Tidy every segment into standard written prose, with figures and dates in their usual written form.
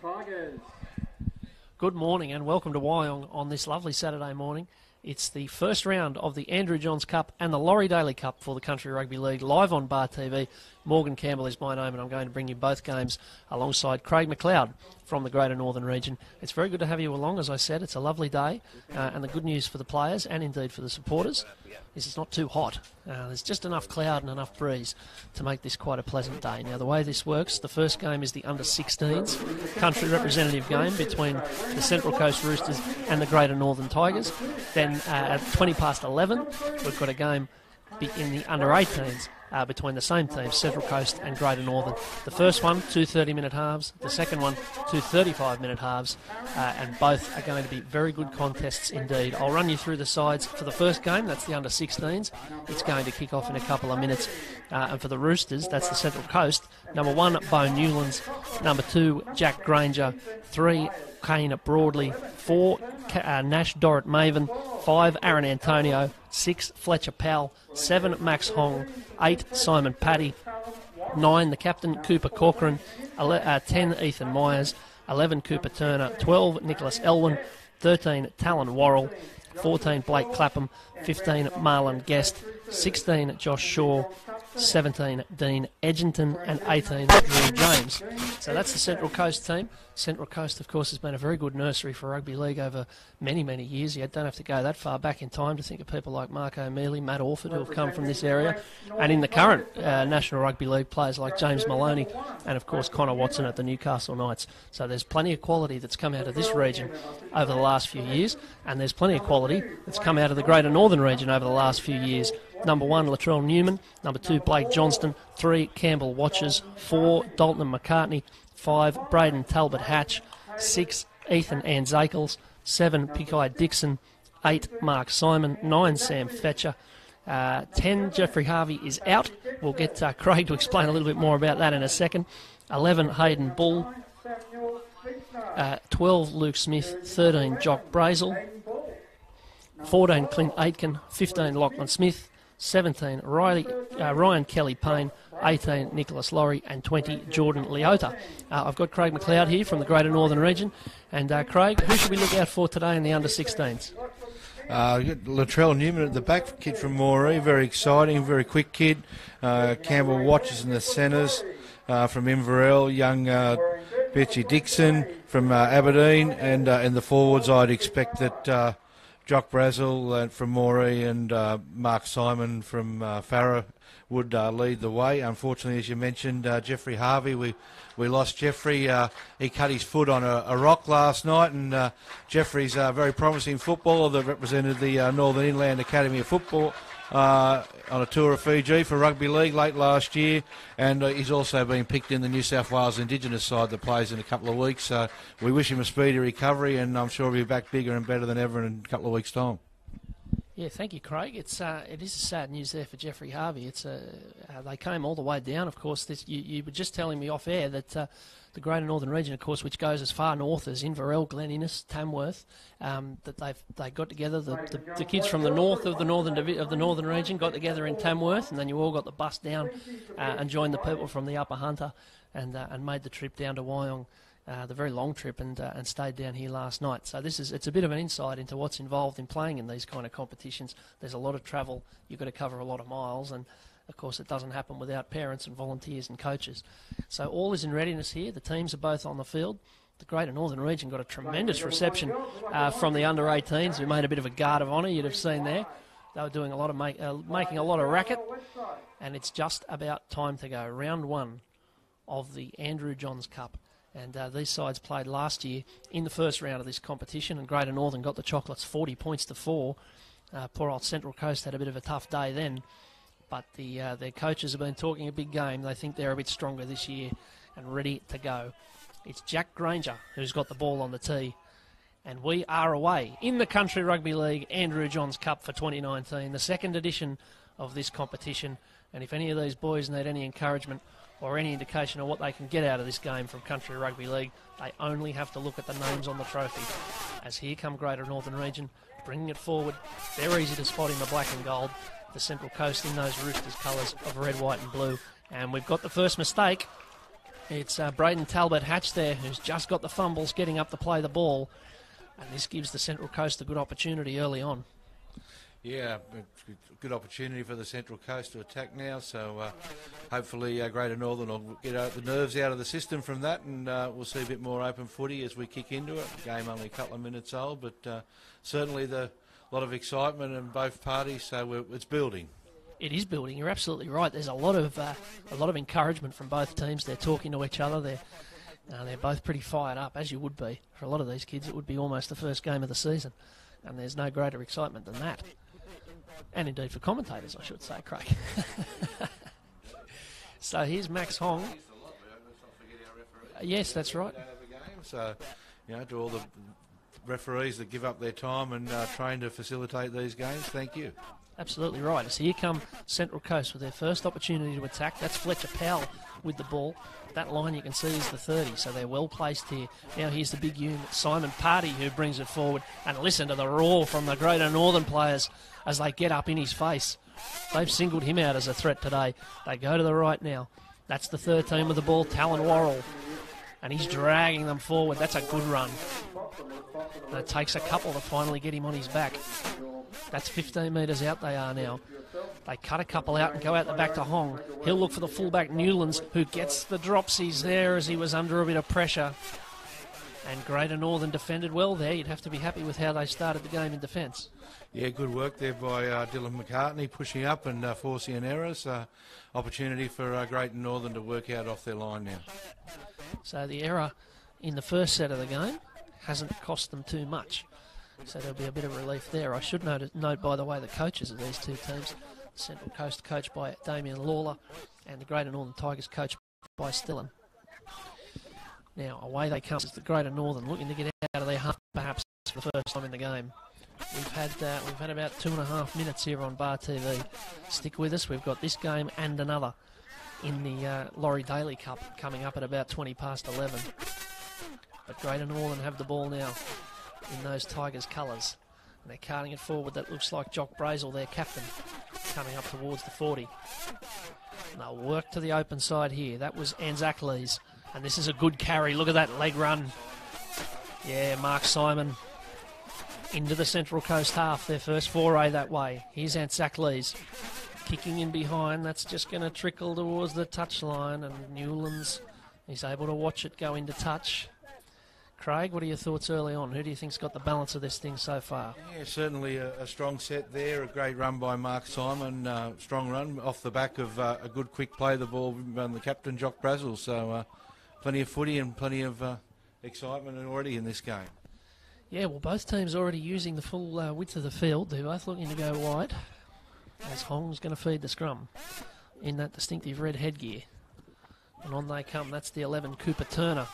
Tigers. Good morning and welcome to Wyong on this lovely Saturday morning. It's the first round of the Andrew Johns Cup and the Laurie Daley Cup for the Country Rugby League, live on Bar TV. Morgan Campbell is my name and I'm going to bring you both games alongside Craig McLeod from the Greater Northern Region. It's very good to have you along. As I said, it's a lovely day, and the good news for the players and indeed for the supporters is it's not too hot. There's just enough cloud and enough breeze to make this quite a pleasant day. Now, the way this works, the first game is the under-16s country representative game between the Central Coast Roosters and the Greater Northern Tigers. Then at 20 past 11, we've got a game in the under-18s between the same teams, Central Coast and Greater Northern. The first one, 2 30-minute halves. The second one, 2 35-minute halves. And both are going to be very good contests indeed. I'll run you through the sides for the first game. That's the under-16s. It's going to kick off in a couple of minutes. And for the Roosters, that's the Central Coast. Number 1, Bo Newlands. Number 2, Jack Granger. 3, Kane Broadley. 4, Nash Dorrit Maven. 5, Aaron Antonio. 6, Fletcher Powell. 7, Max Hong. 8, Simon Paddy. 9, the captain, Cooper Corcoran. 10, Ethan Myers. 11, Cooper Turner. 12, Nicholas Elwyn. 13, Talon Worrell. 14, Blake Clapham. 15, Marlon Guest. 16, Josh Shaw. 17, Dean Edginton, and 18, Drew James. So that's the Central Coast team. Central Coast, of course, has been a very good nursery for rugby league over many, many years. You don't have to go that far back in time to think of people like Mark O'Mealy, Matt Orford, who have come from this area. And in the current National Rugby League, players like James Maloney and, of course, Connor Watson at the Newcastle Knights. So there's plenty of quality that's come out of this region over the last few years, and there's plenty of quality that's come out of the Greater Northern region over the last few years. Number 1, Latrell Newman. Number 2, Blake Johnston. 3, Campbell Watchers. 4, Dalton McCartney. 5, Braden Talbot Hatch. 6, Ethan Anzakels. 7, Pikai Dixon. 8, Mark Simon. 9, Sam Fetcher. 10, Jeffrey Harvey is out. We'll get Craig to explain a little bit more about that in a second. 11, Hayden Bull. 12, Luke Smith. 13, Jock Brazel. 14, Clint Aitken. 15, Lachlan Smith. 17, Ryan Kelly Payne. 18, Nicholas Laurie, and 20, Jordan Leota. I've got Craig McLeod here from the Greater Northern Region. And Craig, who should we look out for today in the under-16s? Latrell Newman at the back, kid from Moree, very exciting, very quick kid. Campbell Watchers in the centres from Inverell, young Betsy Dixon from Aberdeen, and in the forwards I'd expect that Jock Brazel from Moree and Mark Simon from Farrer would lead the way. Unfortunately, as you mentioned, Jeffrey Harvey, we lost Jeffrey. He cut his foot on a rock last night, and Jeffrey's a very promising footballer that represented the Northern Inland Academy of Football on a tour of Fiji for Rugby League late last year, and he's also been picked in the New South Wales Indigenous side that plays in a couple of weeks. So we wish him a speedy recovery, and I'm sure he'll be back bigger and better than ever in a couple of weeks' time. Yeah, thank you, Craig. It is sad news there for Jeffrey Harvey. They came all the way down. Of course, you were just telling me off air that the Greater Northern Region, of course, which goes as far north as Inverell, Glen Innes, Tamworth, that they got together. The kids from the north of the Northern Region got together in Tamworth, and then you all got the bus down and joined the people from the Upper Hunter and made the trip down to Wyong. The very long trip and stayed down here last night. So it's a bit of an insight into what's involved in playing in these kind of competitions. There's a lot of travel. You've got to cover a lot of miles, and of course it doesn't happen without parents and volunteers and coaches. So all is in readiness here. The teams are both on the field. The Greater Northern Region got a tremendous reception from the under-18s who made a bit of a guard of honour. You'd have seen there. They were doing a lot of making a lot of racket, and it's just about time to go. Round 1 of the Andrew Johns Cup. And these sides played last year in the first round of this competition, and Greater Northern got the Chocolates 40 points to 4. Poor old Central Coast had a bit of a tough day then, but their coaches have been talking a big game. They think they're a bit stronger this year and ready to go. It's Jack Granger who's got the ball on the tee, and we are away in the Country Rugby League Andrew Johns Cup for 2019, the second edition of this competition. And if any of these boys need any encouragement or any indication of what they can get out of this game from Country Rugby League, they only have to look at the names on the trophy. As here come Greater Northern Region, bringing it forward. They're easy to spot in the black and gold. The Central Coast in those Roosters colours of red, white and blue. And we've got the first mistake. It's Braden Talbot Hatch there, who's just got the fumbles, getting up to play the ball. And this gives the Central Coast a good opportunity early on. Yeah, good opportunity for the Central Coast to attack now. So hopefully Greater Northern will get the nerves out of the system from that, and we'll see a bit more open footy as we kick into it. The game only a couple of minutes old, but certainly a lot of excitement in both parties. So it's building. It is building. You're absolutely right. There's a lot of encouragement from both teams. They're talking to each other. They're both pretty fired up, as you would be. For a lot of these kids, it would be almost the first game of the season, and there's no greater excitement than that. And indeed for commentators, I should say, Craig. So here's Max Hong. Yes, that's right. So, to all the referees that give up their time and train to facilitate these games, thank you. Absolutely right. So here come Central Coast with their first opportunity to attack. That's Fletcher Powell with the ball. That line you can see is the 30, so they're well placed here. Now here's the big unit, Simon Party, who brings it forward. And listen to the roar from the Greater Northern players as they get up in his face. They've singled him out as a threat today. They go to the right now. That's the 13 with the ball, Talon Worrell. And he's dragging them forward. That's a good run. And it takes a couple to finally get him on his back. That's 15 metres out they are now. They cut a couple out and go out the back to Hong. He'll look for the fullback Newlands, who gets the dropsies there as he was under a bit of pressure. And Greater Northern defended well there. You'd have to be happy with how they started the game in defence. Yeah, good work there by Dylan McCartney, pushing up and forcing an error. So opportunity for Greater Northern to work out off their line now. So the error in the first set of the game hasn't cost them too much. So there'll be a bit of relief there. I should note, by the way, the coaches of these two teams. The Central Coast coached by Damien Lawler and the Greater Northern Tigers coached by Stillen. Now, away they come as the Greater Northern looking to get out of their half perhaps for the first time in the game. We've had about 2.5 minutes here on Bar TV. Stick with us. We've got this game and another in the Laurie Daley Cup coming up at about 20 past 11. But Greater Northern have the ball now in those Tigers colours. And they're carting it forward. That looks like Jock Brazel, their captain, coming up towards the 40. And they'll work to the open side here. That was Anzac Lees. And this is a good carry. Look at that leg run. Yeah, Mark Simon into the Central Coast half. Their first foray that way. Here's Anzac Lees kicking in behind. That's just going to trickle towards the touchline. And Newlands, he's able to watch it go into touch. Craig, what are your thoughts early on? Who do you think's got the balance of this thing so far? Yeah, certainly a strong set there. A great run by Mark Simon. Strong run off the back of a good quick play of the ball by the captain, Jock Brazel. So plenty of footy and plenty of excitement already in this game. Yeah, well, both teams already using the full width of the field. They're both looking to go wide as Hong's going to feed the scrum in that distinctive red headgear. And on they come. That's the 11, Cooper Turner.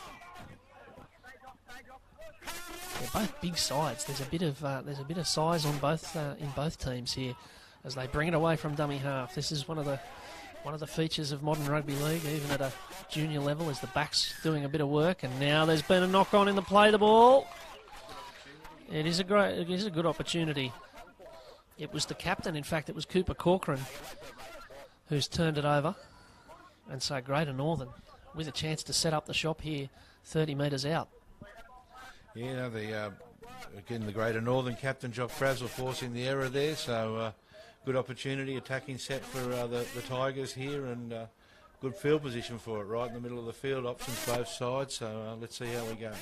They're both big sides. There's a bit of size on both in both teams here as they bring it away from dummy half. This is one of the features of modern rugby league, even at a junior level, is the backs doing a bit of work. And now there's been a knock on in the play the ball. It is a good opportunity. It was the captain, in fact, it was Cooper Corcoran who's turned it over. And so Greater Northern with a chance to set up the shop here 30 metres out. Yeah, again, the Greater Northern captain, Jock Brazel, forcing the error there. So good opportunity, attacking set for the Tigers here, and good field position for it, right in the middle of the field, options both sides. So let's see how we go.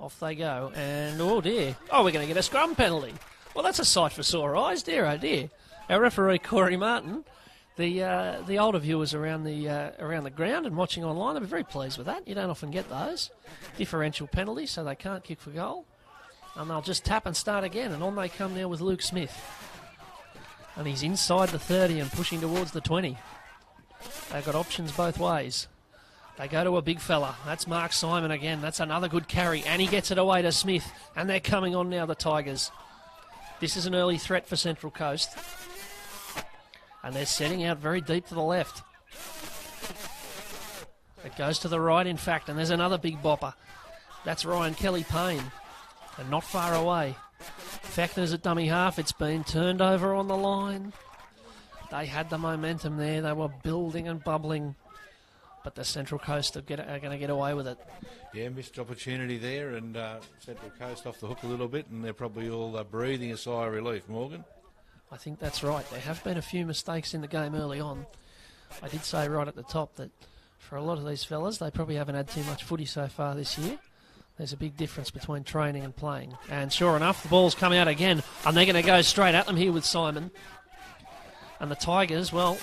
Off they go, and oh dear. Oh, we're going to get a scrum penalty. Well, that's a sight for sore eyes, dear oh dear. Our referee, Corey Martin, the older viewers around the ground and watching online, they'll be very pleased with that. You don't often get those. Differential penalties, so they can't kick for goal. And they'll just tap and start again, and on they come now with Luke Smith. And he's inside the 30 and pushing towards the 20. They've got options both ways. They go to a big fella. That's Mark Simon again. That's another good carry. And he gets it away to Smith. And they're coming on now, the Tigers. This is an early threat for Central Coast. And they're setting out very deep to the left. It goes to the right, in fact. And there's another big bopper. That's Ryan Kelly-Payne. And not far away. Fechner's at dummy half. It's been turned over on the line. They had the momentum there. They were building and bubbling. but the Central Coast are going to get away with it. Yeah, missed opportunity there, and Central Coast off the hook a little bit, and they're probably all breathing a sigh of relief, Morgan. I think that's right. There have been a few mistakes in the game early on. I did say right at the top that for a lot of these fellas, they probably haven't had too much footy so far this year. There's a big difference between training and playing. And sure enough, the ball's come out again, and they're going to go straight at them here with Simon. And the Tigers, well,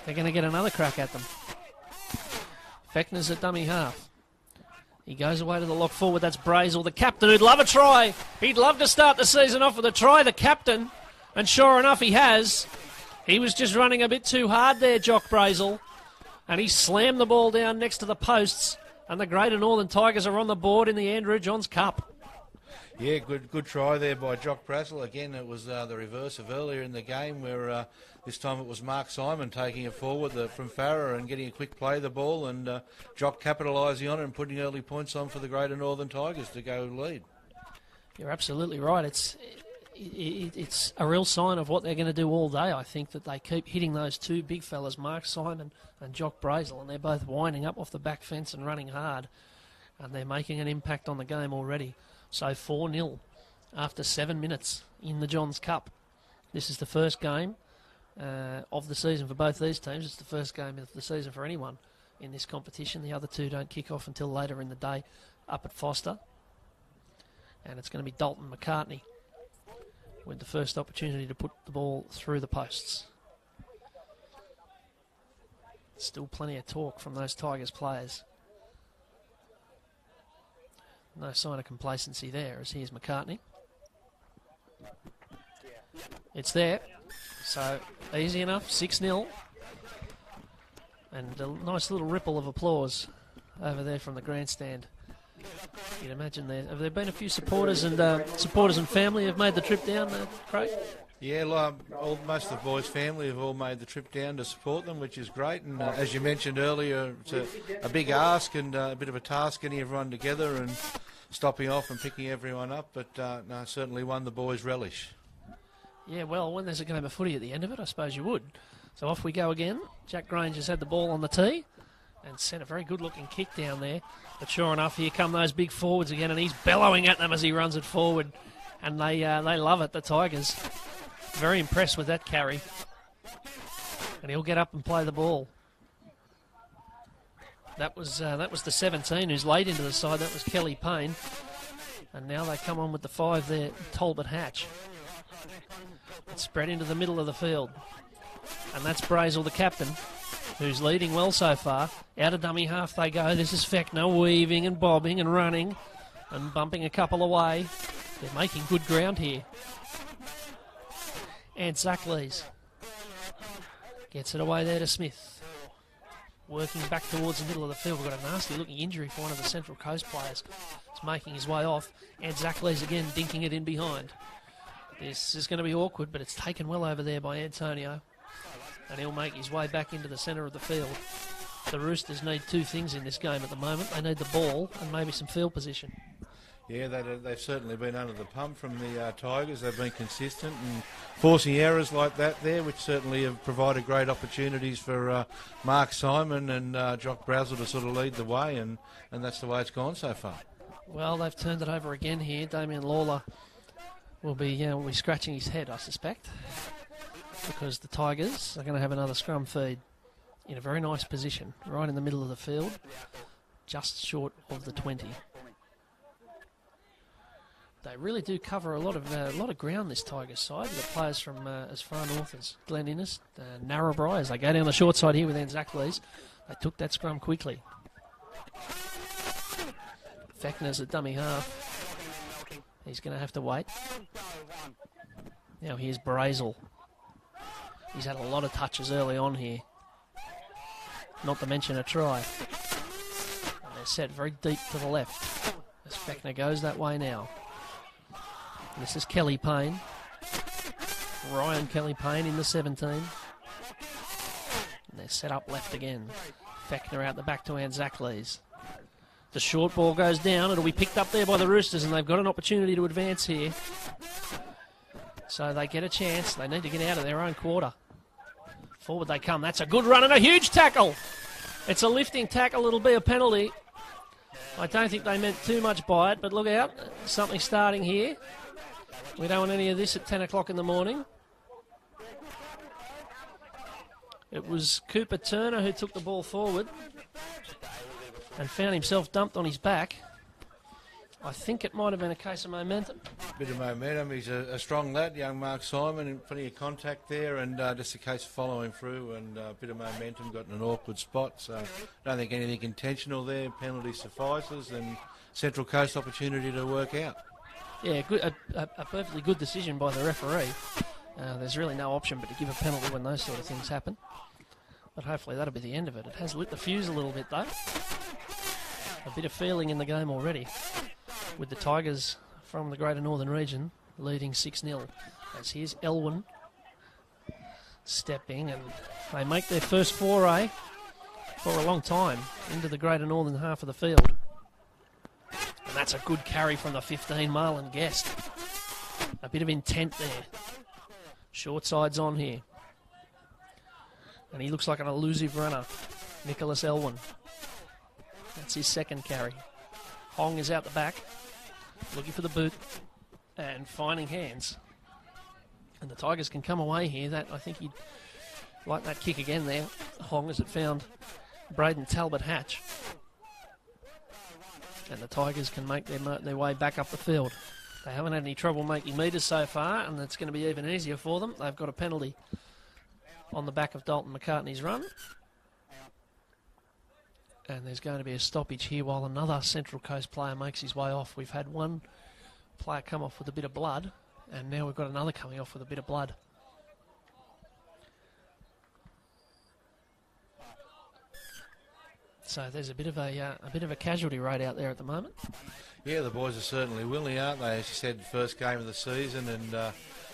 they're going to get another crack at them. Fechner's at dummy half. He goes away to the lock forward. That's Brazel, the captain, who'd love a try. He'd love to start the season off with a try, the captain. And sure enough, he has. He was just running a bit too hard there, Jock Brazel. And he slammed the ball down next to the posts. And the Greater Northern Tigers are on the board in the Andrew Johns Cup. Yeah, good try there by Jock Brazel. Again, it was the reverse of earlier in the game where this time it was Mark Simon taking it forward from Farrer and getting a quick play of the ball, and Jock capitalising on it and putting early points on for the Greater Northern Tigers to go lead. You're absolutely right. It's a real sign of what they're going to do all day. I think that they keep hitting those two big fellas, Mark Simon and Jock Brazel, and they're both winding up off the back fence and running hard, and they're making an impact on the game already. So 4-0 after 7 minutes in the Johns Cup. This is the first game of the season for both these teams. It's the first game of the season for anyone in this competition. The other two don't kick off until later in the day up at Foster. And it's going to be Dalton McCartney with the first opportunity to put the ball through the posts. Still plenty of talk from those Tigers players. No sign of complacency there, as here's McCartney. It's there. So, easy enough, 6-0. And a nice little ripple of applause over there from the grandstand. You'd imagine have there been a few supporters and family have made the trip down, Craig? Yeah, most of the boys' family have all made the trip down to support them, which is great. And as you mentioned earlier, it's a big ask and a bit of a task getting everyone together and stopping off and picking everyone up. But no, certainly one the boys relish. Yeah, well, when there's a game of footy at the end of it, I suppose you would. So off we go again. Jack Granger's had the ball on the tee and sent a very good-looking kick down there. But sure enough, here come those big forwards again, and he's bellowing at them as he runs it forward. And they love it, the Tigers. Very impressed with that carry. And he'll get up and play the ball. That was the 17 who's laid into the side. That was Kelly Payne. And now they come on with the 5 there, Talbot Hatch. It's spread into the middle of the field. And that's Brazel, the captain, who's leading well so far. Out of dummy half they go. This is Fechner weaving and bobbing and running and bumping a couple away. They're making good ground here. And Zacklees gets it away there to Smith. Working back towards the middle of the field. We've got a nasty looking injury for one of the Central Coast players. It's making his way off. And Zacklees again dinking it in behind. This is going to be awkward, but it's taken well over there by Antonio. And he'll make his way back into the centre of the field. The Roosters need two things in this game at the moment. They need the ball and maybe some field position. Yeah, they've certainly been under the pump from the Tigers. They've been consistent and forcing errors like that there, which certainly have provided great opportunities for Mark Simon and Jock Brazel to sort of lead the way, and that's the way it's gone so far. Well, they've turned it over again here. Damien Lawler will be scratching his head, I suspect, because the Tigers are going to have another scrum feed in a very nice position, right in the middle of the field, just short of the 20. They really do cover a lot of ground, this Tigers side. They've got players from as far north as Glen Innes, Narrabri, as they go down the short side here with Zacklees. They took that scrum quickly. Fechner's at dummy half. He's going to have to wait. Now here's Brazel. He's had a lot of touches early on here. Not to mention a try. And they're set very deep to the left as Fechner goes that way now. This is Kelly Payne. Ryan Kelly Payne in the 17. And they're set up left again. Fechner out the back to Zacklees. The short ball goes down. It'll be picked up there by the Roosters, and they've got an opportunity to advance here. So they get a chance. They need to get out of their own quarter. Forward they come. That's a good run and a huge tackle. It's a lifting tackle. It'll be a penalty. I don't think they meant too much by it, but look out. Something starting here. We don't want any of this at 10 o'clock in the morning. It was Cooper Turner who took the ball forward and found himself dumped on his back. I think it might have been a case of momentum. Bit of momentum. He's a strong lad, young Mark Simon, and plenty of contact there, and just a case of following through and a bit of momentum. Got in an awkward spot, so I don't think anything intentional there. Penalty suffices, and Central Coast opportunity to work out. Yeah, good, a perfectly good decision by the referee. There's really no option but to give a penalty when those sort of things happen. But hopefully that'll be the end of it. It has lit the fuse a little bit though. A bit of feeling in the game already, with the Tigers from the Greater Northern Region leading 6-0. As here's Elwyn stepping, and they make their first foray for a long time into the Greater Northern half of the field. And that's a good carry from the 15, Marlon Guest. A bit of intent there. Short side's on here. And he looks like an elusive runner, Nicholas Elwyn. That's his second carry. Hong is out the back, looking for the boot and finding hands. And the Tigers can come away here. That I think he'd like that kick again there. Hong as it found Braden Talbot Hatch. And the Tigers can make their way back up the field. They haven't had any trouble making metres so far, and it's going to be even easier for them. They've got a penalty on the back of Dalton McCartney's run. And there's going to be a stoppage here while another Central Coast player makes his way off. We've had one player come off with a bit of blood, and now we've got another coming off with a bit of blood. So there's a bit of a casualty rate out there at the moment. Yeah, the boys are certainly willing, aren't they? As you said, first game of the season, and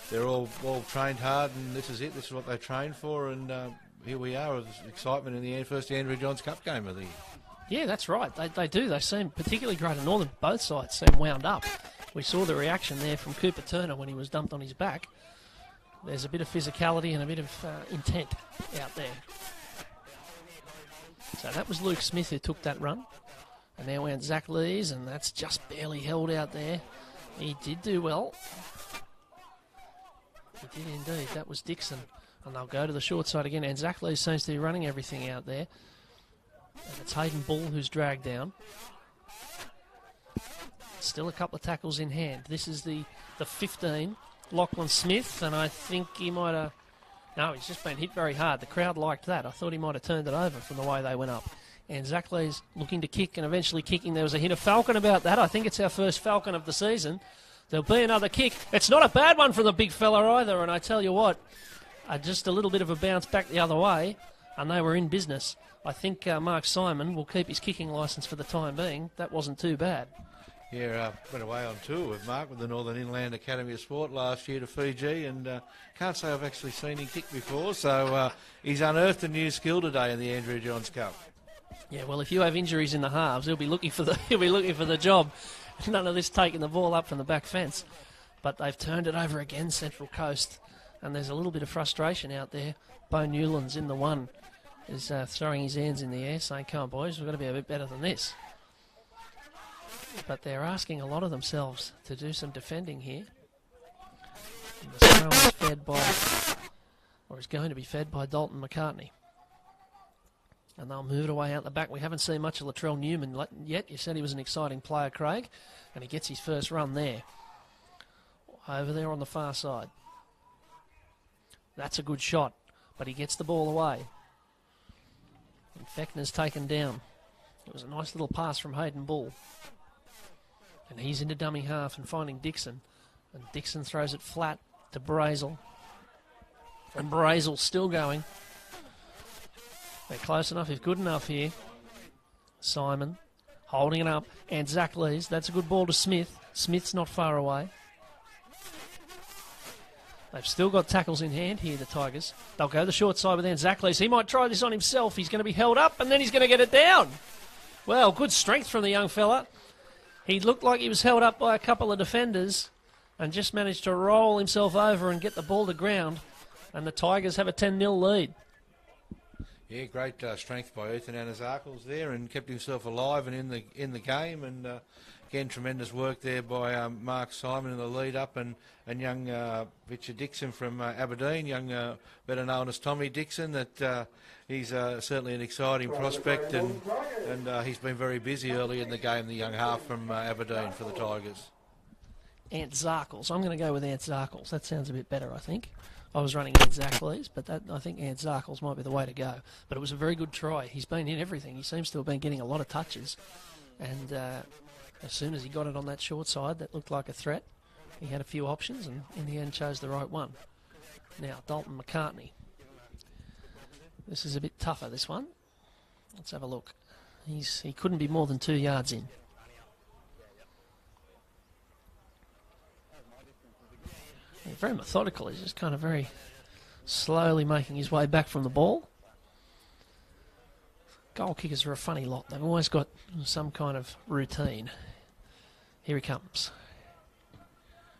they're all trained hard, and this is it. This is what they trained for, and here we are with excitement in the first Andrew Johns Cup game of the year. Yeah, that's right. They do. They seem, particularly Greater Northern, both sides seem wound up. We saw the reaction there from Cooper Turner when he was dumped on his back. There's a bit of physicality and a bit of intent out there. So that was Luke Smith who took that run. And now went Zach Lees, and that's just barely held out there. He did do well. He did indeed. That was Dixon. And they'll go to the short side again. And Zach Lees seems to be running everything out there. And it's Hayden Bull who's dragged down. Still a couple of tackles in hand. This is the 15, Lachlan Smith, and I think he might have... No, he's just been hit very hard. The crowd liked that. I thought he might have turned it over from the way they went up. And Zach Lee's looking to kick and eventually kicking. There was a hit of Falcon about that. I think it's our first Falcon of the season. There'll be another kick. It's not a bad one from the big fella either, and I tell you what, just a little bit of a bounce back the other way, and they were in business. I think Mark Simon will keep his kicking licence for the time being. That wasn't too bad. Yeah, went away on tour with Mark with the Northern Inland Academy of Sport last year to Fiji, and can't say I've actually seen him kick before, so he's unearthed a new skill today in the Andrew Johns Cup. Yeah, well, if you have injuries in the halves, he'll be looking for the job. None of this taking the ball up from the back fence, but they've turned it over again, Central Coast, and there's a little bit of frustration out there. Bo Newlands in the one is throwing his hands in the air, saying, "Come on, boys, we've got to be a bit better than this." But they're asking a lot of themselves to do some defending here. And the scrum is fed by, or is going to be fed by Dalton McCartney. And they'll move it away out the back. We haven't seen much of Latrell Newman yet. You said he was an exciting player, Craig, and he gets his first run there. Over there on the far side. That's a good shot, but he gets the ball away. And Fechner's taken down. It was a nice little pass from Hayden Bull. And he's into dummy half and finding Dixon. And Dixon throws it flat to Brazel. And Brazel's still going. They're close enough, if good enough here. Simon holding it up. And Zach Lees. That's a good ball to Smith. Smith's not far away. They've still got tackles in hand here, the Tigers. They'll go the short side with then Zach Lees. He might try this on himself. He's going to be held up and then he's going to get it down. Well, good strength from the young fella. He looked like he was held up by a couple of defenders and just managed to roll himself over and get the ball to ground. And the Tigers have a 10-0 lead. Yeah, great strength by Ethan Anazakos there, and kept himself alive and in the game. And again, tremendous work there by Mark Simon in the lead up, and young Richard Dixon from Aberdeen, young better known as Tommy Dixon. That he's certainly an exciting prospect, and he's been very busy early in the game. The young half from Aberdeen for the Tigers. Ant Zarkles. I'm going to go with Ant Zarkles. That sounds a bit better, I think. I was running Ant Zakles, but I think Ant Zarkles might be the way to go. But it was a very good try. He's been in everything. He seems to have been getting a lot of touches. And as soon as he got it on that short side, that looked like a threat. He had a few options and in the end chose the right one. Now, Dalton McCartney. This is a bit tougher, this one. Let's have a look. He couldn't be more than 2 yards in. Very methodical. He's just kind of very slowly making his way back from the ball. Goal kickers are a funny lot. They've always got some kind of routine. Here he comes.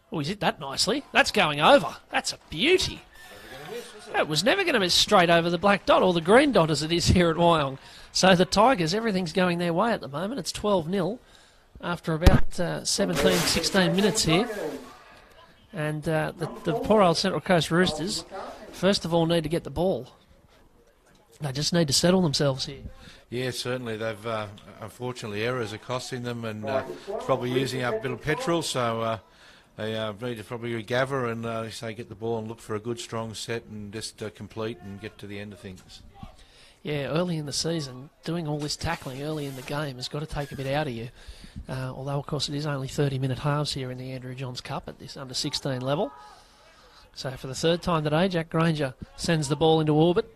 Oh, he's hit that nicely. That's going over. That's a beauty. It was never going to miss straight over the black dot or the green dot as it is here at Wyong. So the Tigers, everything's going their way at the moment. It's 12-0 after about 17, 16 minutes here. And the poor old Central Coast Roosters, first of all, need to get the ball. They just need to settle themselves here. Yeah, certainly. They've, unfortunately, errors are costing them, and probably using up a bit of petrol, so they need to probably regather and say get the ball and look for a good, strong set and just complete and get to the end of things. Yeah, early in the season, doing all this tackling early in the game has got to take a bit out of you. Although, of course, it is only 30-minute halves here in the Andrew Johns Cup at this under-16 level. So for the third time today, Jack Granger sends the ball into orbit.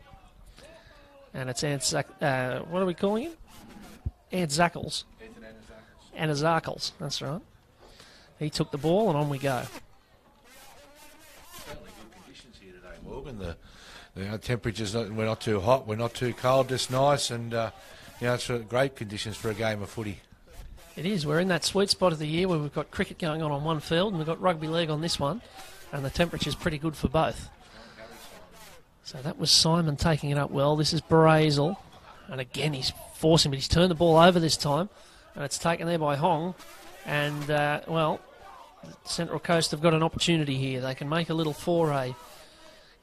And it's what are we calling him? Ant Zakles. Anazakles, that's right. He took the ball and on we go. Certainly good conditions here today, Morgan. The temperatures, we're not too hot, we're not too cold, just nice, and it's great conditions for a game of footy. It is. We're in that sweet spot of the year where we've got cricket going on one field and we've got rugby league on this one, and the temperature's pretty good for both. So that was Simon taking it up well. This is Brazel, and again he's forcing, but he's turned the ball over this time, and it's taken there by Hong, and Central Coast have got an opportunity here. They can make a little foray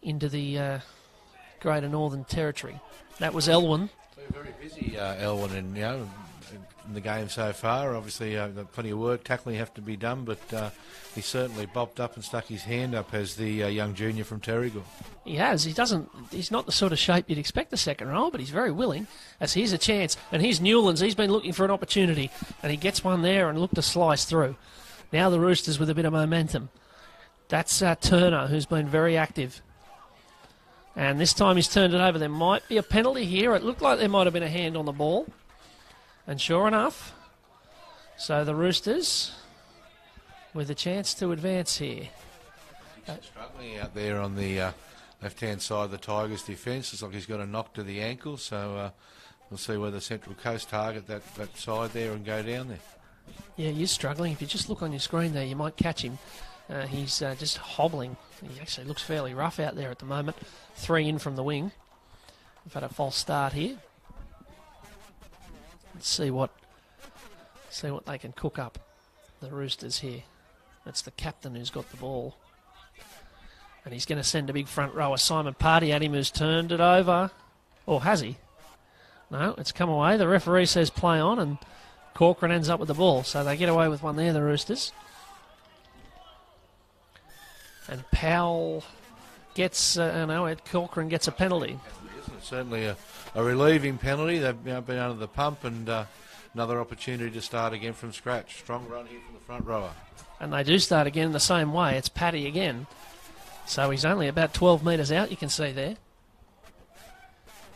into the Greater Northern Territory. That was Elwyn. Very busy, Elwyn, and in the game so far. Obviously, plenty of work, tackling have to be done, but he certainly bopped up and stuck his hand up as the young junior from Terrigal. He has. He's not the sort of shape you'd expect the second row, but he's very willing. As here's a chance, and here's Newlands. He's been looking for an opportunity, and he gets one there and looked to slice through. Now the Roosters with a bit of momentum. That's Turner, who's been very active. And this time he's turned it over. There might be a penalty here. It looked like there might have been a hand on the ball. And sure enough, so the Roosters with a chance to advance here. Struggling out there on the left-hand side of the Tigers' defence. Looks like he's got a knock to the ankle, so we'll see whether Central Coast target that side there and go down there. Yeah, he's struggling. If you just look on your screen there, you might catch him. He's just hobbling. He actually looks fairly rough out there at the moment. 3 in from the wing. We've had a false start here. Let's see what they can cook up, the Roosters here. That's the captain who's got the ball. And he's going to send a big front rower, Simon Party, at him, who's turned it over. Or has he? No, it's come away. The referee says play on, and Corcoran ends up with the ball. So they get away with one there, the Roosters. And Powell gets, Corcoran gets a penalty. Certainly a relieving penalty. They've been under the pump, and another opportunity to start again from scratch. Strong run here from the front rower. And they do start again the same way. It's Paddy again. So he's only about 12 metres out, you can see there.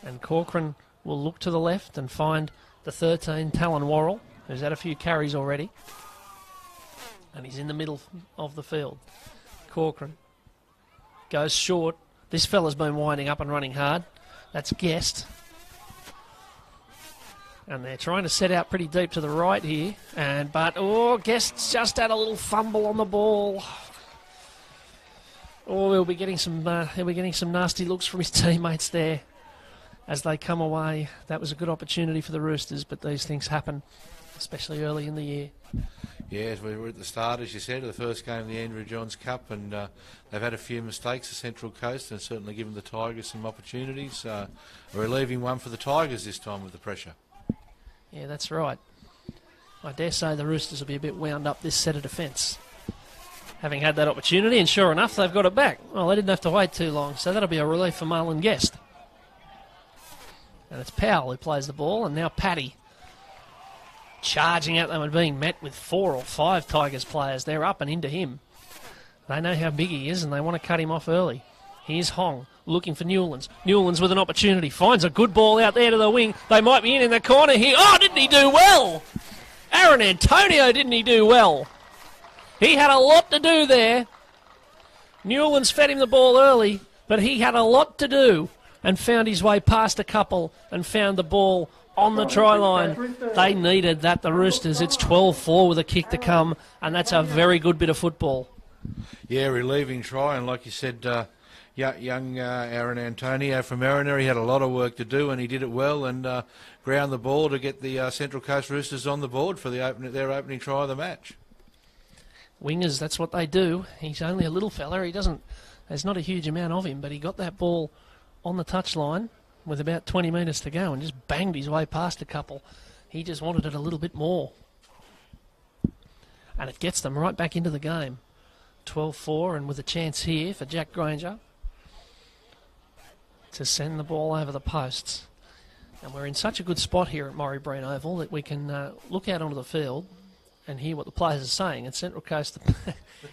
And Corcoran will look to the left and find the 13, Talon Worrell, who's had a few carries already. And he's in the middle of the field. Corcoran goes short. This fella's been winding up and running hard. That's Guest. And they're trying to set out pretty deep to the right here. But Guest's just had a little fumble on the ball. He'll be getting some nasty looks from his teammates there. as they come away. That was a good opportunity for the Roosters, but these things happen, especially early in the year. Yes, we were at the start, as you said, of the first game of the Andrew Johns Cup, and they've had a few mistakes, the Central Coast, and certainly given the Tigers some opportunities. We're leaving one for the Tigers this time with the pressure. Yeah, that's right. I dare say the Roosters will be a bit wound up this set of defence, having had that opportunity, and sure enough, they've got it back. Well, they didn't have to wait too long, so that'll be a relief for Marlon Guest. And it's Powell who plays the ball, and now Paddy charging at them and being met with 4 or 5 Tigers players. They're up and into him. They know how big he is, and they want to cut him off early. Here's Hong looking for Newlands. Newlands with an opportunity. Finds a good ball out there to the wing. They might be in the corner here. Oh, didn't he do well? Aaron Antonio, didn't he do well? He had a lot to do there. Newlands fed him the ball early, but he had a lot to do and found his way past a couple and found the ball on the try line. They needed that, the Roosters. It's 12-4 with a kick to come, and that's a very good bit of football. Yeah, relieving try, and like you said, young Aaron Antonio from Mariner, he had a lot of work to do, and he did it well, and ground the ball to get the Central Coast Roosters on the board for their opening try of the match. Wingers, that's what they do. He's only a little fella. There's not a huge amount of him, but he got that ball on the touchline with about 20 metres to go and just banged his way past a couple. He just wanted it a little bit more. And it gets them right back into the game. 12-4, and with a chance here for Jack Granger to send the ball over the posts. And we're in such a good spot here at Maurie Breen Oval that we can look out onto the field and hear what the players are saying. At Central Coast,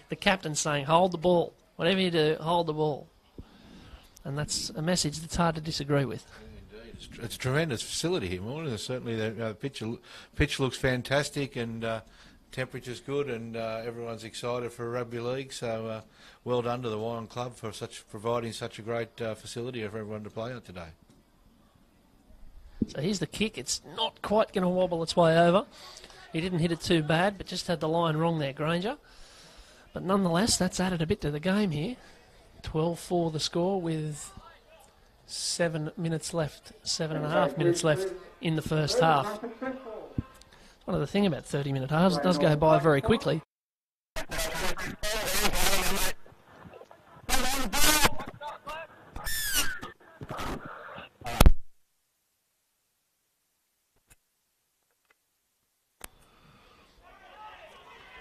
the captain's saying, hold the ball. Whatever you do, hold the ball. And that's a message that's hard to disagree with. Yeah, indeed. It's a tremendous facility here, Morning. Certainly the pitch looks fantastic, and temperature's good, and everyone's excited for rugby league. So well done to the Wyong Club for providing such a great facility for everyone to play on today. So here's the kick. It's not quite going to wobble its way over. He didn't hit it too bad, but just had the line wrong there, Granger. But nonetheless, that's added a bit to the game here. 12-4 the score with 7 minutes left, 7.5 minutes left in the first half. One of the things about 30-minute halves, it does go by very quickly.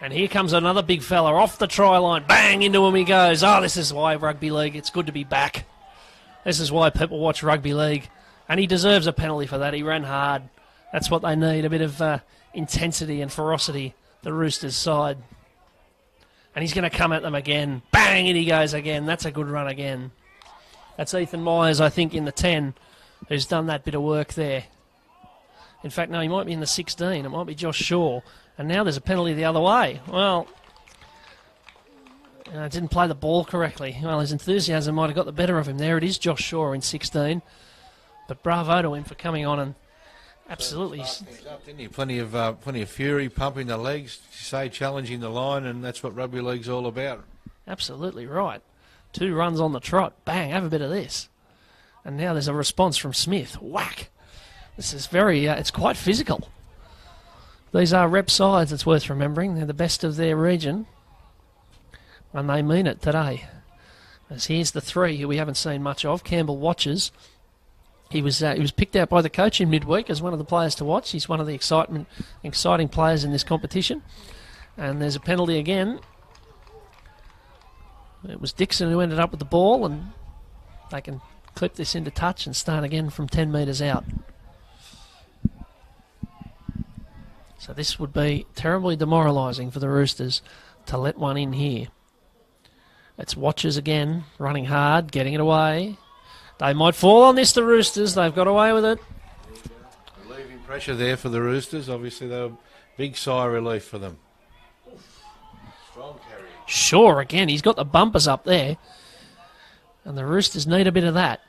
And here comes another big fella off the try line. Bang, into him he goes. Oh, this is why rugby league, it's good to be back. This is why people watch rugby league. And he deserves a penalty for that. He ran hard. That's what they need, a bit of intensity and ferocity, the Roosters side. And he's going to come at them again. Bang, in he goes again. That's a good run again. That's Ethan Myers, I think, in the 10, who's done that bit of work there. In fact, no, he might be in the 16. It might be Josh Shaw. And now there's a penalty the other way. Well, didn't play the ball correctly. Well, his enthusiasm might have got the better of him. There it is, Josh Shaw in 16. But bravo to him for coming on and absolutely. Up, didn't he? Plenty of fury, pumping the legs, challenging the line, and that's what rugby league's all about. Absolutely right. 2 runs on the trot. Bang, have a bit of this. And now there's a response from Smith. Whack. This is it's quite physical. These are rep sides, it's worth remembering. They're the best of their region. And they mean it today. As here's the 3 who we haven't seen much of. Campbell watches. He was picked out by the coach in midweek as one of the players to watch. He's one of the exciting players in this competition. And there's a penalty again. It was Dixon who ended up with the ball, and they can clip this into touch and start again from 10 metres out. So this would be terribly demoralising for the Roosters to let one in here. It's Watchers again, running hard, getting it away. They might fall on this, the Roosters. They've got away with it. Relieving pressure there for the Roosters. Obviously, they were big sigh of relief for them. Strong carry. Sure, again, he's got the bumpers up there. And the Roosters need a bit of that.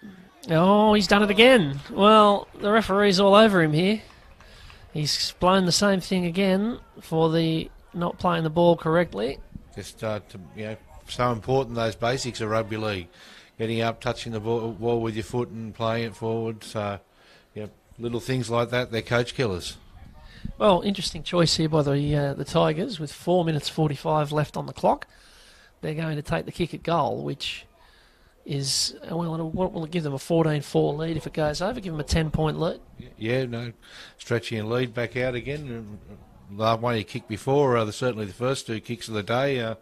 Oh, he's done it again. Well, the referee's all over him here. He's blown the same thing again for the not playing the ball correctly. Just so important, those basics of rugby league. getting up, touching the ball with your foot and playing it forward. So, yeah, little things like that, they're coach killers. Well, interesting choice here by the Tigers with 4 minutes 45 left on the clock. They're going to take the kick at goal, which is, well, what will it give them, a 14-4 lead if it goes over? Give them a 10-point lead? Yeah, no, stretching and lead back out again. The one he kicked before, certainly the first 2 kicks of the day,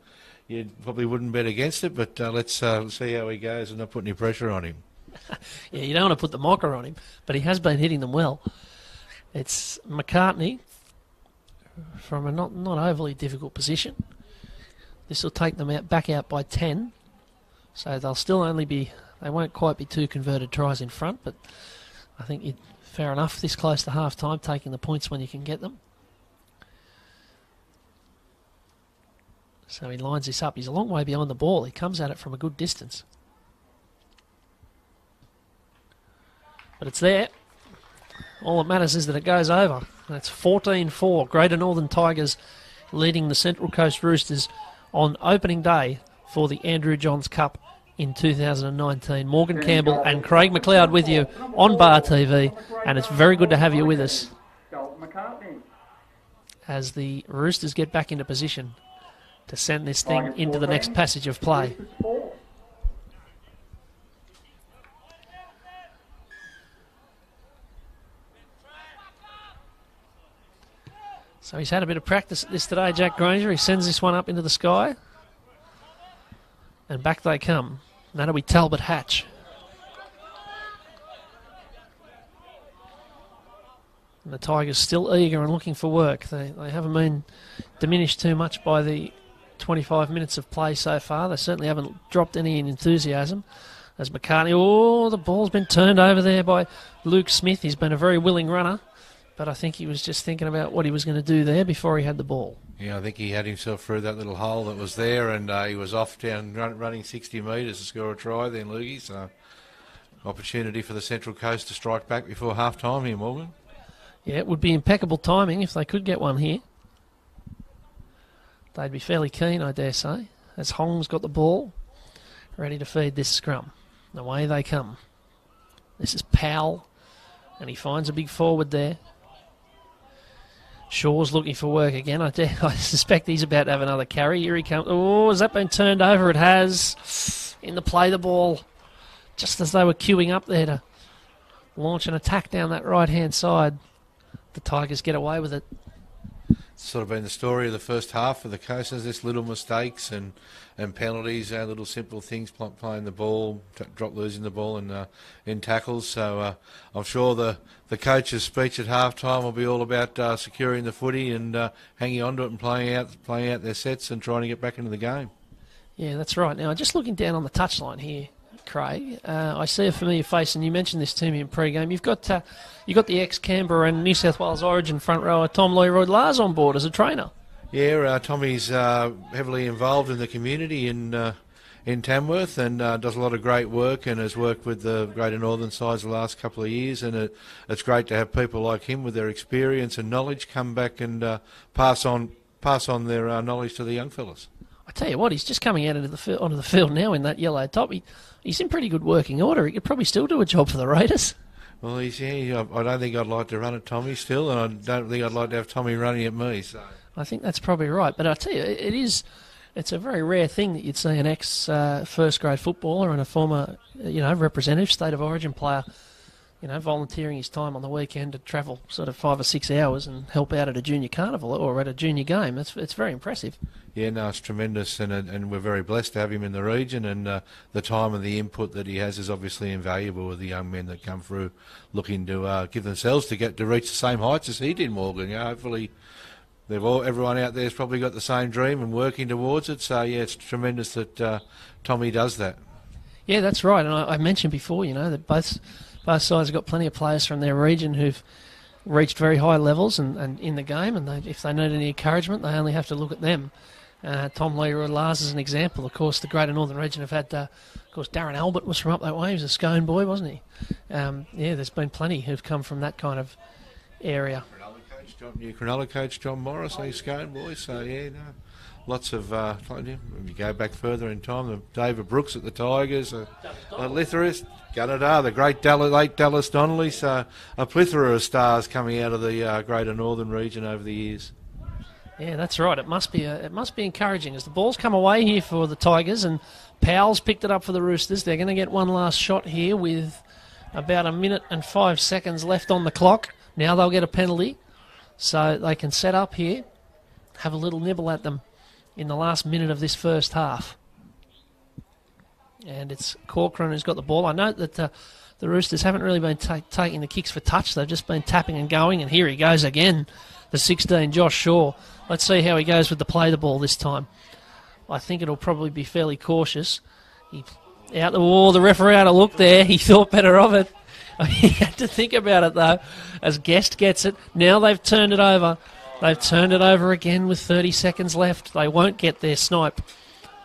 you probably wouldn't bet against it, but let's see how he goes and not put any pressure on him. Yeah, you don't want to put the mocker on him, but he has been hitting them well. It's McCartney from a not overly difficult position. This will take them back out by 10, so they'll still only be, they won't quite be 2 converted tries in front, but I think fair enough this close to half time, taking the points when you can get them. So he lines this up. He's a long way behind the ball. He comes at it from a good distance. But it's there. All that matters is that it goes over. That's 14-4. Greater Northern Tigers leading the Central Coast Roosters on opening day for the Andrew Johns Cup in 2019. Morgan Campbell and Craig McLeod with you on Bar TV, and it's very good to have you with us as the Roosters get back into position to send this thing into the next passage of play. So he's had a bit of practice at this today, Jack Granger. He sends this one up into the sky. And back they come. And that'll be Talbot Hatch. And the Tigers still eager and looking for work. They haven't been diminished too much by the 25 minutes of play so far. They certainly haven't dropped any in enthusiasm. As McCartney, the ball's been turned over there by Luke Smith. He's been a very willing runner. But I think he was just thinking about what he was going to do there before he had the ball. Yeah, I think he had himself through that little hole that was there, and he was off down running 60 metres to score a try then, Loogie. So, opportunity for the Central Coast to strike back before half-time here, Morgan. Yeah, it would be impeccable timing if they could get one here. They'd be fairly keen, I dare say, as Hong's got the ball, ready to feed this scrum. Away they come. This is Powell, and he finds a big forward there. Shaw's looking for work again. I suspect he's about to have another carry. Here he comes. Oh, has that been turned over? It has. In the play, the ball, just as they were queuing up there to launch an attack down that right-hand side. The Tigers get away with it. It's sort of been the story of the first half for the Coast. There's this little mistakes and penalties, little simple things, playing the ball, losing the ball in tackles. So I'm sure the coach's speech at half-time will be all about securing the footy and hanging on to it and playing out their sets and trying to get back into the game. Yeah, that's right. Now, just looking down on the touchline here, Craig, I see a familiar face, and you mentioned this to me in pre-game. You've got the ex-Canberra and New South Wales Origin front rower Tom Leroy-Lars on board as a trainer. Yeah, Tommy's heavily involved in the community in Tamworth and does a lot of great work and has worked with the Greater Northern sides the last couple of years, and it's great to have people like him with their experience and knowledge come back and pass on their knowledge to the young fellas. I tell you what, he's just coming out onto the field now in that yellow top. He's in pretty good working order. He could probably still do a job for the Raiders. Well, I don't think I'd like to run at Tommy still, and I don't think I'd like to have Tommy running at me. So I think that's probably right. But I tell you, it's a very rare thing that you'd see an ex-first grade footballer and a former, representative, state of origin player, volunteering his time on the weekend to travel sort of 5 or 6 hours and help out at a junior carnival or at a junior game. It's very impressive. Yeah, no, it's tremendous, and we're very blessed to have him in the region, and the time and the input that he has is obviously invaluable with the young men that come through looking to give themselves to reach the same heights as he did, Morgan. Hopefully everyone out there has probably got the same dream and working towards it, so yeah, it's tremendous that Tommy does that. Yeah, that's right, and I mentioned before, that both sides have got plenty of players from their region who've reached very high levels and in the game, and if they need any encouragement, they only have to look at them. Tom Leroy-Lars is an example. Of course, the Greater Northern region have had, Darren Albert was from up that way. He was a Scone boy, wasn't he? There's been plenty who've come from that kind of area. Cronulla coach John Morris, he's Scone boy, so lots of, when you go back further in time, David Brooks at the Tigers, a Litherist, Gunnedah, the great late Dallas Donnelly, so a plethora of stars coming out of the Greater Northern region over the years. Yeah, that's right. It must be encouraging as the ball's come away here for the Tigers, and Powell's picked it up for the Roosters. They're going to get one last shot here with about 1 minute and 5 seconds left on the clock. Now they'll get a penalty, so they can set up here, have a little nibble at them in the last minute of this first half. And it's Corcoran who's got the ball. I note that the Roosters haven't really been taking the kicks for touch. They've just been tapping and going, and here he goes again, the 16, Josh Shaw. Let's see how he goes with the play the ball this time. I think it'll probably be fairly cautious. Out the wall, the referee had a look there. He thought better of it. He had to think about it, though, as Guest gets it. Now they've turned it over. They've turned it over again with 30 seconds left. They won't get their snipe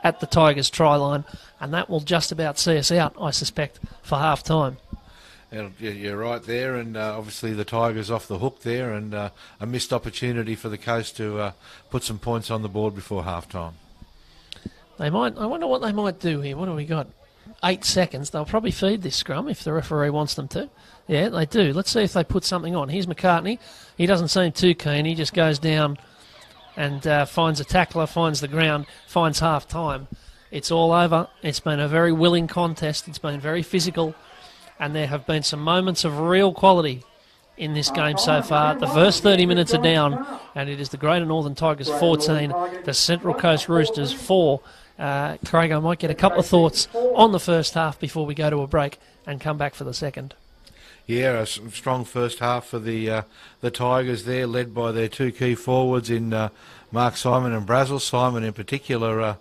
at the Tigers' try line, and that will just about see us out, I suspect, for half-time. You're right there, and obviously the Tigers off the hook there, and a missed opportunity for the Coast to put some points on the board before half-time. I wonder what they might do here. What have we got? 8 seconds. They'll probably feed this scrum if the referee wants them to. Yeah, they do. Let's see if they put something on. Here's McCartney. He doesn't seem too keen. He just goes down and finds a tackler, finds the ground, finds half-time. It's all over. It's been a very willing contest. It's been very physical. And there have been some moments of real quality in this game so far. The first 30 minutes are down, and it is the Greater Northern Tigers 14, the Central Coast Roosters 4. Craig, I might get a couple of thoughts on the first half before we go to a break and come back for the second. Yeah, a strong first half for the Tigers there, led by their two key forwards in Mark Simon and Brazel. Simon in particular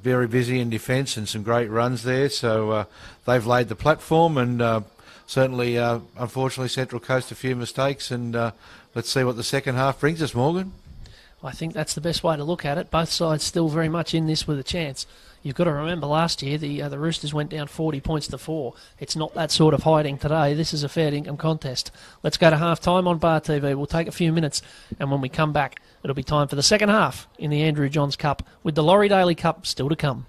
very busy in defence and some great runs there, so they've laid the platform, and certainly, unfortunately, Central Coast a few mistakes, and let's see what the second half brings us, Morgan. I think that's the best way to look at it. Both sides still very much in this with a chance. You've got to remember last year the Roosters went down 40 points to 4. It's not that sort of hiding today. This is a fair income contest. Let's go to half-time on Bar TV. We'll take a few minutes, and when we come back, it'll be time for the second half in the Andrew Johns Cup, with the Laurie Daley Cup still to come.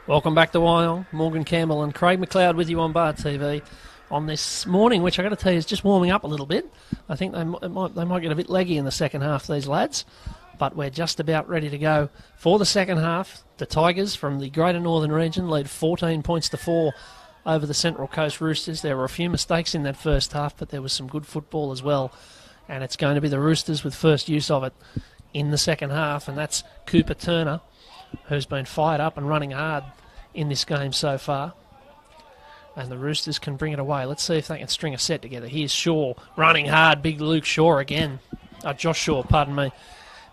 Welcome back to Wyong. Morgan Campbell and Craig McLeod with you on Bar TV on this morning, which I got to tell you is just warming up a little bit. I think they might get a bit leggy in the second half, these lads, but we're just about ready to go for the second half. The Tigers from the Greater Northern Region lead 14 points to 4 over the Central Coast Roosters. There were a few mistakes in that first half, but there was some good football as well, and it's going to be the Roosters with first use of it in the second half, and that's Cooper Turner, who's been fired up and running hard in this game so far. And the Roosters can bring it away. Let's see if they can string a set together. Here's Shaw running hard. Big Luke Shaw again. Josh Shaw, pardon me.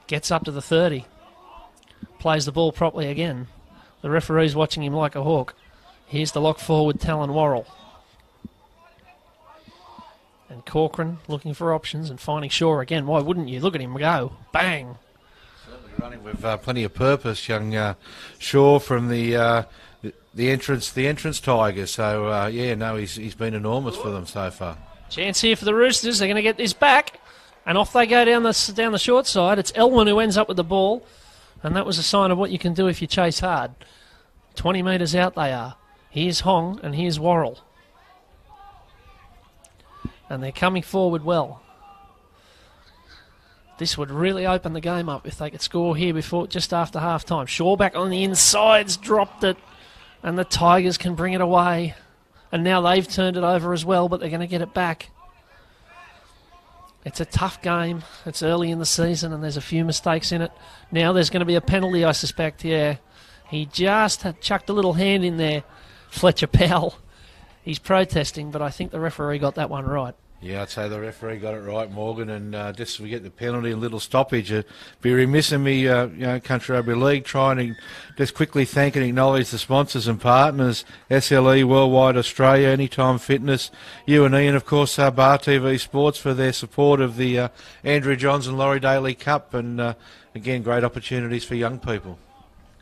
Gets up to the 30. Plays the ball properly again. The referee's watching him like a hawk. Here's the lock forward, Talon Worrell. And Corcoran looking for options and finding Shaw again. Why wouldn't you? Look at him go. Bang. Running with plenty of purpose, young Shaw from the entrance Tigers. So he's been enormous for them so far. Chance here for the Roosters. They're going to get this back, and off they go down the short side. It's Elwyn who ends up with the ball, and that was a sign of what you can do if you chase hard. 20 metres out they are. Here's Hong and here's Worrell, and they're coming forward well. This would really open the game up if they could score here just after half time. Shaw back on the insides, dropped it, and the Tigers can bring it away. And now they've turned it over as well, but they're going to get it back. It's a tough game. It's early in the season, and there's a few mistakes in it. Now there's going to be a penalty, I suspect, yeah. He just had chucked a little hand in there, Fletcher Powell. He's protesting, but I think the referee got that one right. Yeah, I'd say the referee got it right, Morgan, and just we get the penalty and little stoppage. It'd be remiss in me, Country Rugby League, trying to just quickly thank and acknowledge the sponsors and partners, SLE, Worldwide Australia, Anytime Fitness, you and Ian, of course, Bar TV Sports for their support of the Andrew Johns and Laurie Daley Cup, and again, great opportunities for young people.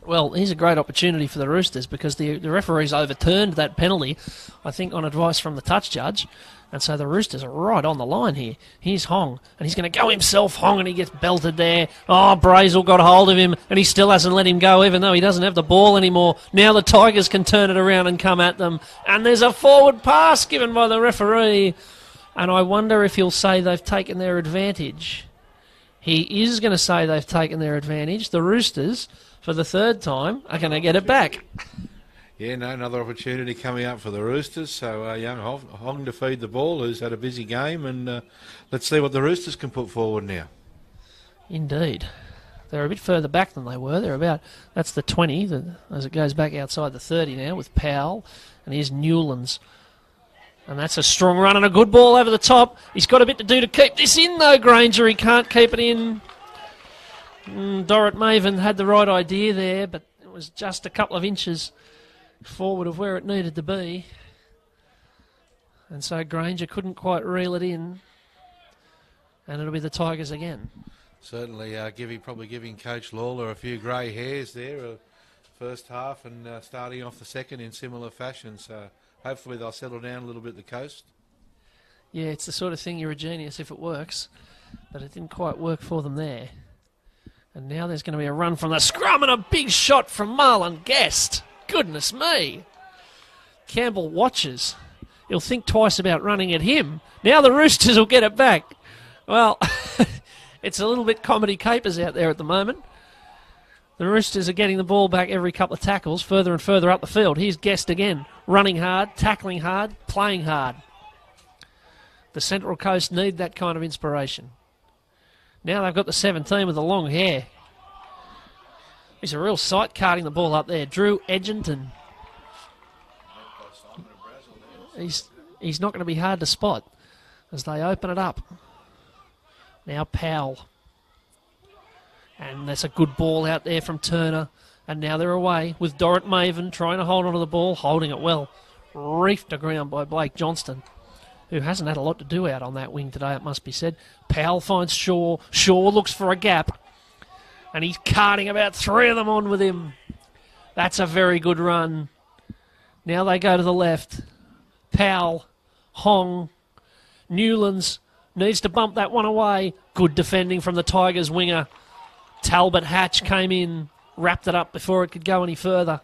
Well, here's a great opportunity for the Roosters because the referees overturned that penalty, I think, on advice from the touch judge. And so the Roosters are right on the line here. Here's Hong, and he's going to go himself, Hong, and he gets belted there. Oh, Brazel got hold of him, and he still hasn't let him go, even though he doesn't have the ball anymore. Now the Tigers can turn it around and come at them. And there's a forward pass given by the referee. And I wonder if he'll say they've taken their advantage. He is going to say they've taken their advantage. The Roosters, for the third time, are going to get it back. Yeah, another opportunity coming up for the Roosters. So young Hong to feed the ball, who's had a busy game, and let's see what the Roosters can put forward now. Indeed. They're a bit further back than they were. That's the 20, as it goes back outside the 30 now with Powell, and here's Newlands. And that's a strong run and a good ball over the top. He's got a bit to do to keep this in, though, Granger. He can't keep it in. Dorrit Maven had the right idea there, but it was just a couple of inches forward of where it needed to be. And so Granger couldn't quite reel it in. And it'll be the Tigers again. Certainly probably giving Coach Lawler a few grey hairs there, first half, and starting off the second in similar fashion. So hopefully they'll settle down a little bit at the coast. Yeah, it's the sort of thing you're a genius if it works. But it didn't quite work for them there. And now there's going to be a run from the scrum and a big shot from Marlon Guest. Goodness me. Campbell watches. He'll think twice about running at him. Now the Roosters will get it back. Well, it's a little bit comedy capers out there at the moment. The Roosters are getting the ball back every couple of tackles, further and further up the field. Here's Guest again, running hard, tackling hard, playing hard. The Central Coast need that kind of inspiration. Now they've got the 17 with the long hair. He's a real sight carting the ball up there. Drew Edginton. He's not going to be hard to spot as they open it up. Now Powell. And that's a good ball out there from Turner. And now they're away with Dorrit Maven trying to hold onto the ball, holding it well. Reefed to ground by Blake Johnston, who hasn't had a lot to do out on that wing today, it must be said. Powell finds Shaw. Shaw looks for a gap. And he's carting about three of them on with him. That's a very good run. Now they go to the left. Powell, Hong, Newlands needs to bump that one away. Good defending from the Tigers winger. Talbot Hatch came in, wrapped it up before it could go any further.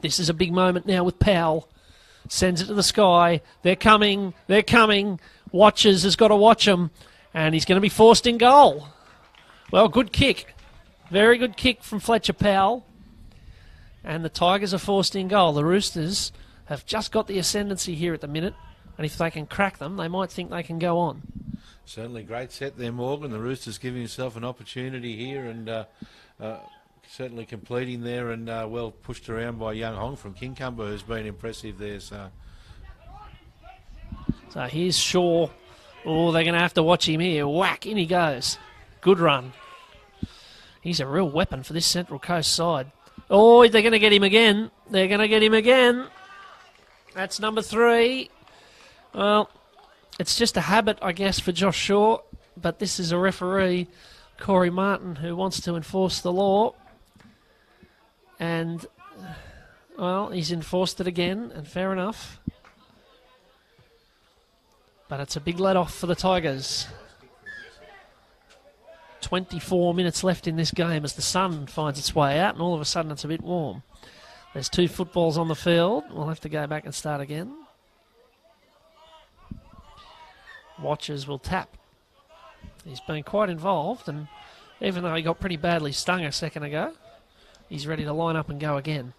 This is a big moment now with Powell. Sends it to the sky. They're coming. They're coming. Watches has got to watch them. And he's going to be forced in goal. Well, good kick. Very good kick from Fletcher Powell. And the Tigers are forced in goal. The Roosters have just got the ascendancy here at the minute. And if they can crack them, they might think they can go on. Certainly great set there, Morgan. The Roosters giving himself an opportunity here and certainly completing there and well pushed around by Young Hong from Kincumber, who's been impressive there. So here's Shaw. Oh, they're going to have to watch him here. Whack, in he goes. Good run. He's a real weapon for this Central Coast side. Oh, they're going to get him again. They're going to get him again. That's number 3. Well, it's just a habit, I guess, for Josh Shaw, but this is a referee, Corey Martin, who wants to enforce the law. And, well, he's enforced it again, and fair enough. But it's a big let-off for the Tigers. 24 minutes left in this game as the sun finds its way out, and all of a sudden it's a bit warm. There's 2 footballs on the field. We'll have to go back and start again. Watchers will tap. He's been quite involved, and even though he got pretty badly stung a second ago, he's ready to line up and go again.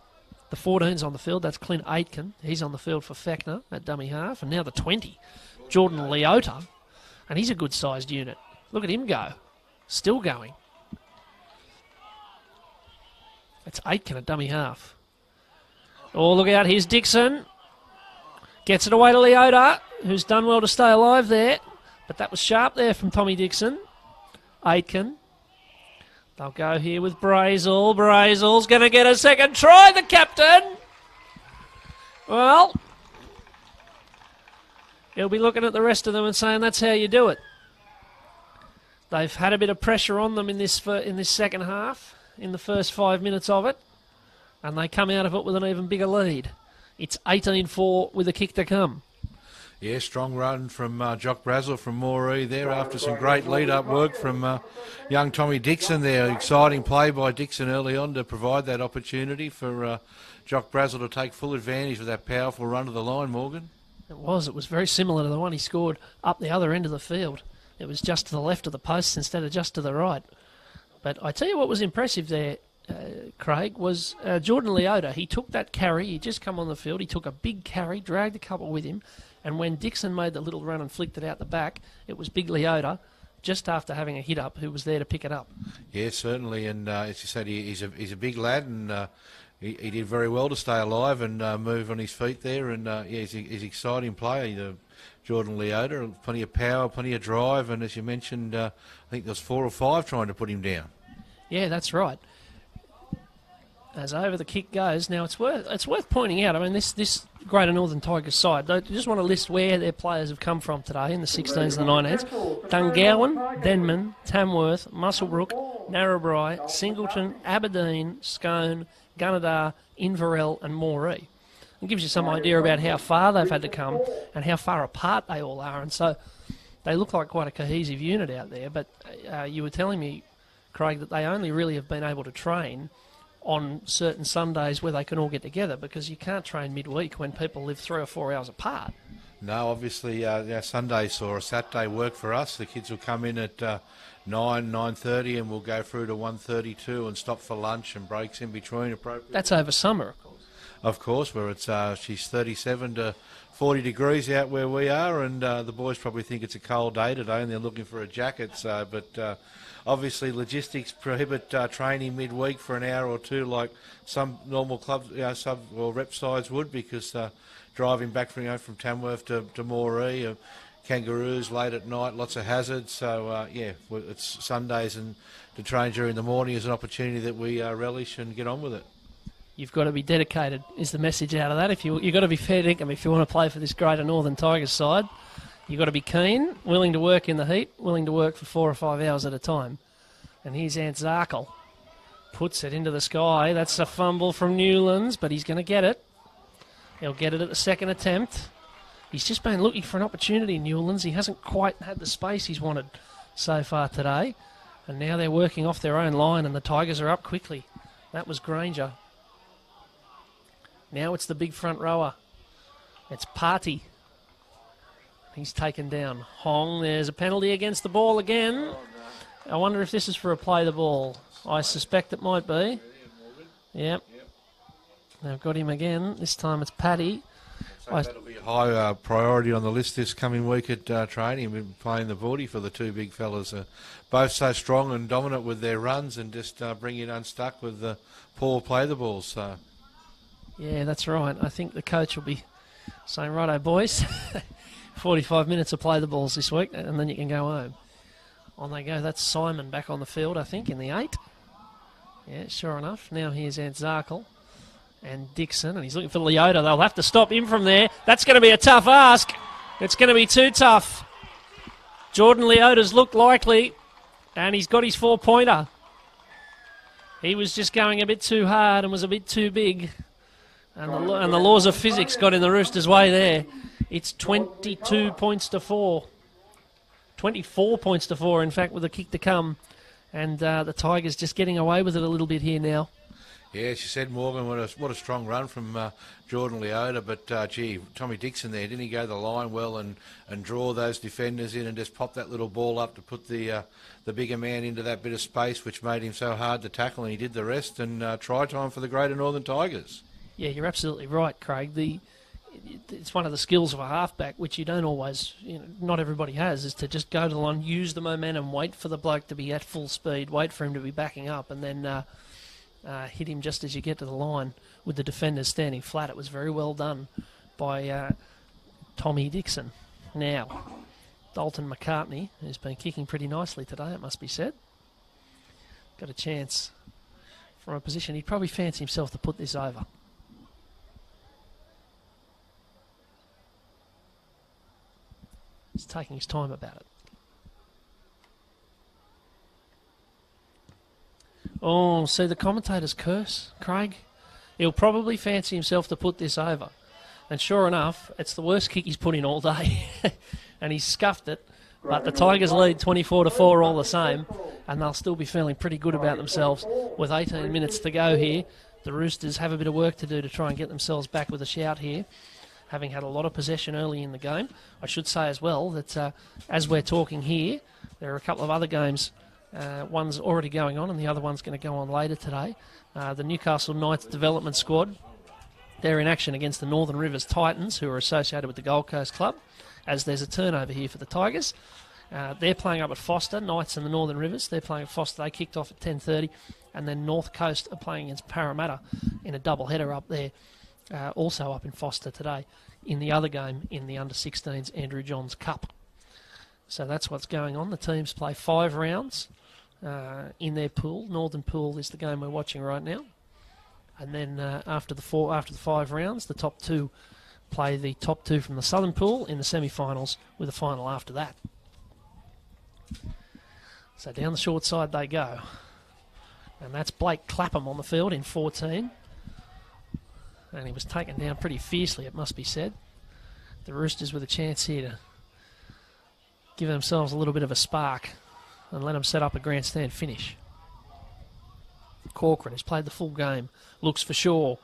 The 14's on the field. That's Clint Aitken. He's on the field for Fechner at dummy half. And now the 20, Jordan Leota, and he's a good-sized unit. Look at him go. Still going. It's Aitken at dummy half. Oh, look out. Here's Dixon. Gets it away to Leota, who's done well to stay alive there. But that was sharp there from Tommy Dixon. Aitken. They'll go here with Brazel. Brazel's going to get a second try, the captain. Well, he'll be looking at the rest of them and saying that's how you do it. They've had a bit of pressure on them in this second half, in the first 5 minutes of it, and they come out of it with an even bigger lead. It's 18-4 with a kick to come. Yeah, strong run from Jock Brazel from Moree there after some great lead-up work from young Tommy Dixon there. Exciting play by Dixon early on to provide that opportunity for Jock Brazel to take full advantage of that powerful run to the line, Morgan. It was very similar to the one he scored up the other end of the field. It was just to the left of the posts instead of just to the right. But I tell you what was impressive there, Craig, was Jordan Leota. He took that carry, he just come on the field, he took a big carry, dragged a couple with him, and when Dixon made the little run and flicked it out the back, it was big Leota, just after having a hit up, who was there to pick it up. Yeah, certainly, and as you said, he's a big lad, and he did very well to stay alive and move on his feet there, and he's an exciting player, Jordan Leota. Plenty of power, plenty of drive, and as you mentioned, I think there was 4 or 5 trying to put him down. Yeah, that's right. As over the kick goes, now it's worth pointing out. I mean, this Greater Northern Tigers side, I just want to list where their players have come from today in the 16s and the 19s. Dungowan, Denman, Tamworth, Muswellbrook, Narrabri, Singleton, Aberdeen, Scone, Gunnedah, Inverell and Moree. It gives you some idea about how far they've had to come and how far apart they all are. And so they look like quite a cohesive unit out there. But you were telling me, Craig, that they only really have been able to train on certain Sundays where they can all get together, because you can't train midweek when people live 3 or 4 hours apart. No, obviously Sundays or a Saturday work for us. The kids will come in at 9:30 and we'll go through to 1:32 and stop for lunch and breaks in between appropriately. That's over summer, of course. Of course, where it's she's 37 to 40 degrees out where we are, and the boys probably think it's a cold day today and they're looking for a jacket. But obviously logistics prohibit training midweek for an hour or two like some normal clubs, sub or rep sides would, because driving back from Tamworth to Moree, kangaroos late at night, lots of hazards. So it's Sundays, and to train during the morning is an opportunity that we relish and get on with it. You've got to be dedicated is the message out of that. You've got to be fair dinkum if you want to play for this Greater Northern Tigers side. You've got to be keen, willing to work in the heat, willing to work for 4 or 5 hours at a time. And here's Ant Zarkel. Puts it into the sky. That's a fumble from Newlands, but he's going to get it. He'll get it at the second attempt. He's just been looking for an opportunity, Newlands. He hasn't quite had the space he's wanted so far today. And now they're working off their own line, and the Tigers are up quickly. That was Granger. Now it's the big front rower. It's Party. He's taken down. Hong, there's a penalty against the ball again. I wonder if this is for a play the ball. I suspect it might be. Yep. They've got him again. This time it's Paddy. So that'll be a high priority on the list this coming week at training. We've been playing the 40 for the two big fellas. Both so strong and dominant with their runs and just bring it unstuck with the poor play the balls. So. Yeah, that's right. I think the coach will be saying, righto, boys, 45 minutes of play the balls this week, and then you can go home. On they go. That's Simon back on the field, I think, in the 8. Yeah, sure enough. Now here's Antzarkel and Dixon, and he's looking for Leota. They'll have to stop him from there. That's going to be a tough ask. It's going to be too tough. Jordan Leota's looked likely, and he's got his 4-pointer. He was just going a bit too hard and was a bit too big. And the laws of physics got in the Roosters' way there. It's 22 points to 4. 24 points to 4, in fact, with a kick to come. And the Tigers just getting away with it a little bit here now. Yeah, she said, Morgan, what a strong run from Jordan Leota. But, gee, Tommy Dixon there, didn't he go the line well and draw those defenders in and just pop that little ball up to put the bigger man into that bit of space, which made him so hard to tackle, and he did the rest, and try time for the Greater Northern Tigers. Yeah, you're absolutely right, Craig. It's one of the skills of a halfback, which you don't always, not everybody has, is to just go to the line, use the momentum, wait for the bloke to be at full speed, wait for him to be backing up, and then hit him just as you get to the line with the defenders standing flat. It was very well done by Tommy Dixon. Now, Dalton McCartney, who's been kicking pretty nicely today, it must be said, got a chance from a position. He'd probably fancy himself to put this over. He's taking his time about it. Oh, see the commentator's curse, Craig? He'll probably fancy himself to put this over. And sure enough, it's the worst kick he's put in all day. And he's scuffed it. But the Tigers lead 24-4 all the same. And they'll still be feeling pretty good about themselves. With 18 minutes to go here, the Roosters have a bit of work to do to try and get themselves back with a shout here, having had a lot of possession early in the game. I should say as well that as we're talking here, there are a couple of other games. One's already going on and the other one's going to go on later today. The Newcastle Knights development squad, they're in action against the Northern Rivers Titans, who are associated with the Gold Coast Club, as there's a turnover here for the Tigers. They're playing up at Foster, Knights and the Northern Rivers. They're playing at Foster. They kicked off at 10:30, and then North Coast are playing against Parramatta in a double-header up there. Also up in Foster today in the other game in the under-16s Andrew Johns Cup. So that's what's going on. The teams play 5 rounds in their pool. Northern Pool is the game we're watching right now. And then after the 5 rounds, the top 2 play the top 2 from the Southern Pool in the semi-finals with a final after that. So down the short side they go. And that's Blake Clapham on the field in 14. And he was taken down pretty fiercely, it must be said. The Roosters with a chance here to give themselves a little bit of a spark and let them set up a grandstand finish. Corcoran has played the full game, looks for Shaw.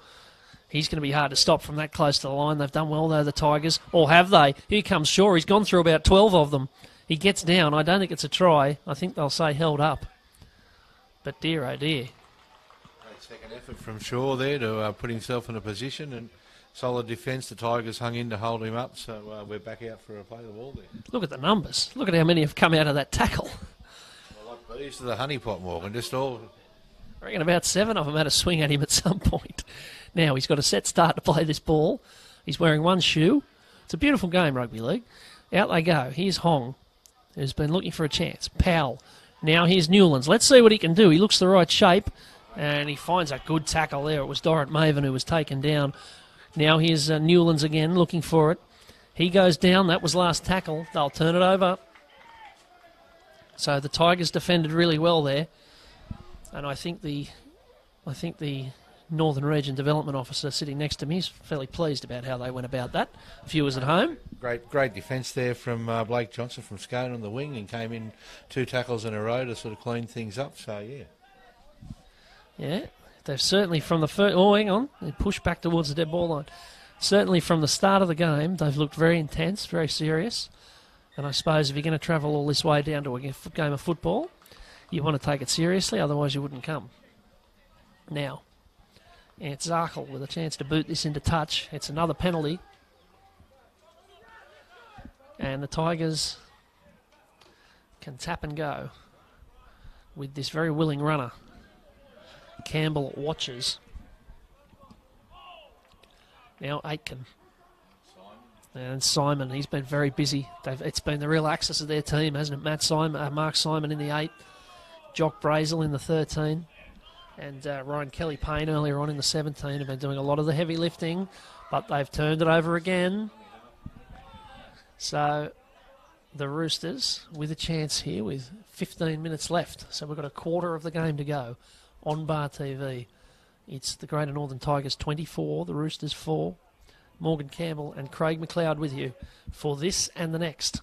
He's going to be hard to stop from that close to the line. They've done well, though, the Tigers. Or have they? Here comes Shaw. He's gone through about 12 of them. He gets down. I don't think it's a try. I think they'll say held up. But dear, oh dear. Second effort from Shaw there to put himself in a position, and solid defence. The Tigers hung in to hold him up, so we're back out for a play of the ball there. Look at the numbers. Look at how many have come out of that tackle. Well, like bees to the honeypot, Morgan. Just all. I reckon about 7 of them had a swing at him at some point. Now he's got a set start to play this ball. He's wearing one shoe. It's a beautiful game, Rugby League. Out they go. Here's Hong, who's been looking for a chance. Powell. Now here's Newlands. Let's see what he can do. He looks the right shape. And he finds a good tackle there. It was Dorrit Maven who was taken down. Now here's Newlands again looking for it. He goes down. That was last tackle. They'll turn it over. So the Tigers defended really well there. And I think the Northern Region Development Officer sitting next to me is fairly pleased about how they went about that. Viewers at home. Great defence there from Blake Johnson from Scone on the wing, and came in 2 tackles in a row to sort of clean things up. So, yeah. Yeah, they've certainly from the first... Oh, hang on. They pushed back towards the dead ball line. Certainly from the start of the game, they've looked very intense, very serious. And I suppose if you're going to travel all this way down to a game of football, you want to take it seriously, otherwise you wouldn't come. Now, it's Zarkel with a chance to boot this into touch. It's another penalty. And the Tigers can tap and go with this very willing runner. Campbell watches. Now Aitken. And Simon, he's been very busy. It's been the real axis of their team, hasn't it? Mark Simon in the 8, Jock Brazel in the 13, and Ryan Kelly-Payne earlier on in the 17 have been doing a lot of the heavy lifting, but they've turned it over again. So the Roosters with a chance here with 15 minutes left. So we've got a quarter of the game to go on Bar TV. It's the Greater Northern Tigers 24, the Roosters 4. Morgan Campbell and Craig McLeod with you for this and the next.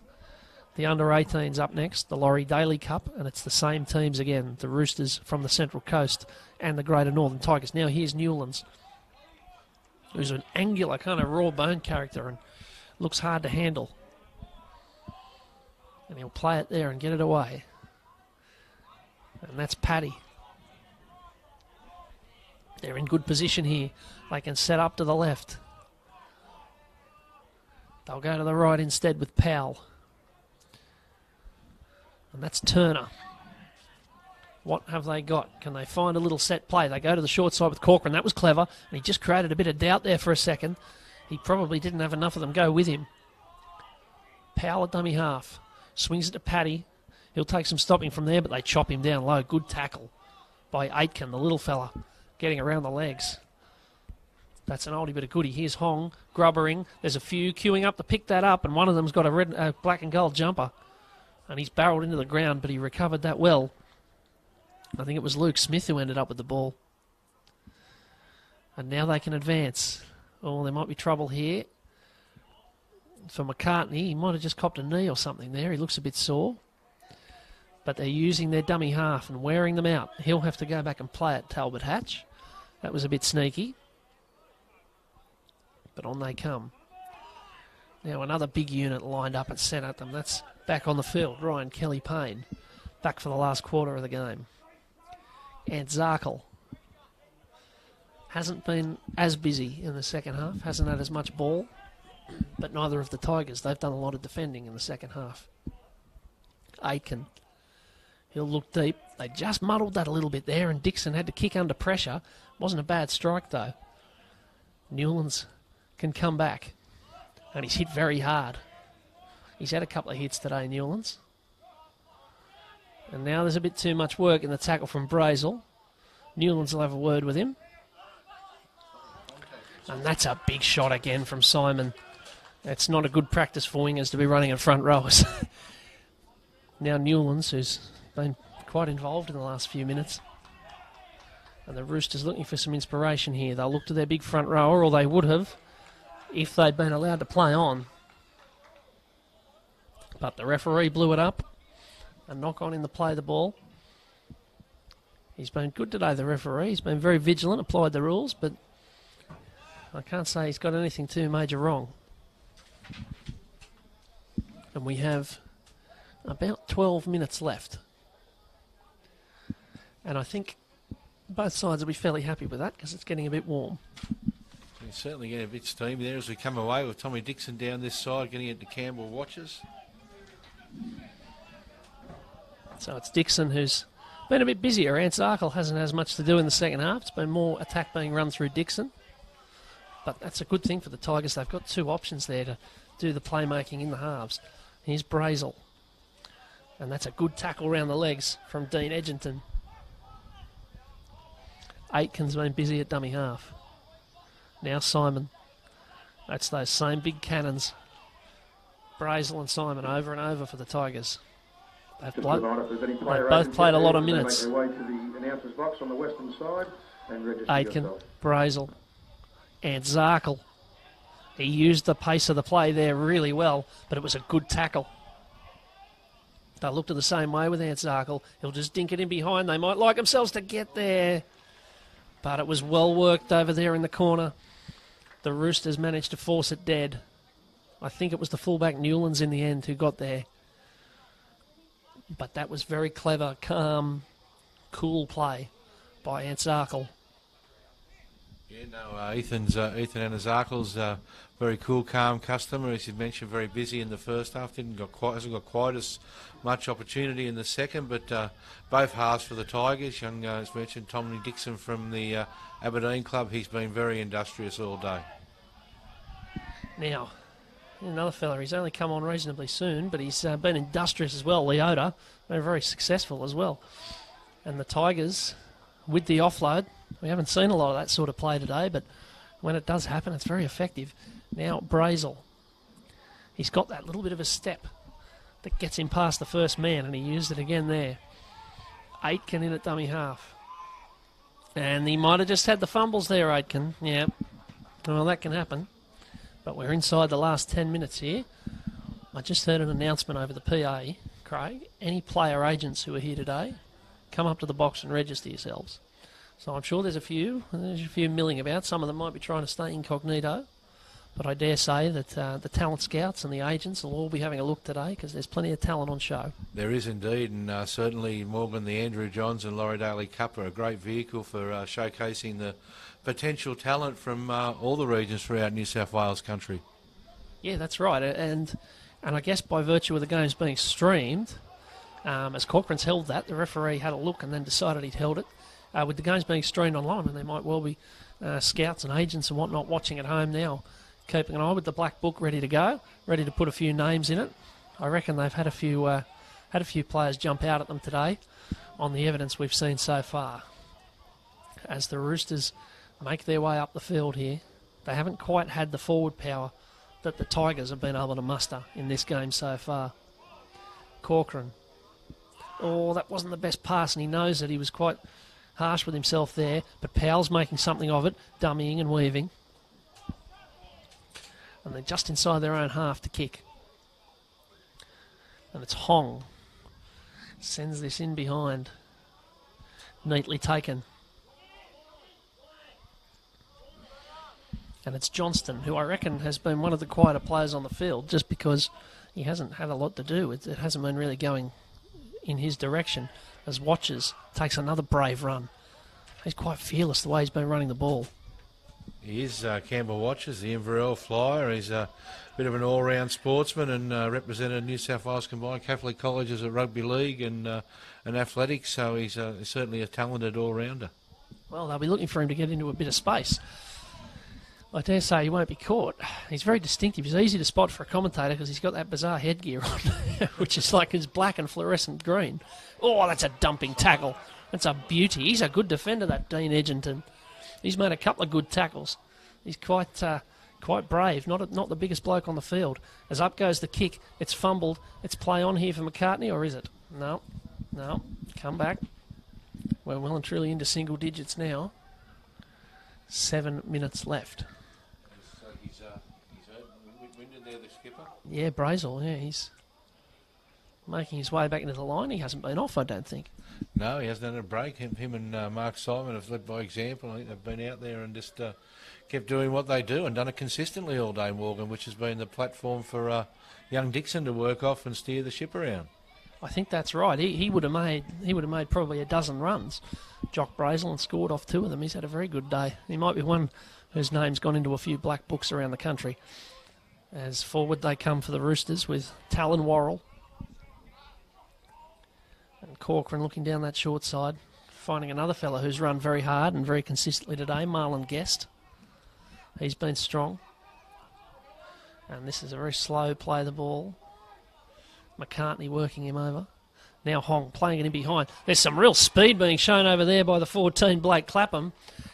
The under-18's up next, the Laurie Daley Cup, and it's the same teams again, the Roosters from the Central Coast and the Greater Northern Tigers. Now here's Newlands, who's an angular kind of raw bone character and looks hard to handle. And he'll play it there and get it away. And that's Paddy. They're in good position here. They can set up to the left. They'll go to the right instead with Powell. And that's Turner. What have they got? Can they find a little set play? They go to the short side with Corcoran. That was clever. And he just created a bit of doubt there for a second. He probably didn't have enough of them go with him. Powell at dummy half. Swings it to Paddy. He'll take some stopping from there, but they chop him down low. Good tackle by Aitken, the little fella, getting around the legs. That's an oldie bit of goodie. Here's Hong, grubbering. There's a few queuing up to pick that up, and one of them's got a black and gold jumper. And he's barreled into the ground, but he recovered that well. I think it was Luke Smith who ended up with the ball. And now they can advance. Oh, there might be trouble here. For McCartney, he might have just copped a knee or something there. He looks a bit sore. But they're using their dummy half and wearing them out. He'll have to go back and play it, Talbot Hatch. That was a bit sneaky. But on they come. Now another big unit lined up and sent at them. That's back on the field. Ryan Kelly-Payne back for the last quarter of the game. And Zarkel hasn't been as busy in the second half. Hasn't had as much ball. But neither of the Tigers. They've done a lot of defending in the second half. Aitken. He'll look deep. They just muddled that a little bit there, and Dixon had to kick under pressure. Wasn't a bad strike, though. Newlands can come back. And he's hit very hard. He's had a couple of hits today, Newlands. And now there's a bit too much work in the tackle from Brazel. Newlands will have a word with him. And that's a big shot again from Simon. It's not a good practice for wingers to be running in front rowers. Now Newlands, who's been quite involved in the last few minutes. And the Roosters looking for some inspiration here. They'll look to their big front rower, or they would have if they'd been allowed to play on. But the referee blew it up. A knock on in the play of the ball. He's been good today, the referee. He's been very vigilant, applied the rules, but I can't say he's got anything too major wrong. And we have about 12 minutes left. And I think both sides will be fairly happy with that because it's getting a bit warm. It's certainly getting a bit steamy there as we come away with Tommy Dixon down this side, getting it to Campbell watches. So it's Dixon who's been a bit busier. Ant Zarkel hasn't as much to do in the second half. It's been more attack being run through Dixon. But that's a good thing for the Tigers. They've got two options there to do the playmaking in the halves. Here's Brazel. And that's a good tackle around the legs from Dean Edginton. Aitken's been busy at dummy half. Now Simon. That's those same big cannons. Brazel and Simon over and over for the Tigers. They've both played a lot of minutes. Aitken, Brazel, and Zarkel. He used the pace of the play there really well, but it was a good tackle. They looked at the same way with Ant Zarkel. He'll just dink it in behind. They might like themselves to get there. but it was well worked over there in the corner. The Roosters managed to force it dead. I think it was the fullback Newlands in the end who got there. But that was very clever, calm, cool play by Anzarkel. Yeah, no, Ethan Anazarkel's a very cool, calm customer. As you mentioned, very busy in the first half. Hasn't got quite as much opportunity in the second, but both halves for the Tigers. Young, as mentioned, Tommy Dixon from the Aberdeen club. He's been very industrious all day. Now, another fella, he's only come on reasonably soon, but he's been industrious as well. Leota, been very successful as well. And the Tigers, with the offload, we haven't seen a lot of that sort of play today, but when it does happen, it's very effective. Now, Brazel, he's got that little bit of a step that gets him past the first man, and he used it again there. Aitken in at dummy half. And he might have just had the fumbles there, Aitken. Yeah, well, that can happen. But we're inside the last 10 minutes here. I just heard an announcement over the PA, Craig. Any player agents who are here today, come up to the box and register yourselves. So I'm sure there's a few milling about. Some of them might be trying to stay incognito. But I dare say that the talent scouts and the agents will all be having a look today because there's plenty of talent on show. There is indeed, and certainly Morgan, the Andrew Johns and Laurie Daley Cup are a great vehicle for showcasing the potential talent from all the regions throughout New South Wales country. Yeah, that's right. And I guess by virtue of the games being streamed, as Cochrane's held that, the referee had a look and then decided he'd held it. With the games being streamed online, and there might well be scouts and agents and whatnot watching at home now, keeping an eye with the black book ready to go, ready to put a few names in it. I reckon they've had a few players jump out at them today on the evidence we've seen so far. As the Roosters make their way up the field here, they haven't quite had the forward power that the Tigers have been able to muster in this game so far. Corcoran. Oh, that wasn't the best pass, and he knows that he was quite harsh with himself there, but Powell's making something of it, dummying and weaving. And they're just inside their own half to kick. And it's Hong. Sends this in behind. Neatly taken. And it's Johnston, who I reckon has been one of the quieter players on the field, just because he hasn't had a lot to do. It hasn't been really going in his direction. As Watches takes another brave run. He's quite fearless the way he's been running the ball. He is Campbell Watches, the Inverell Flyer. He's a bit of an all-round sportsman and represented New South Wales Combined Catholic Colleges at Rugby League and athletics, so he's certainly a talented all-rounder. Well, they'll be looking for him to get into a bit of space. I dare say he won't be caught. He's very distinctive. He's easy to spot for a commentator because he's got that bizarre headgear on, which is like his black and fluorescent green. Oh, that's a dumping tackle. That's a beauty. He's a good defender, that Dean Edgerton. He's made a couple of good tackles. He's quite brave. Not the biggest bloke on the field. As up goes the kick, it's fumbled. It's play on here for McCartney, or is it? No. Come back. We're well and truly into single digits now. 7 minutes left. He's winded there, the skipper. Yeah, Brazel. Yeah, he's making his way back into the line. He hasn't been off, I don't think. No, he hasn't had a break. Him and Mark Simon have led by example. I think they've been out there and just kept doing what they do and done it consistently all day, Morgan, which has been the platform for young Dixon to work off and steer the ship around. I think that's right. He would have made probably a dozen runs, Jock Brazel, and scored off 2 of them. He's had a very good day. He might be one whose name's gone into a few black books around the country. As forward they come for the Roosters with Talon Worrell. And Corcoran looking down that short side, finding another fella who's run very hard and very consistently today, Marlon Guest. He's been strong. And this is a very slow play of the ball. McCartney working him over. Now Hong playing it in behind. There's some real speed being shown over there by the 14, Blake Clapham.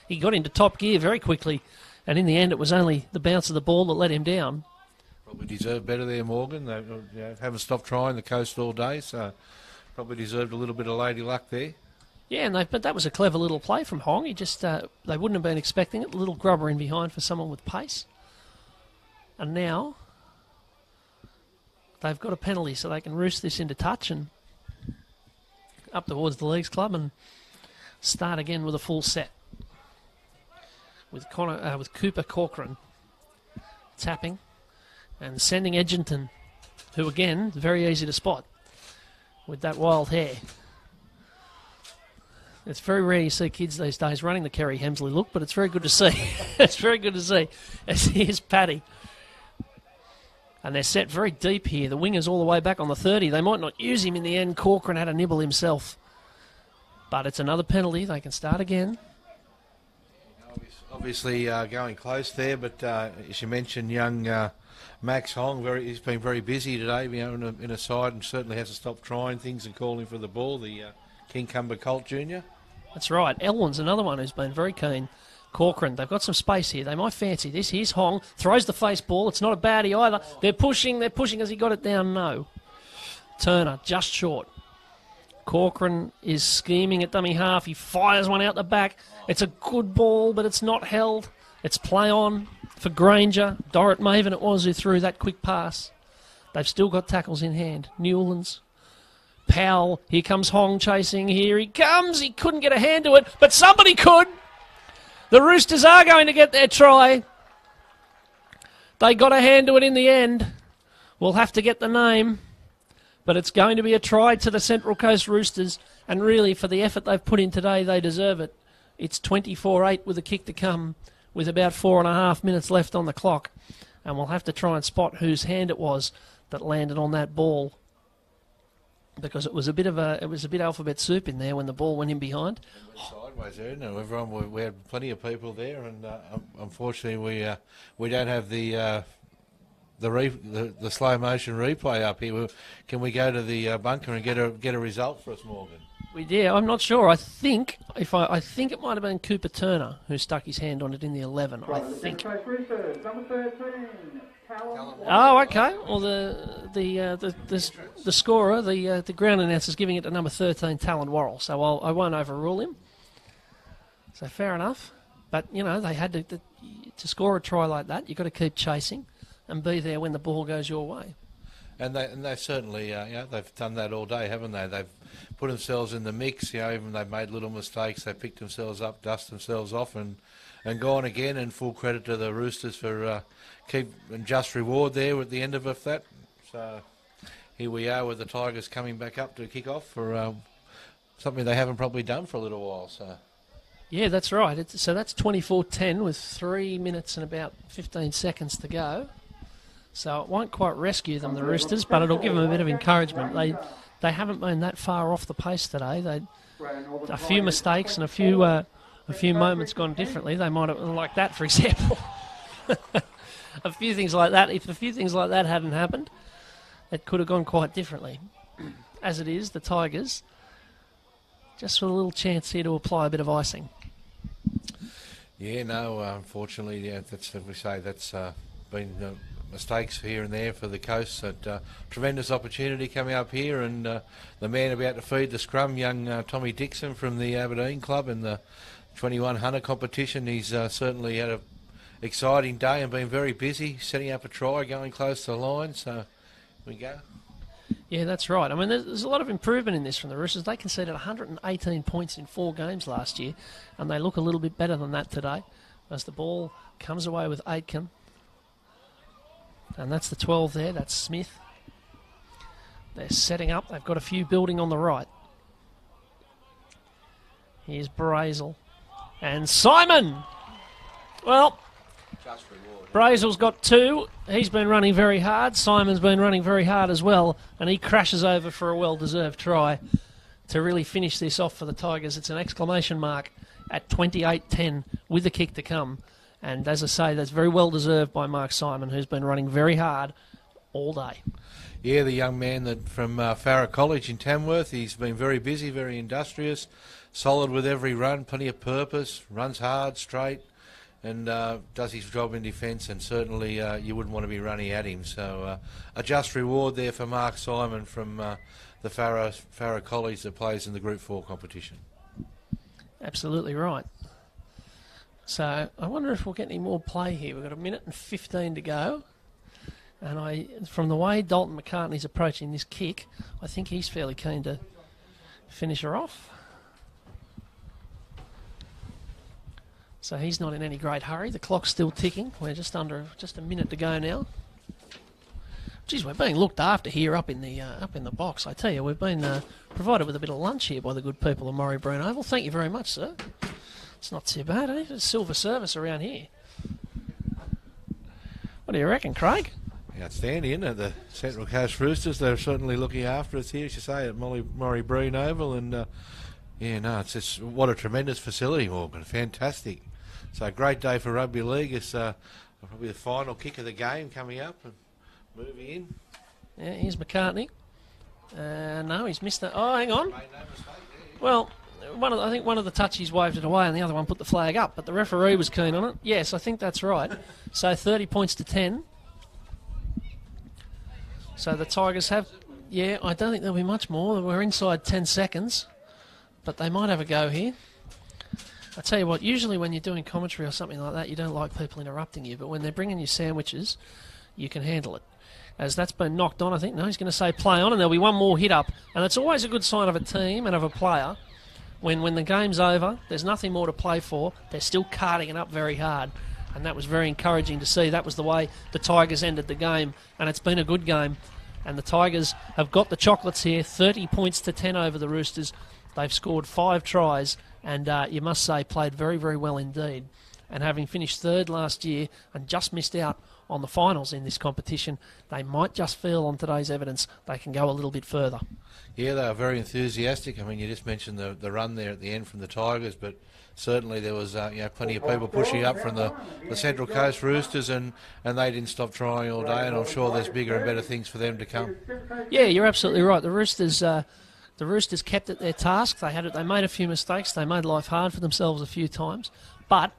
He got into top gear very quickly, and in the end it was only the bounce of the ball that let him down. Probably deserved better there, Morgan. They haven't stopped trying the coast all day, so probably deserved a little bit of lady luck there. Yeah, but that was a clever little play from Hong. He just they wouldn't have been expecting it. A little grubber in behind for someone with pace. And now they've got a penalty, so they can roost this into touch and up towards the Leagues Club and start again with a full set. with Cooper Corcoran tapping and sending Edgerton, who again, very easy to spot with that wild hair. It's very rare you see kids these days running the Kerry Hemsley look, but it's very good to see. It's very good to see. As here's Paddy. And they're set very deep here. The winger's all the way back on the 30. They might not use him in the end. Corcoran had a nibble himself. But it's another penalty. They can start again. Obviously going close there, but as you mentioned, young Max Hong, he's been very busy today, in a side, and certainly hasn't stopped trying things and calling for the ball, the King Cumber Colt Jr. That's right. Elwyn's another one who's been very keen. Corcoran, they've got some space here. They might fancy this. Here's Hong, throws the face ball. It's not a baddie either. They're pushing. Has he got it down? No. Turner, just short. Corcoran is scheming at dummy half. He fires one out the back. It's a good ball, but it's not held. It's play on for Granger. Dorrit Maven it was who threw that quick pass. They've still got tackles in hand. Newlands. Powell. Here comes Hong chasing. Here he comes. He couldn't get a hand to it, but somebody could. The Roosters are going to get their try. They got a hand to it in the end. We'll have to get the name. But it's going to be a try to the Central Coast Roosters. And really, for the effort they've put in today, they deserve it. It's 24-8 with a kick to come, with about 4.5 minutes left on the clock. And we'll have to try and spot whose hand it was that landed on that ball, because it was a bit alphabet soup in there when the ball went in behind. Sideways there, no, everyone. We had plenty of people there, and unfortunately we don't have the slow motion replay up here. Can we go to the bunker and get a result for us, Morgan? We did. I'm not sure. I think it might have been Cooper Turner who stuck his hand on it in the 11. I think. Oh, okay. Well, the scorer, the ground announcer's giving it to number 13, Talon Worrell. So I won't overrule him. So fair enough. But they had to score a try like that. You've got to keep chasing and be there when the ball goes your way. And they certainly they've done that all day, haven't they? They've put themselves in the mix. Even they've made little mistakes. They picked themselves up, dust themselves off, and gone again. And full credit to the Roosters for keep and just reward there at the end of that. So here we are with the Tigers coming back up to kick off for something they haven't probably done for a little while. So. Yeah, that's right. So that's 24-10 with 3 minutes and about 15 seconds to go. So it won't quite rescue them, the Roosters, but it'll give them a bit of encouragement. They haven't been that far off the pace today. A few mistakes and a few moments gone differently. They might have, like that, for example. A few things like that. If a few things like that hadn't happened, it could have gone quite differently. As it is, the Tigers just with a little chance here to apply a bit of icing. Yeah, no, unfortunately, that's as we say. That's been mistakes here and there for the coast. Tremendous opportunity coming up here, and the man about to feed the scrum, young Tommy Dixon from the Aberdeen club in the 2100 competition. He's certainly had an exciting day and been very busy setting up a try, going close to the line. So here we go. Yeah, that's right. I mean, there's a lot of improvement in this from the Roosters. They conceded 118 points in 4 games last year, and they look a little bit better than that today as the ball comes away with Aitken. And that's the 12 there. That's Smith. They're setting up. They've got a few building on the right. Here's Brazel. And Simon! Well, Brazel's got 2. He's been running very hard. Simon's been running very hard as well. And he crashes over for a well-deserved try to really finish this off for the Tigers. It's an exclamation mark at 28-10 with the kick to come. And as I say, that's very well-deserved by Mark Simon, who's been running very hard all day. Yeah, the young man from Farrer College in Tamworth. He's been very busy, very industrious, solid with every run, plenty of purpose, runs hard, straight, and does his job in defence, and certainly you wouldn't want to be running at him. So a just reward there for Mark Simon from the Farrer College that plays in the Group 4 competition. Absolutely right. So I wonder if we'll get any more play here. We've got 1:15 to go. And from the way Dalton McCartney's approaching this kick, I think he's fairly keen to finish her off. So he's not in any great hurry. The clock's still ticking. We're just a minute to go now. Geez, we're being looked after here up in the box. I tell you, we've been provided with a bit of lunch here by the good people of Murray Breen Oval. Thank you very much, sir. It's not too bad, eh? It's silver service around here. What do you reckon, Craig? Outstanding, isn't it? The Central Coast Roosters, they're certainly looking after us here, as you say, at Murray Breen Oval. And, it's just, what a tremendous facility, Morgan. Fantastic. So a great day for rugby league. It's probably the final kick of the game coming up and moving in. Yeah, here's McCartney. No, he's missed that. Oh, hang on. Made no mistake there. Well, I think one of the touchies waved it away and the other one put the flag up, but the referee was keen on it. Yes, I think that's right. So 30 points to 10. So the Tigers have... Yeah, I don't think there'll be much more. We're inside 10 seconds, but they might have a go here. I tell you what, usually when you're doing commentary or something like that, you don't like people interrupting you, but when they're bringing you sandwiches, you can handle it. As that's been knocked on, I think, no, he's going to say play on, and there'll be one more hit up. And it's always a good sign of a team and of a player when the game's over, there's nothing more to play for, they're still carting it up very hard. And that was very encouraging to see. That was the way the Tigers ended the game, and it's been a good game. And the Tigers have got the chocolates here, 30 points to 10 over the Roosters. They've scored 5 tries, and you must say played very, very well indeed. And having finished third last year and just missed out on the finals in this competition, they might just feel on today's evidence they can go a little bit further. Yeah, they were very enthusiastic. I mean, you just mentioned the run there at the end from the Tigers, but certainly there was plenty of people pushing up from the Central Coast Roosters, and they didn't stop trying all day, and I'm sure there's bigger and better things for them to come. Yeah, you're absolutely right. The Roosters kept at their task. They made a few mistakes. They made life hard for themselves a few times, but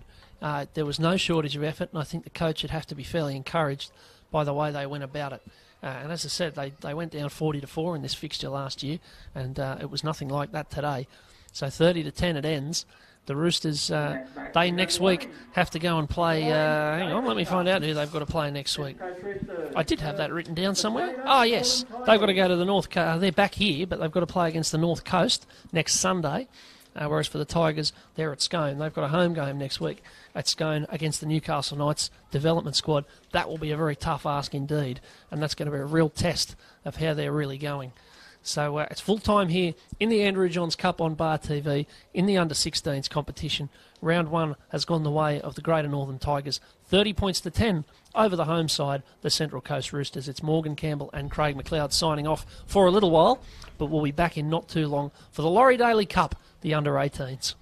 there was no shortage of effort, and I think the coach would have to be fairly encouraged by the way they went about it. And as I said, they went down 40-4 in this fixture last year, and it was nothing like that today. So 30-10 it ends. The Roosters, they next week have to go and play... hang on, let me find out who they've got to play next week. I did have that written down somewhere. Oh, yes. They've got to go to the North Coast. They're back here, but they've got to play against the North Coast next Sunday. Whereas for the Tigers, they're at Scone. They've got a home game next week at Scone against the Newcastle Knights development squad. That will be a very tough ask indeed, and that's going to be a real test of how they're really going. So it's full time here in the Andrew Johns Cup on Bar TV in the under-16s competition. Round 1 has gone the way of the Greater Northern Tigers. 30 points to 10 over the home side, the Central Coast Roosters. It's Morgan Campbell and Craig McLeod signing off for a little while, but we'll be back in not too long for the Laurie Daley Cup, the under-18s.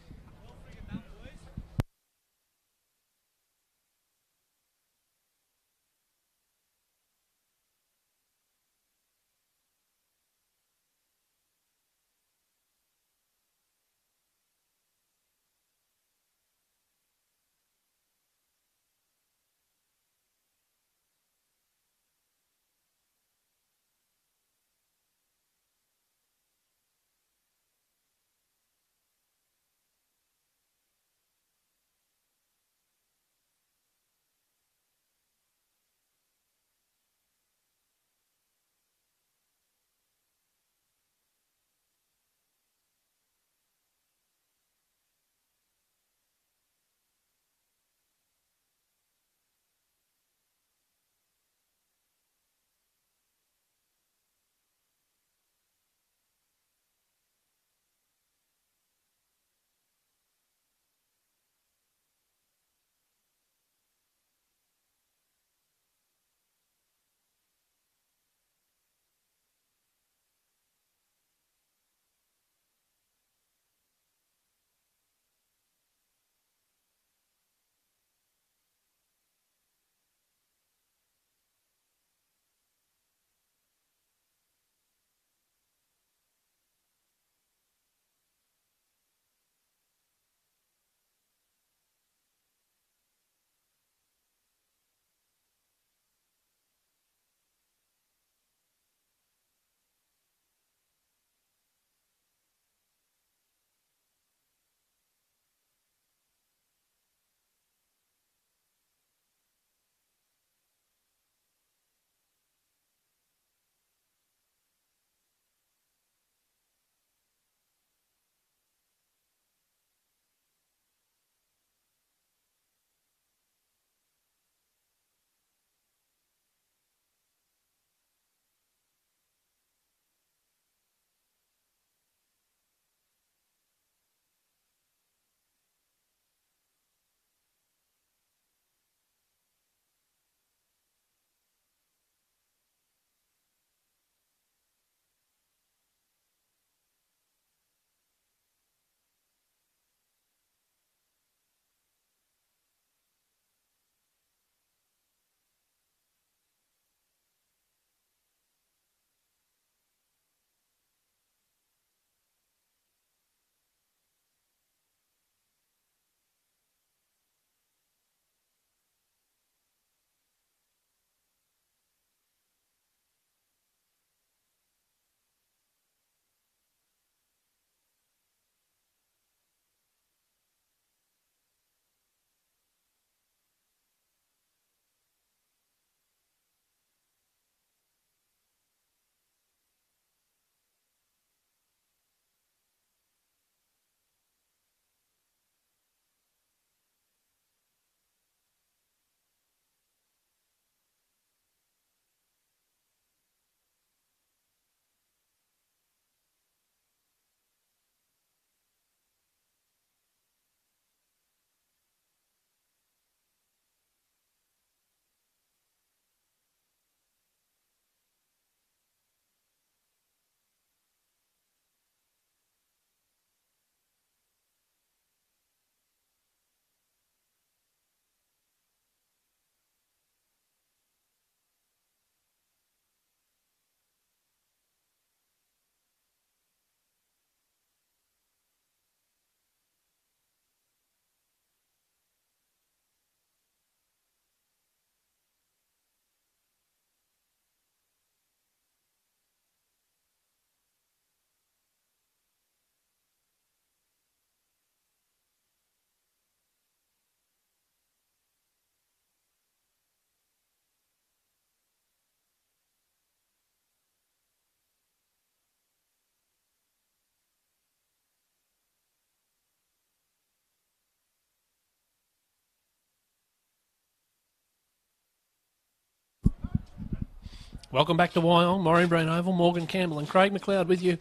Welcome back to Wyong, Maureen Breen Oval, Morgan Campbell and Craig McLeod with you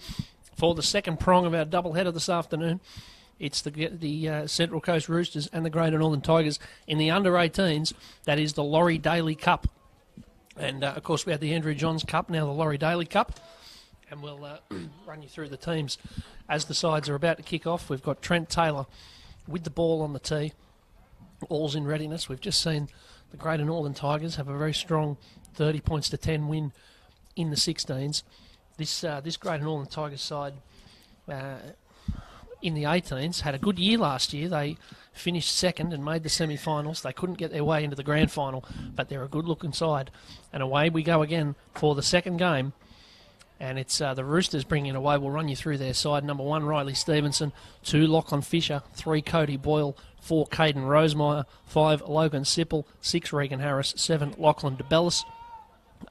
for the second prong of our doubleheader this afternoon. It's the Central Coast Roosters and the Greater Northern Tigers in the under-18s. That is the Laurie Daley Cup. And, of course, we had the Andrew Johns Cup, now the Laurie Daley Cup. And we'll run you through the teams as the sides are about to kick off. We've got Trent Taylor with the ball on the tee. All's in readiness. We've just seen the Greater Northern Tigers have a very strong 30 points to 10 win in the 16s. This Greater Northern Tigers side in the 18s had a good year last year. They finished second and made the semi-finals. They couldn't get their way into the grand final, but they're a good-looking side. And away we go again for the second game. And it's the Roosters bringing it away. We'll run you through their side. Number 1, Riley Stevenson. 2, Lachlan Fisher. 3, Cody Boyle. 4, Caden Rosemeyer. 5, Logan Sipple. 6, Regan Harris. 7, Lachlan DeBellis.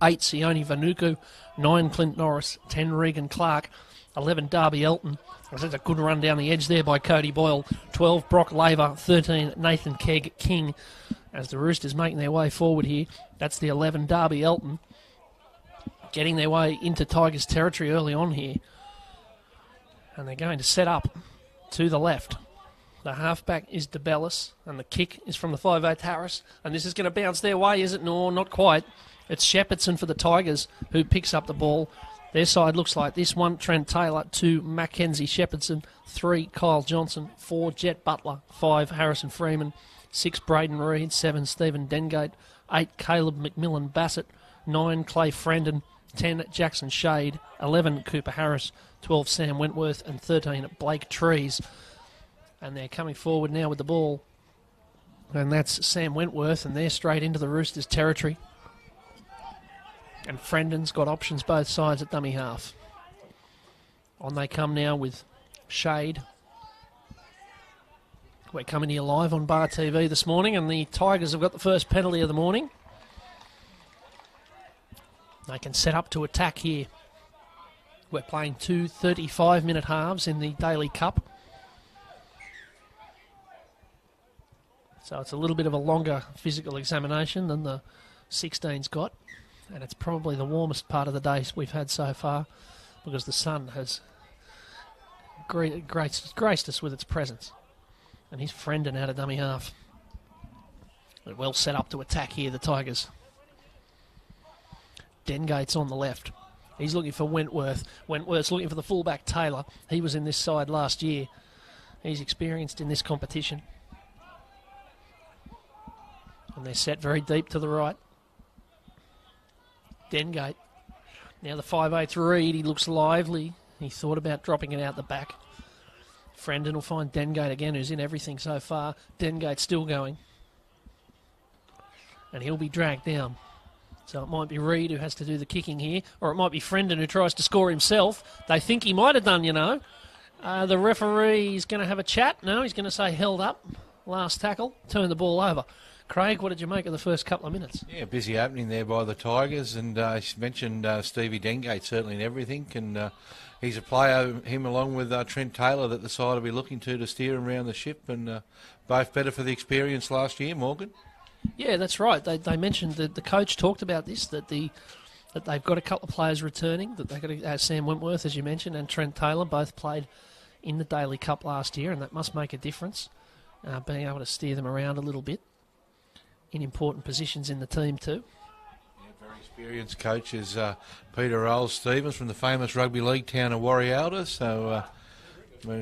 8, Sione Vanuku. 9, Clint Norris. 10, Regan Clark. 11, Darby Elton. That's a good run down the edge there by Cody Boyle. 12, Brock Laver. 13, Nathan Kegg King. As the Roosters making their way forward here, that's the 11, Darby Elton. Getting their way into Tigers territory early on here. And they're going to set up to the left. The halfback is DeBellis, and the kick is from the 5'8" Harris. And this is going to bounce their way, is it? No, not quite. It's Shepherdson for the Tigers who picks up the ball. Their side looks like this. 1, Trent Taylor. 2, Mackenzie Shepherdson. 3, Kyle Johnson. 4, Jet Butler. 5, Harrison Freeman. 6, Braden Reid. 7, Stephen Dengate. 8, Caleb McMillan Bassett. 9, Clay Frandon. 10, Jackson Shade. 11, Cooper Harris. 12, Sam Wentworth. And 13, Blake Trees. And they're coming forward now with the ball. And that's Sam Wentworth, and they're straight into the Roosters' territory. And Frendon's got options both sides at dummy half. On they come now with Shade. We're coming here live on Bar TV this morning, and the Tigers have got the first penalty of the morning. They can set up to attack here. We're playing 2 35-minute halves in the Daily Cup. So it's a little bit of a longer physical examination than the 16's got. And it's probably the warmest part of the day we've had so far, because the sun has graced us with its presence. And he's Frendon out of dummy half. They're well set up to attack here, the Tigers. Dengate's on the left. He's looking for Wentworth. Wentworth's looking for the fullback Taylor. He was in this side last year. He's experienced in this competition. And they're set very deep to the right. Dengate. Now the 5'8" Reid. He looks lively. He thought about dropping it out the back. Frendon will find Dengate again, who's in everything so far. Dengate's still going. And he'll be dragged down. So it might be Reid who has to do the kicking here, or it might be Frendon who tries to score himself. They think he might have done, you know. The referee is going to have a chat. No, he's going to say held up. Last tackle. Turn the ball over. Craig, what did you make of the first couple of minutes? Yeah, busy opening there by the Tigers, and you mentioned Stevie Dengate certainly in everything, and he's a player, him along with Trent Taylor, that the side will be looking to steer him around the ship, and both better for the experience last year, Morgan. Yeah, that's right. They mentioned that the coach talked about this, that they've got a couple of players returning, that they've got Sam Wentworth, as you mentioned, and Trent Taylor both played in the Daily Cup last year, and that must make a difference, being able to steer them around a little bit in important positions in the team too. Yeah, very experienced coach is Peter Rolls-Stevens from the famous rugby league town of Warrialda, so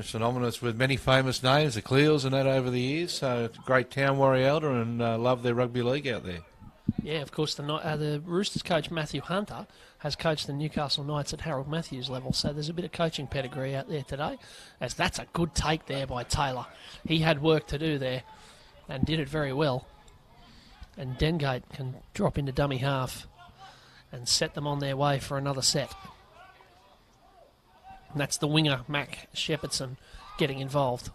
synonymous with many famous names, the Cleals and that over the years, so it's a great town, Warrialda, and love their rugby league out there. Yeah, of course, the Roosters coach Matthew Hunter has coached the Newcastle Knights at Harold Matthews level, so there's a bit of coaching pedigree out there today, as that's a good take there by Taylor. He had work to do there and did it very well. And Dengate can drop into dummy half and set them on their way for another set. And that's the winger, Mac Shepherdson, getting involved.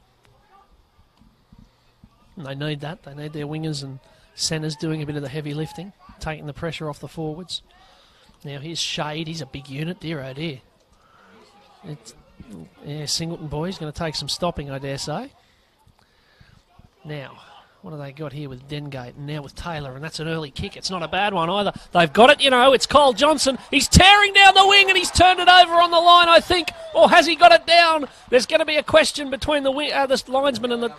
And they need that. They need their wingers and centres doing a bit of the heavy lifting, taking the pressure off the forwards. Now here's Shade. He's a big unit, dear oh dear. Singleton boy's going to take some stopping, I dare say. Now, What have they got here with Dengate and now with Taylor? And that's an early kick. It's not a bad one either. They've got it, it's Kyle Johnson. He's tearing down the wing and he's turned it over on the line, I think. Or has he got it down? There's going to be a question between the linesman and the...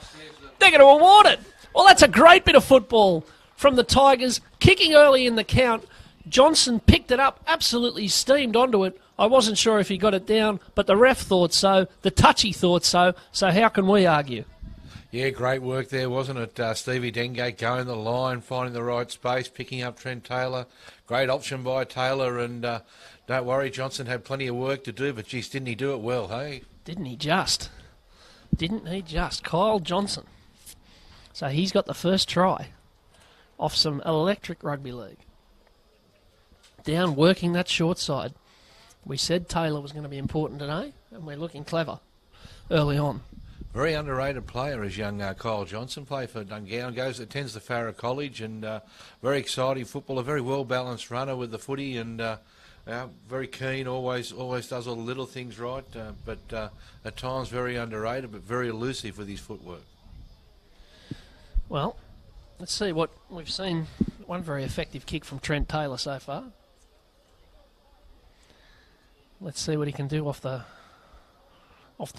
They're going to award it. Well, that's a great bit of football from the Tigers. Kicking early in the count. Johnson picked it up, absolutely steamed onto it. I wasn't sure if he got it down, but the ref thought so. The touchy thought so. So how can we argue? Yeah, great work there, wasn't it? Stevie Dengate going the line, finding the right space, picking up Trent Taylor. Great option by Taylor, and don't worry, Johnson had plenty of work to do, but geez, didn't he do it well, hey? Didn't he just? Kyle Johnson. So he's got the first try off some electric rugby league. Down working that short side. We said Taylor was going to be important today, and we're looking clever early on. Very underrated player is young Kyle Johnson. Play for Dungowan, attends the Farrer College, and very exciting footballer, very well-balanced runner with the footy, and very keen, always does all the little things right, but at times very underrated, but very elusive with his footwork. Well, let's see what we've seen. One very effective kick from Trent Taylor so far. Let's see what he can do off the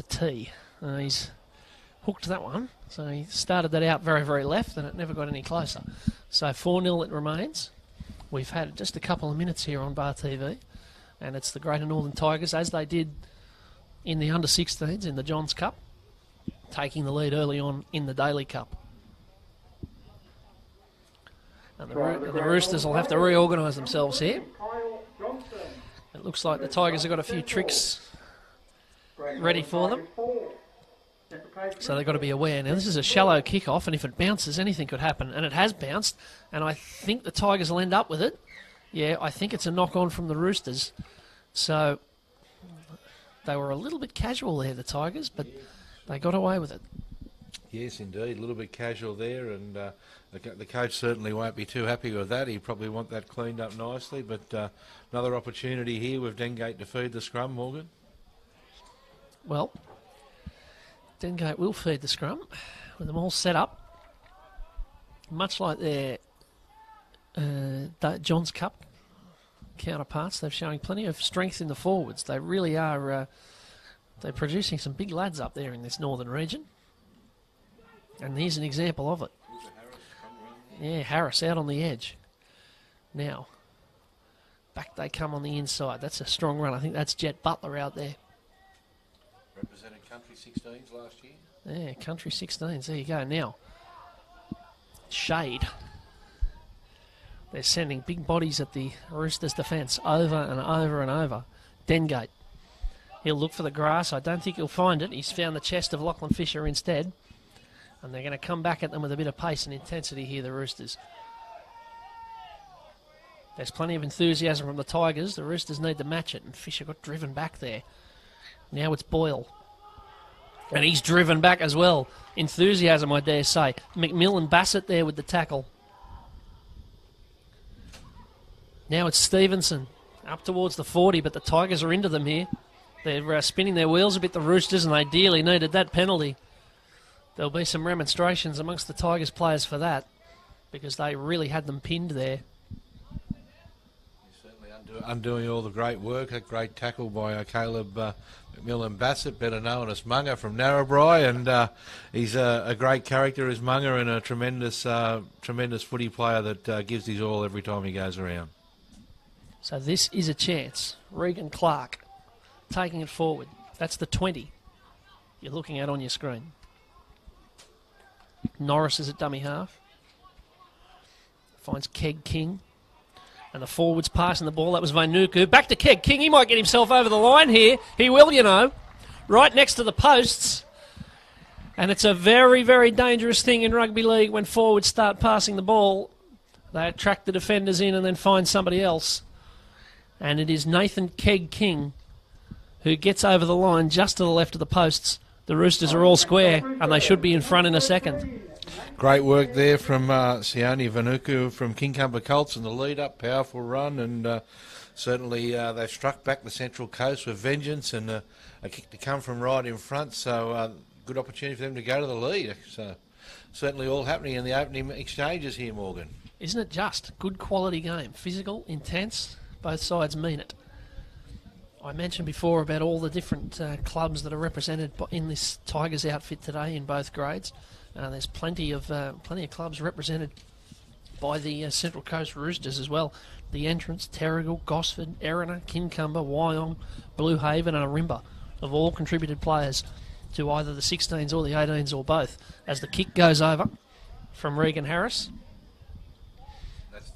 tee. He's hooked that one. So he started that out very, very left, and it never got any closer. So 4-0 it remains. We've had just a couple of minutes here on Bar TV, and it's the Greater Northern Tigers, as they did in the under-16s in the Johns Cup, taking the lead early on in the Daley Cup. And the Roosters will have to reorganise themselves here. It looks like the Tigers have got a few tricks ready for them. So they've got to be aware. Now, this is a shallow kick-off, and if it bounces, anything could happen. And it has bounced, and I think the Tigers will end up with it. Yeah, I think it's a knock-on from the Roosters. So they were a little bit casual there, the Tigers, but they got away with it. Yes, indeed. A little bit casual there, and the coach certainly won't be too happy with that. He'll probably want that cleaned up nicely, but another opportunity here with Dengate to feed the scrum, Morgan. Well, Dengate will feed the scrum with them all set up. Much like their Johns Cup counterparts, they're showing plenty of strength in the forwards. They really are. They're producing some big lads up there in this northern region. And here's an example of it. Yeah, Harris out on the edge. Now, back they come on the inside. That's a strong run. I think that's Jet Butler out there. Represented Country 16s last year. Yeah, Country 16s. There you go. Now, shade. They're sending big bodies at the Roosters' defence over and over and over. Dengate. He'll look for the grass. I don't think he'll find it. He's found the chest of Lachlan Fisher instead. And they're going to come back at them with a bit of pace and intensity here, the Roosters. There's plenty of enthusiasm from the Tigers. The Roosters need to match it, and Fisher got driven back there. Now it's Boyle. And he's driven back as well. Enthusiasm, I dare say. McMillan Bassett there with the tackle. Now it's Stevenson. Up towards the 40, but the Tigers are into them here. They're spinning their wheels a bit, the Roosters, and they dearly needed that penalty. There'll be some remonstrations amongst the Tigers players for that, because they really had them pinned there. Certainly undoing all the great work. A great tackle by Caleb McMillan Bassett, better known as Munga from Narrabri, and he's a great character as Munga, and a tremendous footy player that gives his all every time he goes around. So this is a chance. Regan Clark taking it forward. That's the 20 you're looking at on your screen. Norris is at dummy half. Finds Keg King. And the forwards passing the ball. That was Vainuku. Back to Keg King. He might get himself over the line here. He will, right next to the posts. And it's a very, very dangerous thing in rugby league when forwards start passing the ball. They attract the defenders in and then find somebody else. And it is Nathan Keg King who gets over the line just to the left of the posts. The Roosters are all square, and they should be in front in a second. Great work there from Sione Vanuku from Kincumber Colts in the lead-up. Powerful run, and certainly they've struck back the Central Coast with vengeance, and a kick to come from right in front. So good opportunity for them to go to the lead. So certainly all happening in the opening exchanges here, Morgan. Isn't it just? Good quality game. Physical, intense, both sides mean it. I mentioned before about all the different clubs that are represented in this Tigers outfit today in both grades. There's plenty of clubs represented by the Central Coast Roosters as well. The Entrance, Terrigal, Gosford, Erina, Kincumber, Wyong, Blue Haven and Arimba have all contributed players to either the 16s or the 18s or both. As the kick goes over from Regan Harris.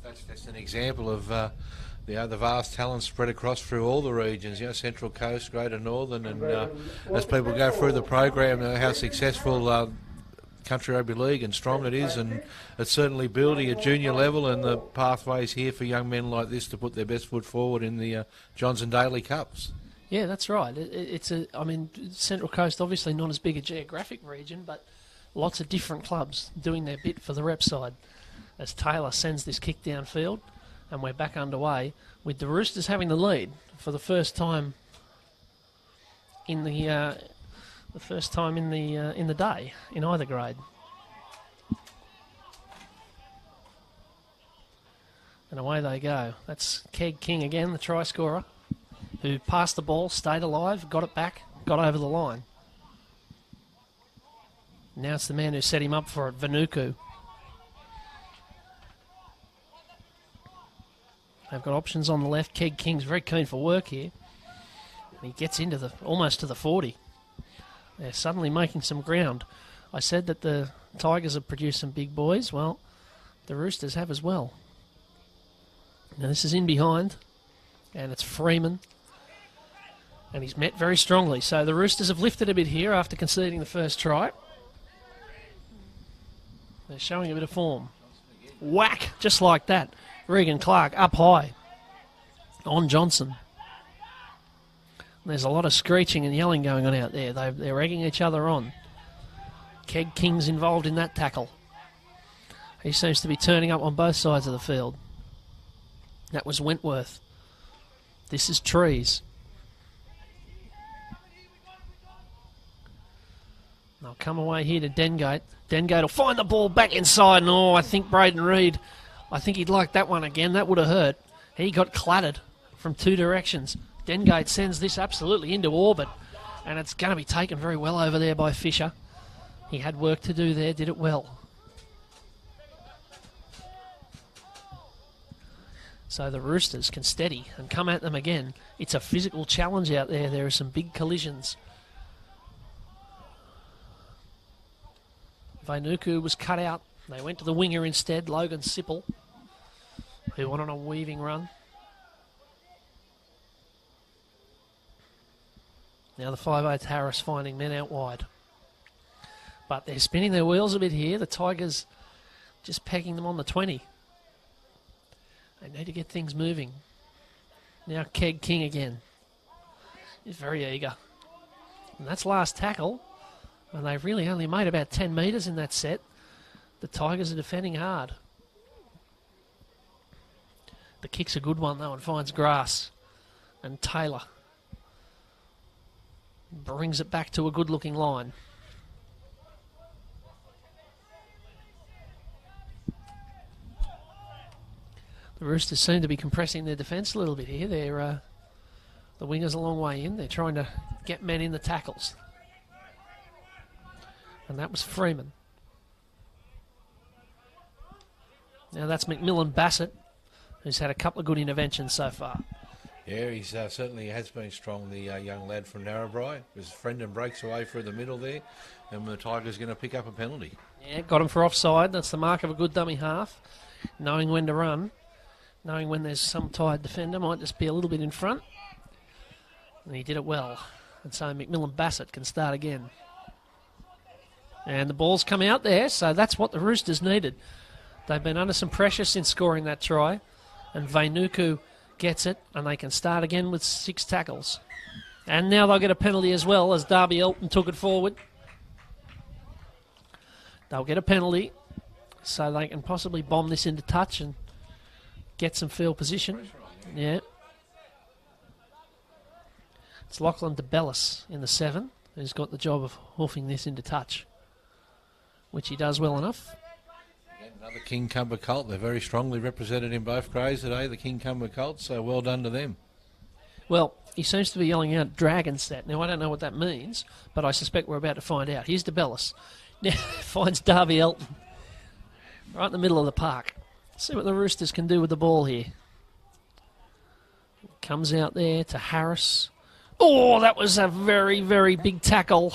That's an example of the vast talent spread across through all the regions, Central Coast, Greater Northern, and as people go through the program, how successful Country Rugby League and strong it is, and it's certainly building at junior level, and the pathways here for young men like this to put their best foot forward in the Johnson Daly Cups. Yeah, that's right. Central Coast obviously not as big a geographic region, but lots of different clubs doing their bit for the rep side. As Taylor sends this kick downfield, and we're back underway with the Roosters having the lead for the first time in the day in either grade. And away they go. That's Keg King again, the try scorer, who passed the ball, stayed alive, got it back, got over the line. Now it's the man who set him up for it, Vanuku. They've got options on the left. Keg King's very keen for work here. He gets into almost to the 40. They're suddenly making some ground. I said that the Tigers have produced some big boys. Well, the Roosters have as well. Now this is in behind, and it's Freeman. And he's met very strongly. So the Roosters have lifted a bit here after conceding the first try. They're showing a bit of form. Whack! Just like that. Regan Clark up high on Johnson. There's a lot of screeching and yelling going on out there. They're egging each other on. Keg King's involved in that tackle. He seems to be turning up on both sides of the field. That was Wentworth. This is Trees. They'll come away here to Dengate. Dengate will find the ball back inside. And I think Braden Reid, I think he'd like that one again. That would have hurt. He got clattered from two directions. Dengate sends this absolutely into orbit, and it's going to be taken very well over there by Fisher. He had work to do there, did it well. So the Roosters can steady and come at them again. It's a physical challenge out there. There are some big collisions. Vainuku was cut out. They went to the winger instead, Logan Sipple, who went on a weaving run. Now the 5/8 Harris finding men out wide. But they're spinning their wheels a bit here. The Tigers just pegging them on the 20. They need to get things moving. Now Keg King again. He's very eager. And that's last tackle. And they've really only made about 10 metres in that set. The Tigers are defending hard. The kick's a good one though and finds grass. And Taylor brings it back to a good looking line. The Roosters seem to be compressing their defence a little bit here. They're the wingers a long way in. They're trying to get men in the tackles. And that was Freeman. Now that's McMillan Bassett, who's had a couple of good interventions so far. Yeah, he certainly has been strong, the young lad from Narrabri. His friend and breaks away through the middle there, and the Tigers going to pick up a penalty. Yeah, got him for offside. That's the mark of a good dummy half. Knowing when to run, knowing when there's some tired defender, might just be a little bit in front. And he did it well. And so McMillan Bassett can start again. And the ball's come out there, so that's what the Roosters needed. They've been under some pressure since scoring that try. And Vainuku gets it, and they can start again with 6 tackles. And now they'll get a penalty as well, as Darby Elton took it forward. They'll get a penalty, so they can possibly bomb this into touch and get some field position. Yeah. It's Lachlan DeBellis in the 7, who's got the job of hoofing this into touch. which he does well enough. Again, another King Cumber colt. They're very strongly represented in both grades today, the King Cumber colts, so well done to them. Well, he seems to be yelling out Dragon Set. Now, I don't know what that means, but I suspect we're about to find out. Here's DeBellis. Now finds Darby Elton right in the middle of the park. See what the Roosters can do with the ball here. Comes out there to Harris. Oh, that was a very, very big tackle.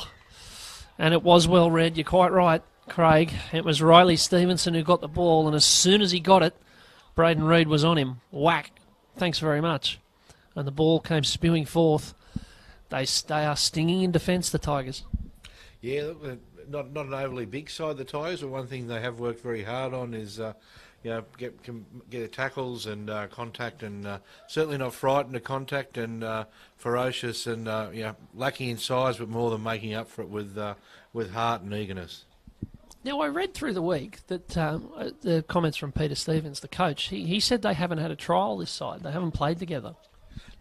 And it was well read. You're quite right, Craig. It was Riley Stevenson who got the ball, and as soon as he got it, Braden Reid was on him. Whack. Thanks very much. And the ball came spewing forth. They are stinging in defence, the Tigers. Yeah, not an overly big side, the Tigers, but one thing they have worked very hard on is get their tackles and contact, and certainly not frightened of contact, and ferocious, and lacking in size, but more than making up for it with heart and eagerness. Now, I read through the week that the comments from Peter Stevens, the coach, he said they haven't had a trial this side. They haven't played together.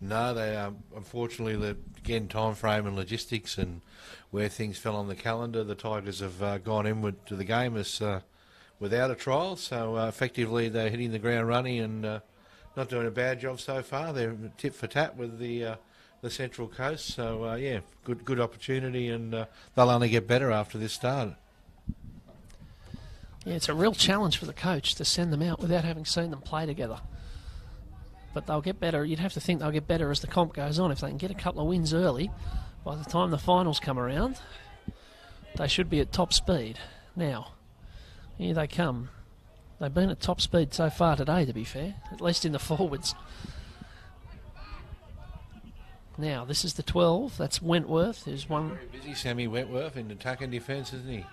No, they unfortunately, again, time frame and logistics and where things fell on the calendar, the Tigers have gone inward to the game as without a trial. So effectively, they're hitting the ground running and not doing a bad job so far. They're tit for tat with the Central Coast. So good opportunity, and they'll only get better after this start. Yeah, it's a real challenge for the coach to send them out without having seen them play together. But they'll get better. You'd have to think they'll get better as the comp goes on. If they can get a couple of wins early, by the time the finals come around, they should be at top speed. Now, here they come. They've been at top speed so far today, to be fair, at least in the forwards. Now, this is the 12. That's Wentworth. Who's one. Very busy, Sammy Wentworth, in attack and defence, isn't he?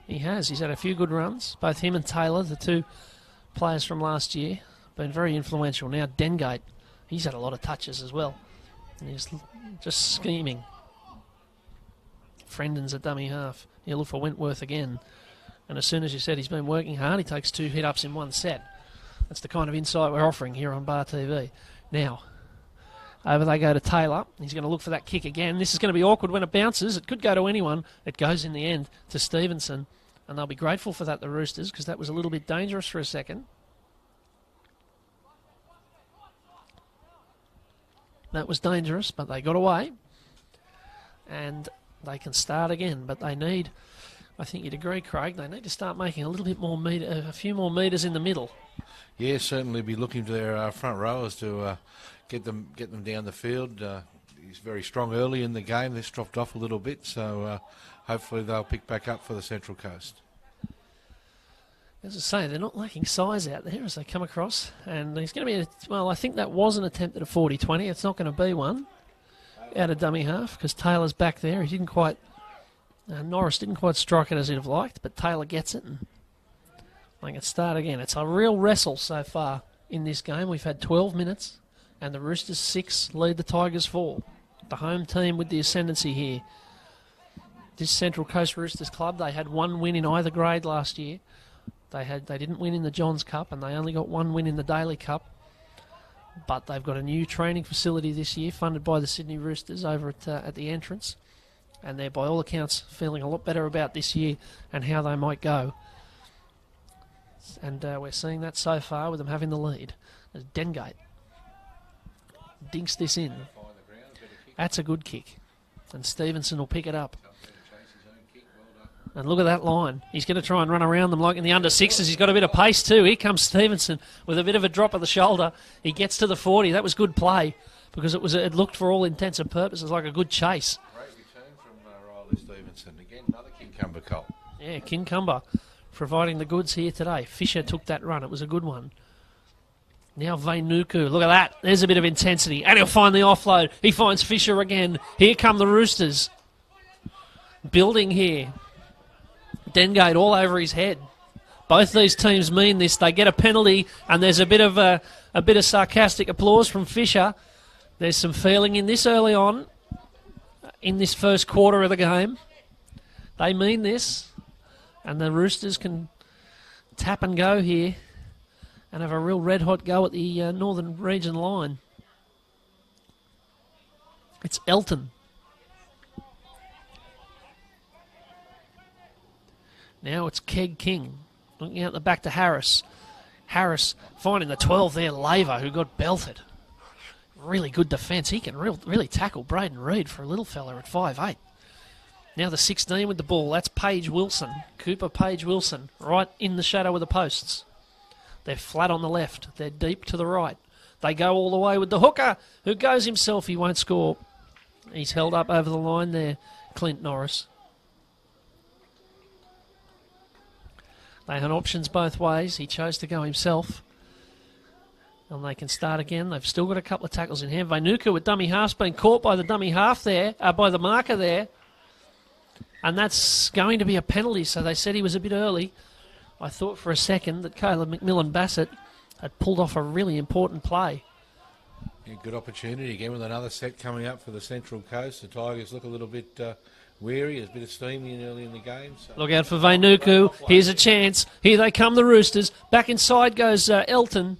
He has. He's had a few good runs. Both him and Taylor, the two players from last year, been very influential. Now Dengate, he's had a lot of touches as well. And he's just scheming. Frendon's a dummy half. He'll look for Wentworth again. And as soon as you said he's been working hard, he takes 2 hit-ups in one set. That's the kind of insight we're offering here on Bar TV. Now, over they go to Taylor. He's going to look for that kick again. This is going to be awkward when it bounces. It could go to anyone. It goes in the end to Stevenson. And they'll be grateful for that, the Roosters, because that was a little bit dangerous for a second. That was dangerous, but they got away. And they can start again. But they need, I think you'd agree, Craig, they need to start making a little bit more a few more metres in the middle. Yeah, certainly be looking to their front rowers to get them down the field. He's very strong early in the game. This dropped off a little bit, so hopefully they'll pick back up for the Central Coast. As I say, they're not lacking size out there as they come across. And he's going to be, I think that was an attempt at a 40-20. It's not going to be one out of dummy half because Taylor's back there. He didn't quite, Norris didn't quite strike it as he'd have liked, but Taylor gets it. And they can start again. It's a real wrestle so far in this game. We've had 12 minutes and the Roosters 6 lead the Tigers 4. The home team with the ascendancy here. This Central Coast Roosters club, they had 1 win in either grade last year. They didn't win in the Johns Cup, and they only got 1 win in the Daley Cup. But they've got a new training facility this year, funded by the Sydney Roosters over at the entrance, and they're by all accounts feeling a lot better about this year and how they might go. And we're seeing that so far with them having the lead. As Dengate dinks this in. That's a good kick, and Stevenson will pick it up. And look at that line. He's going to try and run around them like in the under-6s. He's got a bit of pace too. Here comes Stevenson with a bit of a drop of the shoulder. He gets to the 40. That was good play because it looked for all intents and purposes like a good chase. Great return from Riley Stevenson. Again, another Kincumber colt. Yeah, Kincumber providing the goods here today. Fisher took that run. It was a good one. Now Vainuku. Look at that. There's a bit of intensity. And he'll find the offload. He finds Fisher again. Here come the Roosters. Building here. Dengate all over his head. Both these teams mean this. They get a penalty, and there's a bit of sarcastic applause from Fisher. There's some feeling in this early on, in this first quarter of the game. They mean this, and the Roosters can tap and go here and have a real red-hot go at the Northern Region line. It's Elton. Now it's Keg King. Looking out the back to Harris. Harris finding the 12 there, Laver, who got belted. Really good defence. He can really tackle Braden Reid for a little fella at 5'8". Now the 16 with the ball. That's Paige Wilson. Cooper Paige Wilson, right in the shadow of the posts. They're flat on the left. They're deep to the right. They go all the way with the hooker, who goes himself. He won't score. He's held up over the line there, Clint Norris. They had options both ways. He chose to go himself. And they can start again. They've still got a couple of tackles in hand. Vainuku with dummy half's been caught by the dummy half there, by the marker there. And that's going to be a penalty, so they said he was a bit early. I thought for a second that Caleb McMillan-Bassett had pulled off a really important play. Yeah, good opportunity again with another set coming up for the Central Coast. The Tigers look a little bit weary. There's a bit of steam in early in the game. So. Look out for Vainuku. Here's a chance. Here they come, the Roosters. Back inside goes Elton.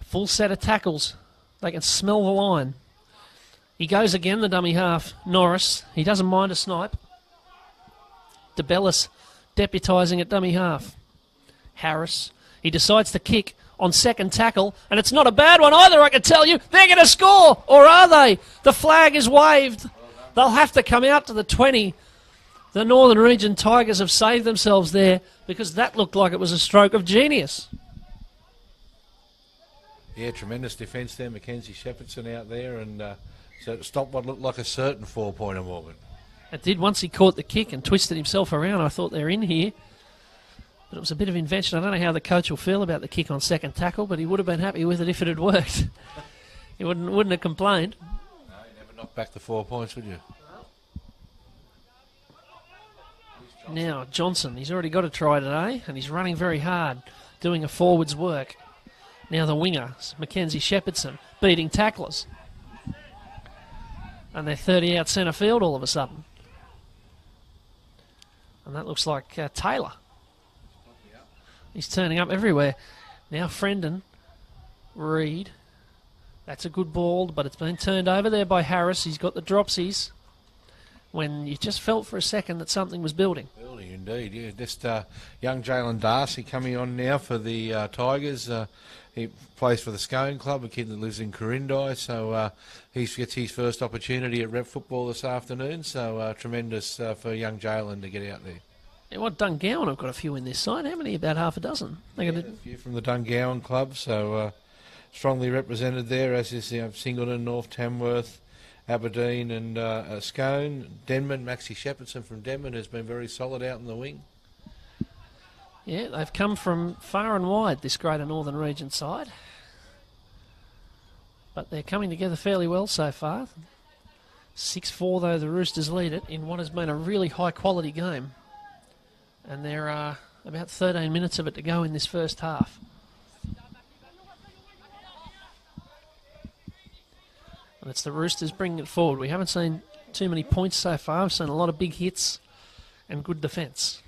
Full set of tackles. They can smell the line. He goes again, the dummy half. Norris. He doesn't mind a snipe. DeBellis deputising at dummy half. Harris. He decides to kick on second tackle, and it's not a bad one either, I can tell you. They're going to score, or are they? The flag is waved. They'll have to come out to the 20. The Northern Region Tigers have saved themselves there because that looked like it was a stroke of genius. Yeah, tremendous defence there. Mackenzie Shepherdson out there, and so it stopped what looked like a certain 4-pointer, Morgan. It did once he caught the kick and twisted himself around. I thought they're in here. But it was a bit of invention. I don't know how the coach will feel about the kick on second tackle, but he would have been happy with it if it had worked. He wouldn't have complained. No, you never knock back the 4 points, would you? Now, Johnson, he's already got a try today, and he's running very hard, doing a forwards work. Now the winger, Mackenzie Shepherdson, beating tacklers. And they're 30 out centre field all of a sudden. And that looks like Taylor. He's turning up everywhere. Now Frendon, Reid. That's a good ball, but it's been turned over there by Harris. He's got the dropsies. When you just felt for a second that something was building. Building, indeed, yeah. Just young Jalen Darcy coming on now for the Tigers. He plays for the Scone Club, a kid that lives in Corindai, so he gets his first opportunity at rep football this afternoon, so tremendous for young Jalen to get out there. Yeah, what Dungowan have got a few in this side. How many? About half a dozen. They got a few from the Dungowan Club, so strongly represented there, as is Singleton, North Tamworth, Aberdeen and Scone. Denman, Maxie Shepherdson from Denman has been very solid out in the wing. Yeah, they've come from far and wide, this Greater Northern Region side. But they're coming together fairly well so far. 6-4 though, the Roosters lead it in what has been a really high-quality game. And there are about 13 minutes of it to go in this first half. And it's the Roosters bringing it forward. We haven't seen too many points so far. We've seen a lot of big hits and good defence.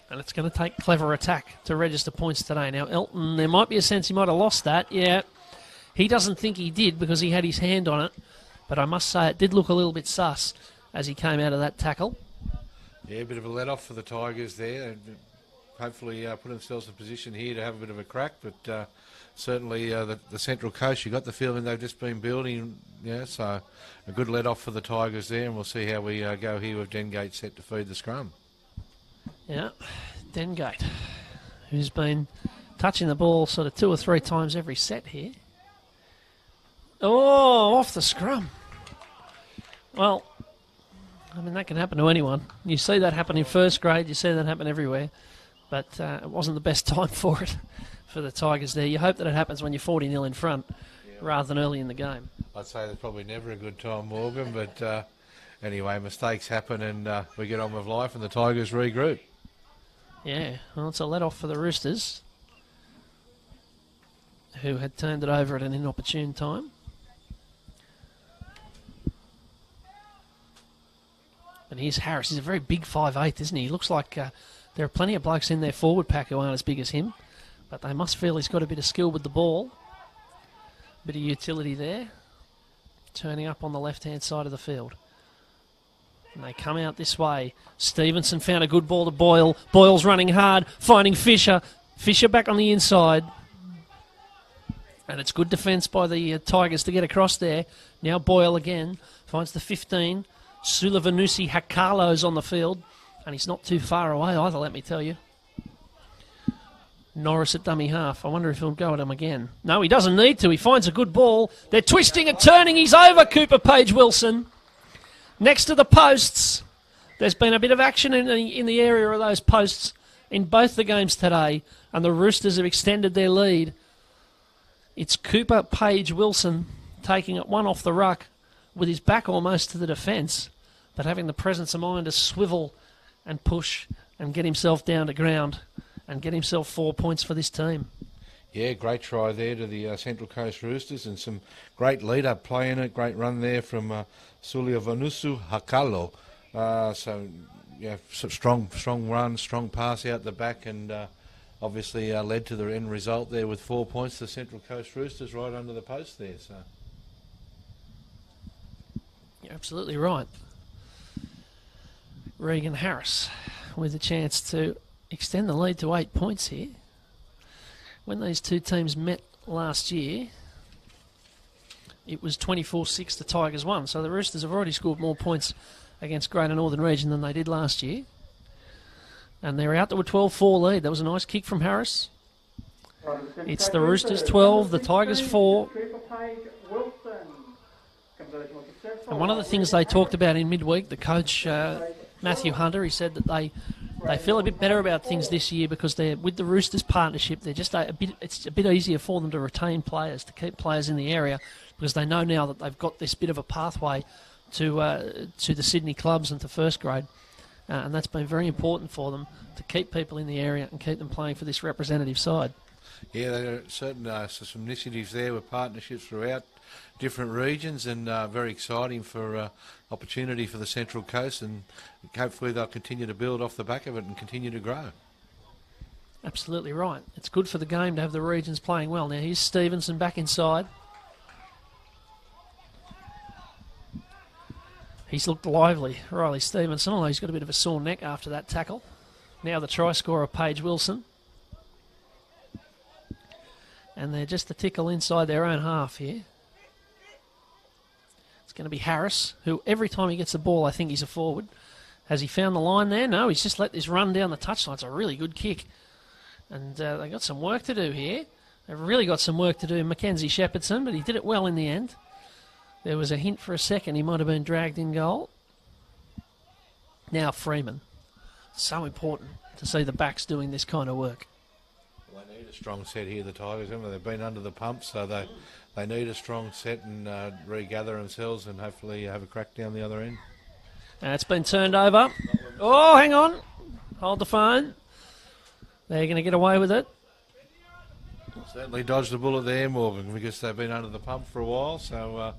And it's going to take clever attack to register points today. Now, Elton, there might be a sense he might have lost that. Yeah, he doesn't think he did because he had his hand on it. But I must say it did look a little bit sus as he came out of that tackle. Yeah, a bit of a let-off for the Tigers there. Hopefully put themselves in position here to have a bit of a crack. But certainly the Central Coast, you got the feeling they've just been building. Yeah, so a good let-off for the Tigers there. And we'll see how we go here with Dengate set to feed the scrum. Yeah, Dengate, who's been touching the ball sort of 2 or 3 times every set here. Oh, off the scrum. Well, I mean, that can happen to anyone. You see that happen in first grade, you see that happen everywhere. But it wasn't the best time for it, for the Tigers there. You hope that it happens when you're 40-0 in front, rather than early in the game. I'd say that's probably never a good time, Morgan, but anyway, mistakes happen and we get on with life and the Tigers regroup. Yeah, well, it's a let-off for the Roosters, who had turned it over at an inopportune time. And here's Harris. He's a very big 5'8", isn't he? He looks like there are plenty of blokes in their forward pack who aren't as big as him, but they must feel he's got a bit of skill with the ball. Bit of utility there. Turning up on the left-hand side of the field. And they come out this way. Stevenson found a good ball to Boyle. Boyle's running hard, finding Fisher. Fisher back on the inside. And it's good defence by the Tigers to get across there. Now Boyle again finds the 15. Sulavanusi Hakalo's on the field. And he's not too far away either, let me tell you. Norris at dummy half. I wonder if he'll go at him again. No, he doesn't need to. He finds a good ball. They're twisting and turning. He's over, Cooper Page-Wilson. Next to the posts. There's been a bit of action in the area of those posts in both the games today. And the Roosters have extended their lead. It's Cooper Page-Wilson taking it one off the ruck with his back almost to the defence, but having the presence of mind to swivel and push and get himself down to ground and get himself 4 points for this team. Yeah, great try there to the Central Coast Roosters and some great lead-up play in it. Great run there from Sulavanusu Hakalo. So, yeah, strong run, strong pass out the back and obviously led to the end result there with 4 points to Central Coast Roosters right under the post there. So, you're absolutely right. Regan Harris with a chance to extend the lead to 8 points here. When these two teams met last year, it was 24-6 the Tigers won. So the Roosters have already scored more points against Greater Northern Region than they did last year. And they're out to a 12-4 lead. That was a nice kick from Harris. It's the Roosters 12, the Tigers 4. And one of the things they talked about in midweek, the coach, Matthew Hunter, he said that they feel a bit better about things this year because they're with the Roosters partnership. They're just it's a bit easier for them to retain players, to keep players in the area, because they know now that they've got this bit of a pathway to the Sydney clubs and to first grade, and that's been very important for them to keep people in the area and keep them playing for this representative side. Yeah, there are certain some initiatives there with partnerships throughout different regions, and very exciting for opportunity for the Central Coast, and hopefully they'll continue to build off the back of it and continue to grow. Absolutely right. It's good for the game to have the regions playing well. Now here's Stevenson back inside. He's looked lively, Riley Stevenson, although he's got a bit of a sore neck after that tackle. Now the try scorer, Page-Wilson. And they're just a tickle inside their own half here. It's going to be Harris, who every time he gets the ball, I think he's a forward. Has he found the line there? No, he's just let this run down the touchline. It's a really good kick. And they've got some work to do here. They've really got some work to do in Mackenzie Shepherdson, but he did it well in the end. There was a hint for a second he might have been dragged in goal. Now Freeman. So important to see the backs doing this kind of work. Well, they need a strong set here, the Tigers. Remember, they've been under the pump, so they need a strong set and regather themselves and hopefully have a crack down the other end. And it's been turned over. Oh, hang on. Hold the phone. They're going to get away with it. Certainly dodged the bullet there, Morgan, because they've been under the pump for a while. So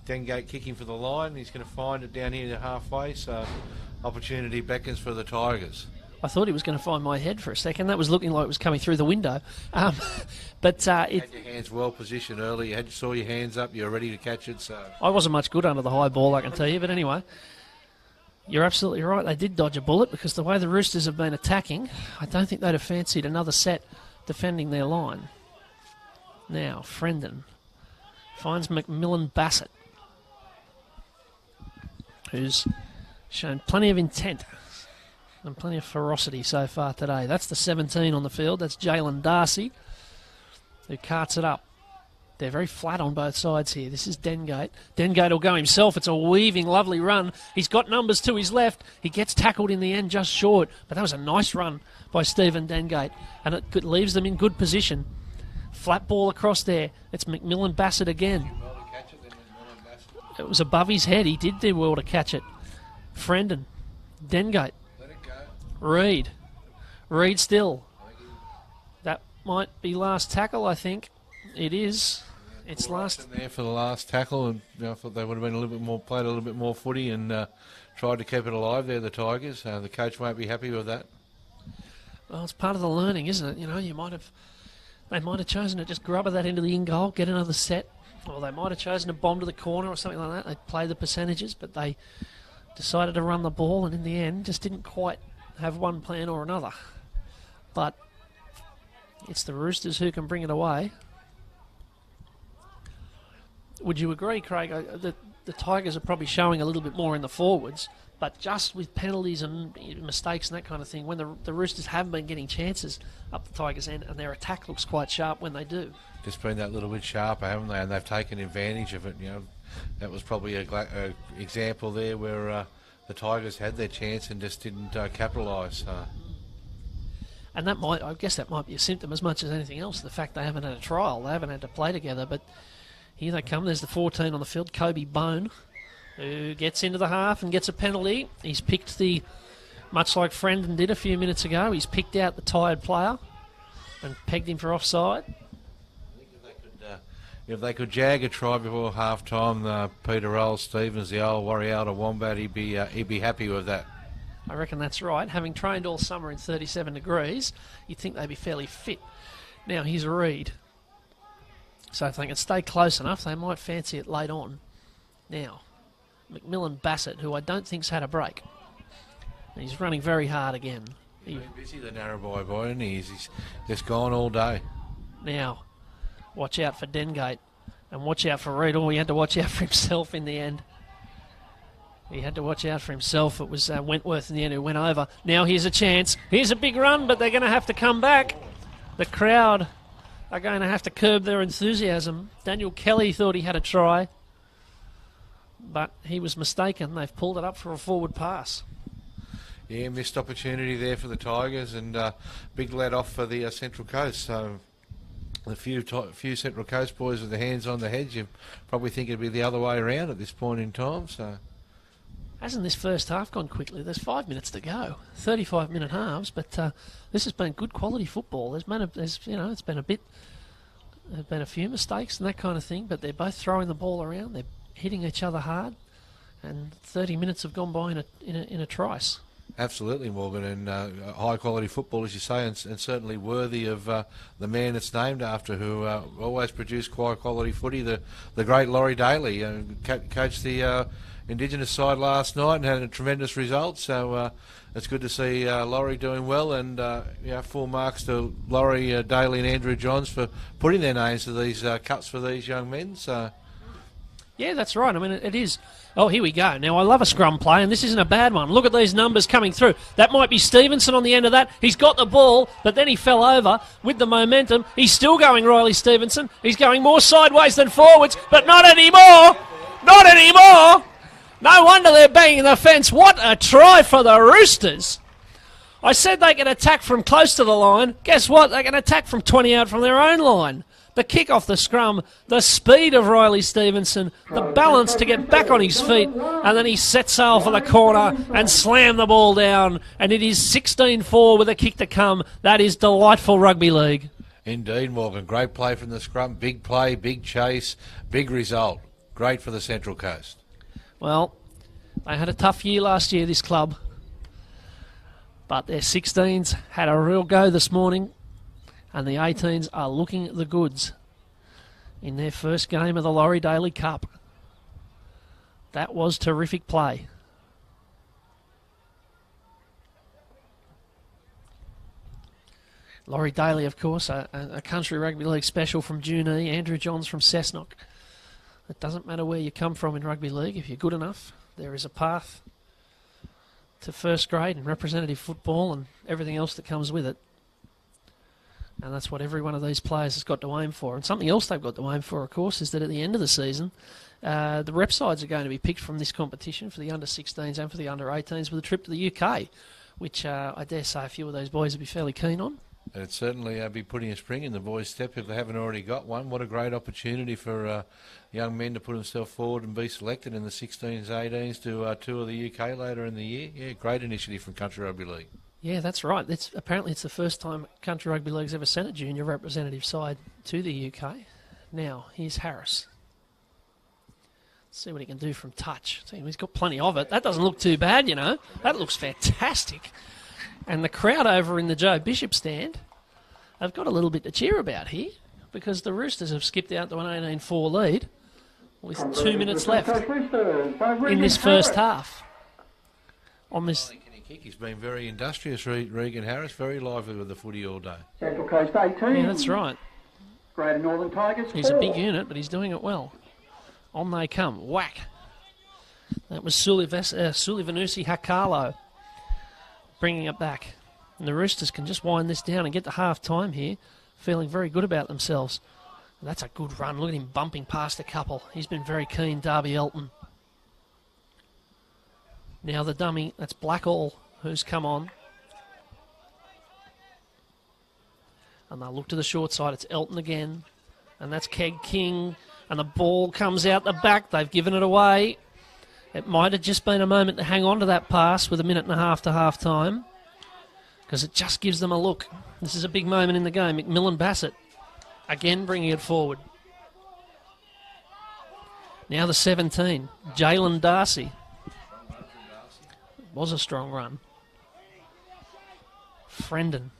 Dengate kicking for the line. He's going to find it down here halfway, so opportunity beckons for the Tigers. I thought he was going to find my head for a second. That was looking like it was coming through the window. But you had your hands well positioned early. You saw your hands up. You were ready to catch it. So I wasn't much good under the high ball, I can tell you. But anyway, you're absolutely right. They did dodge a bullet because the way the Roosters have been attacking, I don't think they'd have fancied another set defending their line. Now, Frendon finds McMillan Bassett, who's shown plenty of intent and plenty of ferocity so far today. That's the 17 on the field. That's Jalen Darcy, who carts it up. They're very flat on both sides here. This is Dengate. Dengate will go himself. It's a weaving, lovely run. He's got numbers to his left. He gets tackled in the end just short. But that was a nice run by Stephen Dengate. And it leaves them in good position. Flat ball across there. It's McMillan Bassett again. It was above his head. He did do well to catch it. Frendon. Dengate. Reed still. That might be last tackle, I think. It is. It's last. There for the last tackle, and I thought they would have been played a little bit more footy and tried to keep it alive there, the Tigers. The coach won't be happy with that. Well, it's part of the learning, isn't it? You know, they might have chosen to just grubber that into the in goal, get another set, or they might have chosen to bomb to the corner or something like that. They play the percentages, but they decided to run the ball, and in the end just didn't quite have one plan or another. But it's the Roosters who can bring it away. Would you agree, Craig, that the Tigers are probably showing a little bit more in the forwards, but just with penalties and mistakes and that kind of thing, when the Roosters haven't been getting chances up the Tigers' end, and their attack looks quite sharp when they do. Just been that little bit sharper, haven't they? And they've taken advantage of it. You know, that was probably a example there where the Tigers had their chance and just didn't capitalise. And that might, I guess, that might be a symptom as much as anything else. The fact they haven't had a trial, they haven't had to play together. But here they come. There's the 14 on the field, Kobe Bone, who gets into the half and gets a penalty. He's picked much like Frendon did a few minutes ago, he's picked out the tired player and pegged him for offside. If they could jag a try before half-time, Peter Rolls-Stevens, the old Warrior Wombat, he'd be happy with that. I reckon that's right. Having trained all summer in 37 degrees, you'd think they'd be fairly fit. Now, here's Reed. So if they can stay close enough, they might fancy it late on. Now, McMillan Bassett, who I don't think's had a break. He's running very hard again. He's been busy, the Narrabri boy, and he's just gone all day. Now, watch out for Dengate and watch out for Reed. Oh, he had to watch out for himself in the end. He had to watch out for himself. It was Wentworth in the end who went over. Now here's a chance. Here's a big run, but they're going to have to come back. The crowd are going to have to curb their enthusiasm. Daniel Kelly thought he had a try, but he was mistaken. They've pulled it up for a forward pass. Yeah, missed opportunity there for the Tigers, and big let off for the Central Coast. So the few Central Coast boys with their hands on the heads, you probably think it'd be the other way around at this point in time. So hasn't this first half gone quickly? There's 5 minutes to go, 35-minute halves, but this has been good quality football. There's been a few mistakes and that kind of thing, but they're both throwing the ball around. They're hitting each other hard, and 30 minutes have gone by in a trice. Absolutely, Morgan, and high quality football, as you say, and certainly worthy of the man it's named after, who always produced quality footy. The great Laurie Daley coached the Indigenous side last night and had a tremendous result. So it's good to see Laurie doing well, and full marks to Laurie Daley and Andrew Johns for putting their names to these cups for these young men. So. Yeah, that's right. I mean, it is. Oh, here we go. Now, I love a scrum play, and this isn't a bad one. Look at these numbers coming through. That might be Stevenson on the end of that. He's got the ball, but then he fell over with the momentum. He's still going, Riley Stevenson. He's going more sideways than forwards, but not anymore. Not anymore. No wonder they're banging the fence. What a try for the Roosters. I said they can attack from close to the line. Guess what? They can attack from 20 out from their own line. The kick off the scrum, the speed of Riley Stevenson, the balance to get back on his feet, and then he set sail for the corner and slammed the ball down. And it is 16-4 with a kick to come. That is delightful rugby league. Indeed, Morgan. Great play from the scrum. Big play, big chase, big result. Great for the Central Coast. Well, they had a tough year last year, this club. But their 16s had a real go this morning. And the 18s are looking at the goods in their first game of the Laurie Daley Cup. That was terrific play. Laurie Daley, of course, a country rugby league special from Junee. Andrew Johns from Cessnock. It doesn't matter where you come from in rugby league. If you're good enough, there is a path to first grade and representative football and everything else that comes with it. And that's what every one of these players has got to aim for. And something else they've got to aim for, of course, is that at the end of the season, the rep sides are going to be picked from this competition for the under-16s and for the under-18s with a trip to the UK, which I dare say a few of those boys will be fairly keen on. And it'd certainly be putting a spring in the boys' step if they haven't already got one. What a great opportunity for young men to put themselves forward and be selected in the 16s, 18s to tour the UK later in the year. Yeah, great initiative from Country Rugby League. Yeah, that's right. Apparently it's the first time Country Rugby League's ever sent a junior representative side to the UK. Now, here's Harris. Let's see what he can do from touch. See, he's got plenty of it. That doesn't look too bad, you know. That looks fantastic. And the crowd over in the Joe Bishop stand have got a little bit to cheer about here because the Roosters have skipped out to an 18-4 lead with 2 minutes left in this first half. on this. He's been very industrious, Regan Harris, very lively with the footy all day. Central Coast 18. Yeah, that's right. Greater Northern Tigers 4. He's a big unit, but he's doing it well. On they come. Whack. That was Sulivanusi Hakalo bringing it back. And the Roosters can just wind this down and get to half-time here, feeling very good about themselves. And that's a good run. Look at him bumping past a couple. He's been very keen, Darby Elton. Now the dummy, that's Blackall, who's come on. And they'll look to the short side. It's Elton again. And that's Keg King. And the ball comes out the back. They've given it away. It might have just been a moment to hang on to that pass with a minute and a half to half-time, because it just gives them a look. This is a big moment in the game. McMillan Bassett again bringing it forward. Now the 17, Jalen Darcy. It was a strong run. Frendon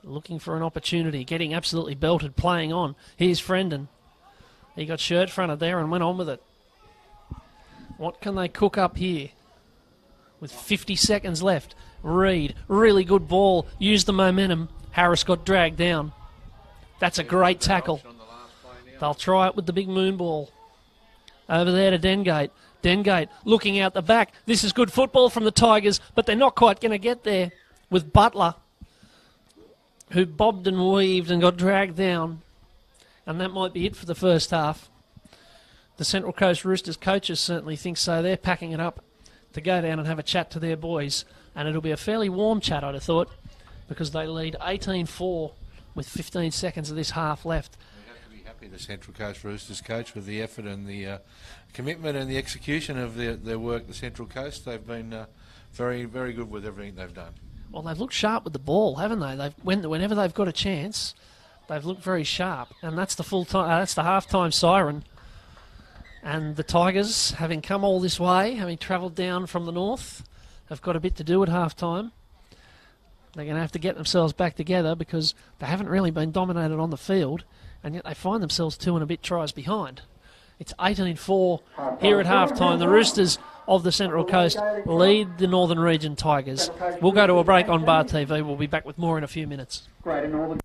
looking for an opportunity, getting absolutely belted, playing on. Here's Frendon. He got shirt fronted there and went on with it. What can they cook up here? With 50 seconds left. Reed, really good ball. Used the momentum. Harris got dragged down. That's a great tackle. They'll try it with the big moon ball. Over there to Dengate. Dengate looking out the back. This is good football from the Tigers, but they're not quite going to get there with Butler, who bobbed and weaved and got dragged down. And that might be it for the first half. The Central Coast Roosters coaches certainly think so. They're packing it up to go down and have a chat to their boys. And it'll be a fairly warm chat, I'd have thought, because they lead 18-4 with 15 seconds of this half left. We have to be happy, the Central Coast Roosters coach, with the effort and the commitment and the execution of their work, the Central Coast. They've been very, very good with everything they've done. Well, they've looked sharp with the ball, haven't they? Whenever they've got a chance, they've looked very sharp. And that's the that's the half-time siren. And the Tigers, having come all this way, having travelled down from the north, have got a bit to do at half-time. They're going to have to get themselves back together because they haven't really been dominated on the field, and yet they find themselves 2 and a bit tries behind. It's 18-4 here at half-time. The Roosters of the Central Coast lead the Northern Region Tigers. We'll go to a break on Bar TV. We'll be back with more in a few minutes. Greater Northern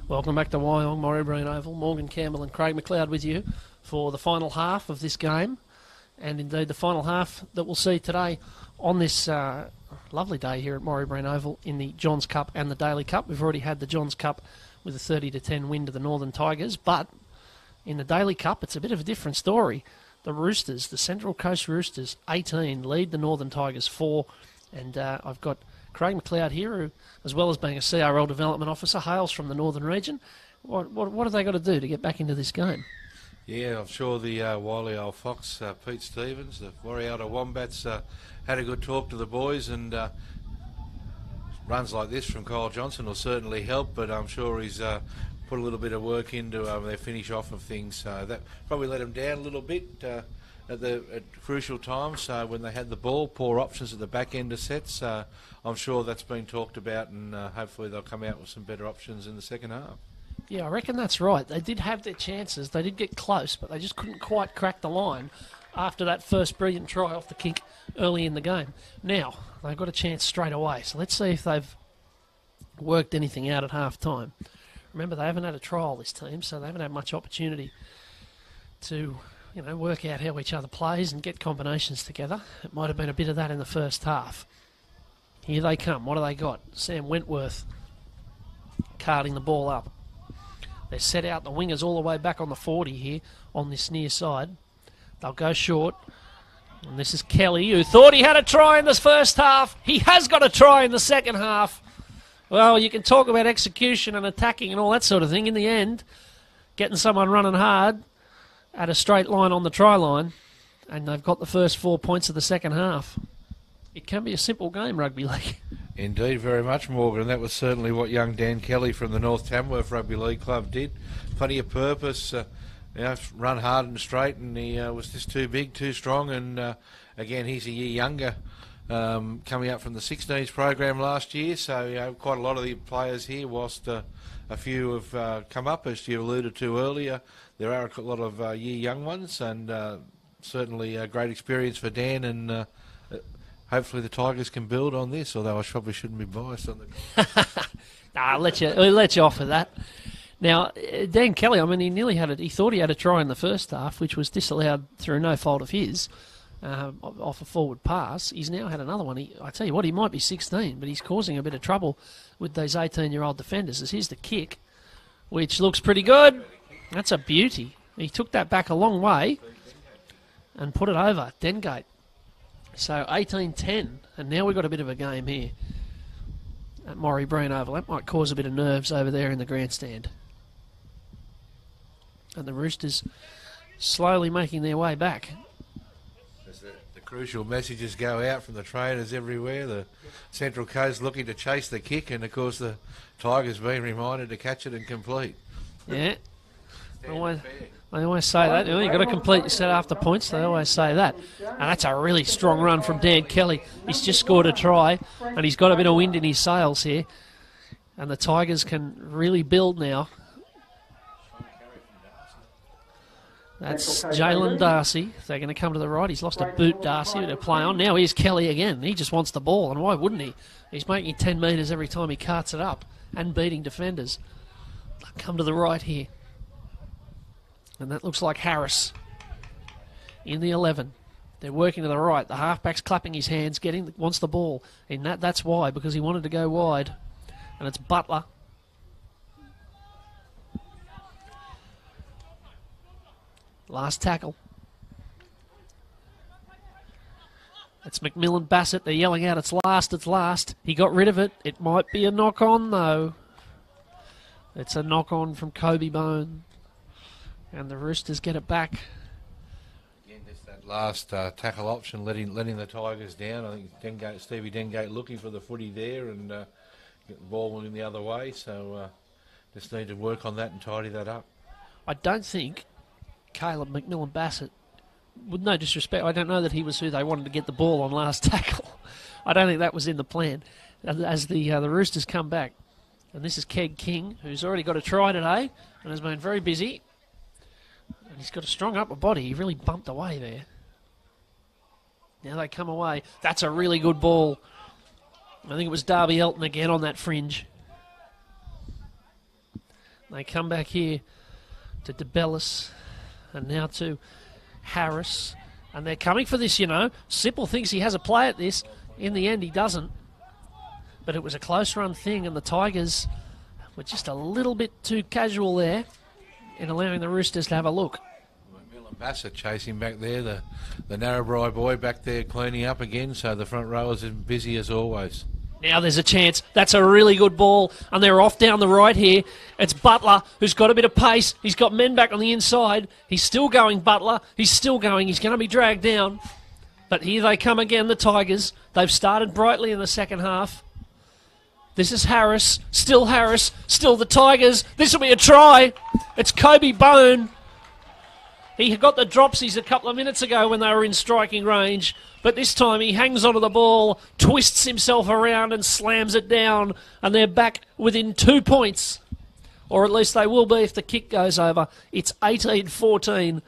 Welcome back to Wyong, Maurie Breen Oval. Morgan Campbell and Craig McLeod with you for the final half of this game, and indeed the final half that we'll see today on this lovely day here at Maurie Breen Oval in the Johns Cup and the Daley Cup. We've already had the Johns Cup with a 30-10 win to the Northern Tigers, but in the Daley Cup it's a bit of a different story. The Roosters, the Central Coast Roosters, 18, lead the Northern Tigers 4, and I've got Craig McLeod here, who, as well as being a CRL development officer, hails from the Northern region. What have they got to do to get back into this game? Yeah, I'm sure the wily old fox, Pete Stevens, the Warrior Wombats, had a good talk to the boys, and runs like this from Kyle Johnson will certainly help, but I'm sure he's put a little bit of work into their finish off of things. So that probably let them down a little bit at crucial times when they had the ball, poor options at the back end of sets. I'm sure that's been talked about, and hopefully they'll come out with some better options in the second half. Yeah, I reckon that's right. They did have their chances. They did get close, but they just couldn't quite crack the line after that first brilliant try off the kick early in the game. Now, they've got a chance straight away, so let's see if they've worked anything out at half-time. Remember, they haven't had a trial, this team, so they haven't had much opportunity to, work out how each other plays and get combinations together. It might have been a bit of that in the first half. Here they come. What do they got? Sam Wentworth carting the ball up. They set out the wingers all the way back on the 40 here on this near side. They'll go short. And this is Kelly, who thought he had a try in this first half. He has got a try in the second half. Well, you can talk about execution and attacking and all that sort of thing. In the end, getting someone running hard at a straight line on the try line, and they've got the first 4 points of the second half. It can be a simple game, rugby league. Indeed, very much, Morgan. And that was certainly what young Dan Kelly from the North Tamworth Rugby League Club did. Plenty of purpose, run hard and straight, and he was just too big, too strong. And again, he's a year younger, coming up from the 16s program last year. So quite a lot of the players here, whilst a few have come up, as you alluded to earlier, there are a lot of year young ones, and certainly a great experience for Dan, and hopefully the Tigers can build on this, although I probably shouldn't be biased on the... I'll let you off with that. Now, Dan Kelly, he thought he had a try in the first half, which was disallowed through no fault of his, off a forward pass. He's now had another one. I tell you what, he might be 16, but he's causing a bit of trouble with those 18-year-old defenders. As here's the kick, which looks pretty good. That's a beauty. He took that back a long way and put it over Dengate. So 18-10, and now we've got a bit of a game here at Maurie Breen Oval. That might cause a bit of nerves over there in the grandstand. And the Roosters slowly making their way back. As the crucial messages go out from the trainers everywhere, the Central Coast looking to chase the kick, and of course the Tigers being reminded to catch it and complete. Yeah. They always say that. You've got to complete your set after points. They always say that. And that's a really strong run from Dan Kelly. He's just scored a try, and he's got a bit of wind in his sails here. And the Tigers can really build now. That's Jalen Darcy. They're going to come to the right. He's lost a boot, Darcy, to play on. Now here's Kelly again. He just wants the ball, and why wouldn't he? He's making 10 metres every time he carts it up and beating defenders. They'll come to the right here. And that looks like Harris in the 11. They're working to the right. The halfback's clapping his hands, wants the ball. And that's why, because he wanted to go wide. And it's Butler. Last tackle. It's McMillan Bassett. They're yelling out, it's last, it's last. He got rid of it. It might be a knock-on, though. It's a knock-on from Kobe Bone. And the Roosters get it back. Again, just that last tackle option, letting the Tigers down. I think Stevie Dengate looking for the footy there, and get the ball in the other way. So just need to work on that and tidy that up. I don't think Caleb McMillan Bassett, with no disrespect, I don't know that he was who they wanted to get the ball on last tackle. I don't think that was in the plan. As the Roosters come back, and this is Keg King, who's already got a try today and has been very busy. And he's got a strong upper body. He really bumped away there. Now they come away. That's a really good ball. I think it was Darby Elton again on that fringe. They come back here to DeBellis and now to Harris. And they're coming for this, you know. Sipple thinks he has a play at this. In the end, he doesn't. But it was a close run thing, and the Tigers were just a little bit too casual there in allowing the Roosters to have a look. McMillan Bassett chasing back there, the Narrabri boy back there cleaning up again, so the front row is as busy as always. Now there's a chance. That's a really good ball, and they're off down the right here. It's Butler, who's got a bit of pace. He's got men back on the inside. He's still going, Butler. He's still going. He's going to be dragged down. But here they come again, the Tigers. They've started brightly in the second half. This is Harris, still the Tigers. This will be a try. It's Kobe Bone. He got the dropsies a couple of minutes ago when they were in striking range, but this time he hangs onto the ball, twists himself around and slams it down, and they're back within 2 points. Or at least they will be if the kick goes over. It's 18-14.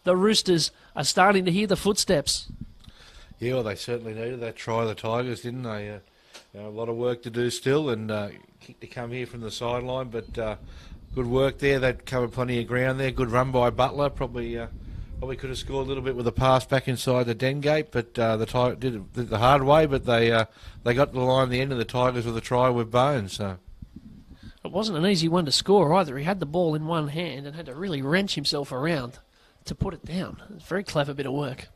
The Roosters are starting to hear the footsteps. Yeah, well, they certainly needed that try, the Tigers, didn't they? A lot of work to do still, and kick to come here from the sideline, but good work there. They'd covered plenty of ground there. Good run by Butler. Probably could have scored a little bit with a pass back inside the den gate, but the Tigers did it the hard way. But they got to the line at the end of the Tigers with a try with Bones. So it wasn't an easy one to score either. He had the ball in one hand and had to really wrench himself around to put it down. It's a very clever bit of work.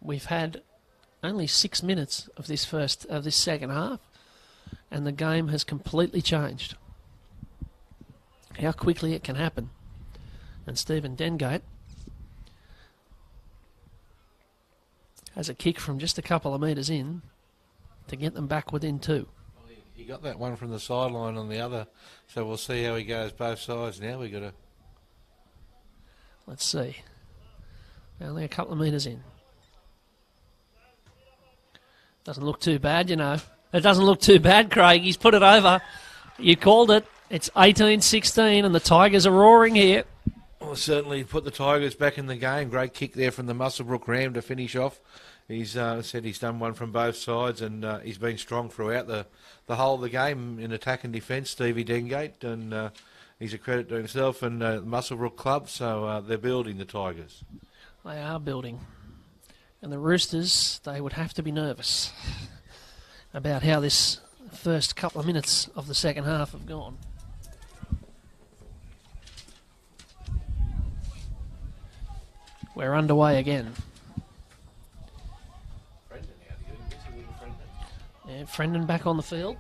We've had only 6 minutes of this second half, and the game has completely changed. How quickly it can happen. And Stephen Dengate has a kick from just a couple of metres in to get them back within 2. He got that one from the sideline on the other, so we'll see how he goes both sides now. We've got to... Let's see. Only a couple of metres in. Doesn't look too bad, you know. It doesn't look too bad, Craig. He's put it over. You called it. It's 18-16, and the Tigers are roaring here. Well, certainly put the Tigers back in the game. Great kick there from the Muswellbrook Ram to finish off. He's said he's done one from both sides, and he's been strong throughout the whole of the game in attack and defence, Stevie Dengate, and he's a credit to himself and the Muswellbrook Club, so they're building, the Tigers. They are building. And the Roosters, they would have to be nervous about how this first couple of minutes of the second half have gone. We're underway again. Yeah, Frendon back on the field.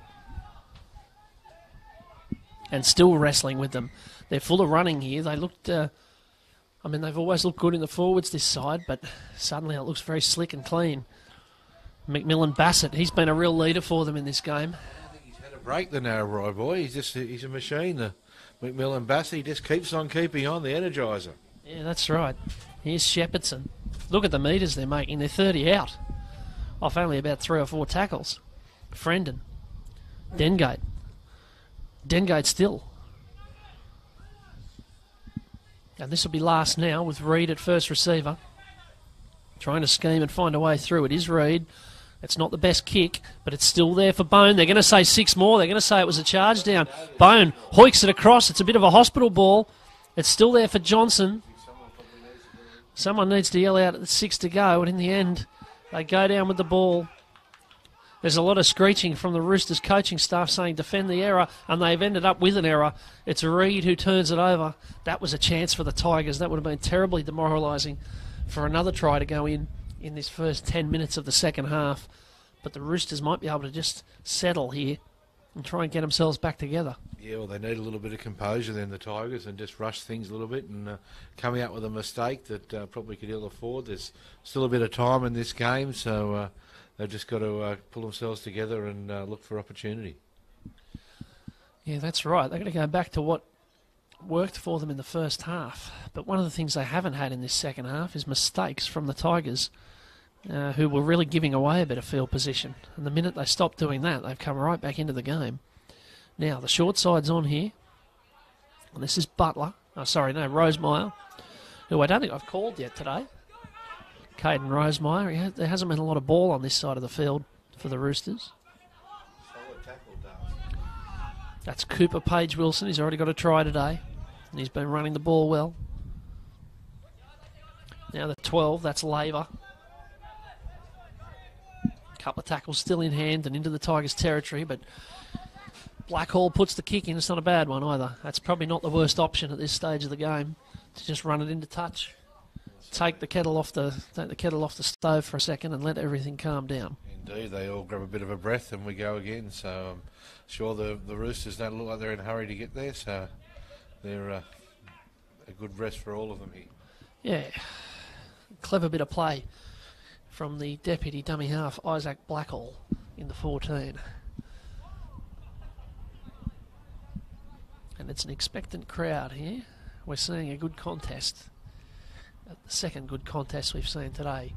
And still wrestling with them. They're full of running here. They looked... they've always looked good in the forwards this side, but suddenly it looks very slick and clean. McMillan Bassett, he's been a real leader for them in this game. I think he's had a break, the Narrabri boy. He's a machine, the McMillan Bassett. He just keeps on keeping on, the Energizer. Yeah, that's right. Here's Shepherdson. Look at the metres they're making. They're 30 out off only about 3 or 4 tackles. Frendon. Dengate still. And this will be last now with Reid at first receiver. Trying to scheme and find a way through. It is Reid. It's not the best kick, but it's still there for Bone. They're going to say 6 more. They're going to say it was a charge down. Bone hoiks it across. It's a bit of a hospital ball. It's still there for Johnson. Someone needs to yell out at the 6 to go, and in the end, they go down with the ball. There's a lot of screeching from the Roosters coaching staff saying defend the error, and they've ended up with an error. It's Reid who turns it over. That was a chance for the Tigers. That would have been terribly demoralising for another try to go in this first 10 minutes of the second half. But the Roosters might be able to just settle here and try and get themselves back together. Yeah, well, they need a little bit of composure then, the Tigers, and just rush things a little bit and coming out with a mistake that probably could ill afford. There's still a bit of time in this game, so they've just got to pull themselves together and look for opportunity. Yeah, that's right. They've got to go back to what worked for them in the first half. But one of the things they haven't had in this second half is mistakes from the Tigers, who were really giving away a bit of field position. And the minute they stopped doing that, they've come right back into the game. Now, the short side's on here. And this is Butler. Rosemeyer, who I don't think I've called yet today. Caden Rosemeyer. There hasn't been a lot of ball on this side of the field for the Roosters. That's Cooper Page Wilson. He's already got a try today. And he's been running the ball well. Now the 12, that's Laver. Couple of tackles still in hand and into the Tigers' territory, but Blackhall puts the kick in. It's not a bad one either. That's probably not the worst option at this stage of the game, to just run it into touch. Take the kettle off the stove for a second and let everything calm down. Indeed, they all grab a bit of a breath and we go again. So I'm sure the Roosters don't look like they're in a hurry to get there. So they're a good rest for all of them here. Yeah, clever bit of play from the deputy dummy half, Isaac Blackhall, in the 14. And it's an expectant crowd here. We're seeing a good contest. The second good contest we've seen today.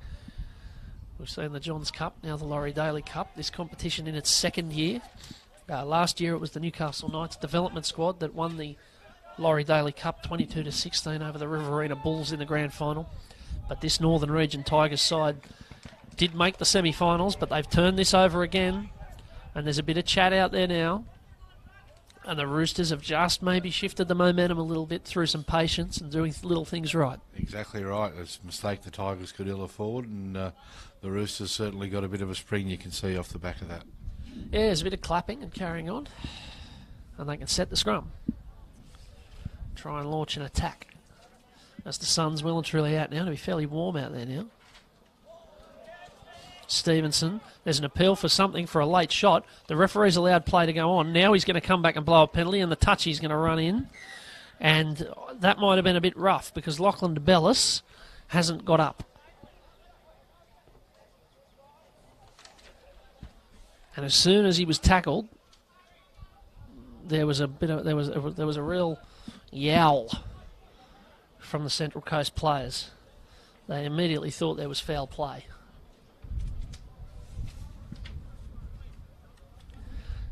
We've seen the Johns Cup, now the Laurie Daley Cup. This competition in its second year. Last year it was the Newcastle Knights development squad that won the Laurie Daley Cup 22-16 over the Riverina Bulls in the grand final. But this Northern Region Tigers side did make the semi-finals, but they've turned this over again. And there's a bit of chat out there now. And the Roosters have just maybe shifted the momentum a little bit through some patience and doing little things right. Exactly right. It's a mistake the Tigers could ill afford, and the Roosters certainly got a bit of a spring, you can see off the back of that. Yeah, there's a bit of clapping and carrying on. And they can set the scrum. Try and launch an attack. As the sun's well and truly out now, to be fairly warm out there now. Stevenson, there's an appeal for something for a late shot. The referee's allowed play to go on. Now he's going to come back and blow a penalty, and the touchy's going to run in. And that might have been a bit rough because Lachlan DeBellis hasn't got up. And as soon as he was tackled, there was a real yowl from the Central Coast players. They immediately thought there was foul play.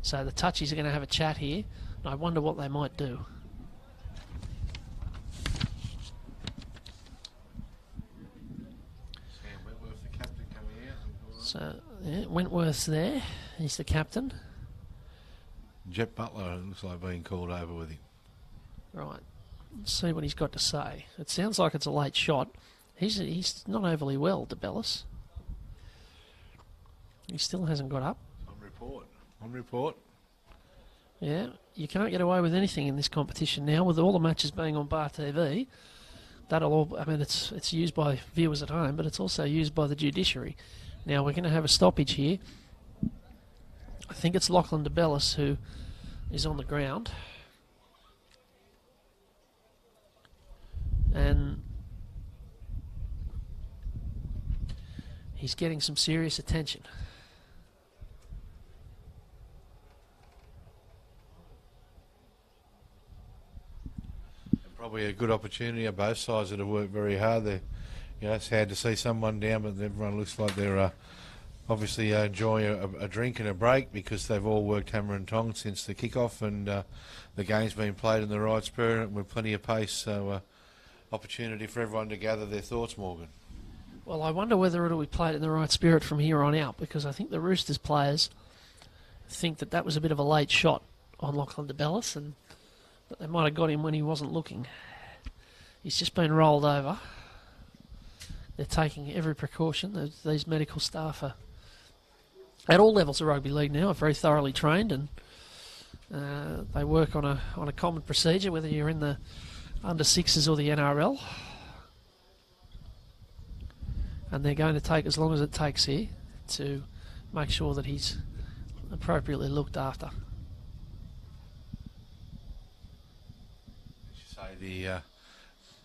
So the touchies are going to have a chat here, and I wonder what they might do. Sam Wentworth, the captain, coming out. So yeah, Wentworth's there. He's the captain. Jet Butler looks like being called over with him. Right. Let's see what he's got to say. It sounds like it's a late shot. He's not overly well, DeBellis. He still hasn't got up. On report. Yeah, you can't get away with anything in this competition now, with all the matches being on Bar TV. That'll all. I mean, it's used by viewers at home, but it's also used by the judiciary. Now we're going to have a stoppage here. I think it's Lachlan DeBellis who is on the ground, and he's getting some serious attention. Probably a good opportunity on both sides that have worked very hard. It's sad to see someone down, but everyone looks like they're obviously enjoying a drink and a break because they've all worked hammer and tongs since the kick-off, and the game's been played in the right spirit with plenty of pace. So opportunity for everyone to gather their thoughts, Morgan. Well, I wonder whether it'll be played in the right spirit from here on out, because I think the Roosters players think that was a bit of a late shot on Lachlan DeBellis, and that they might have got him when he wasn't looking. He's just been rolled over. They're taking every precaution. These medical staff are, at all levels of rugby league now, are very thoroughly trained, and they work on a common procedure, whether you're in the under sixes or the NRL. And they're going to take as long as it takes here to make sure that he's appropriately looked after. The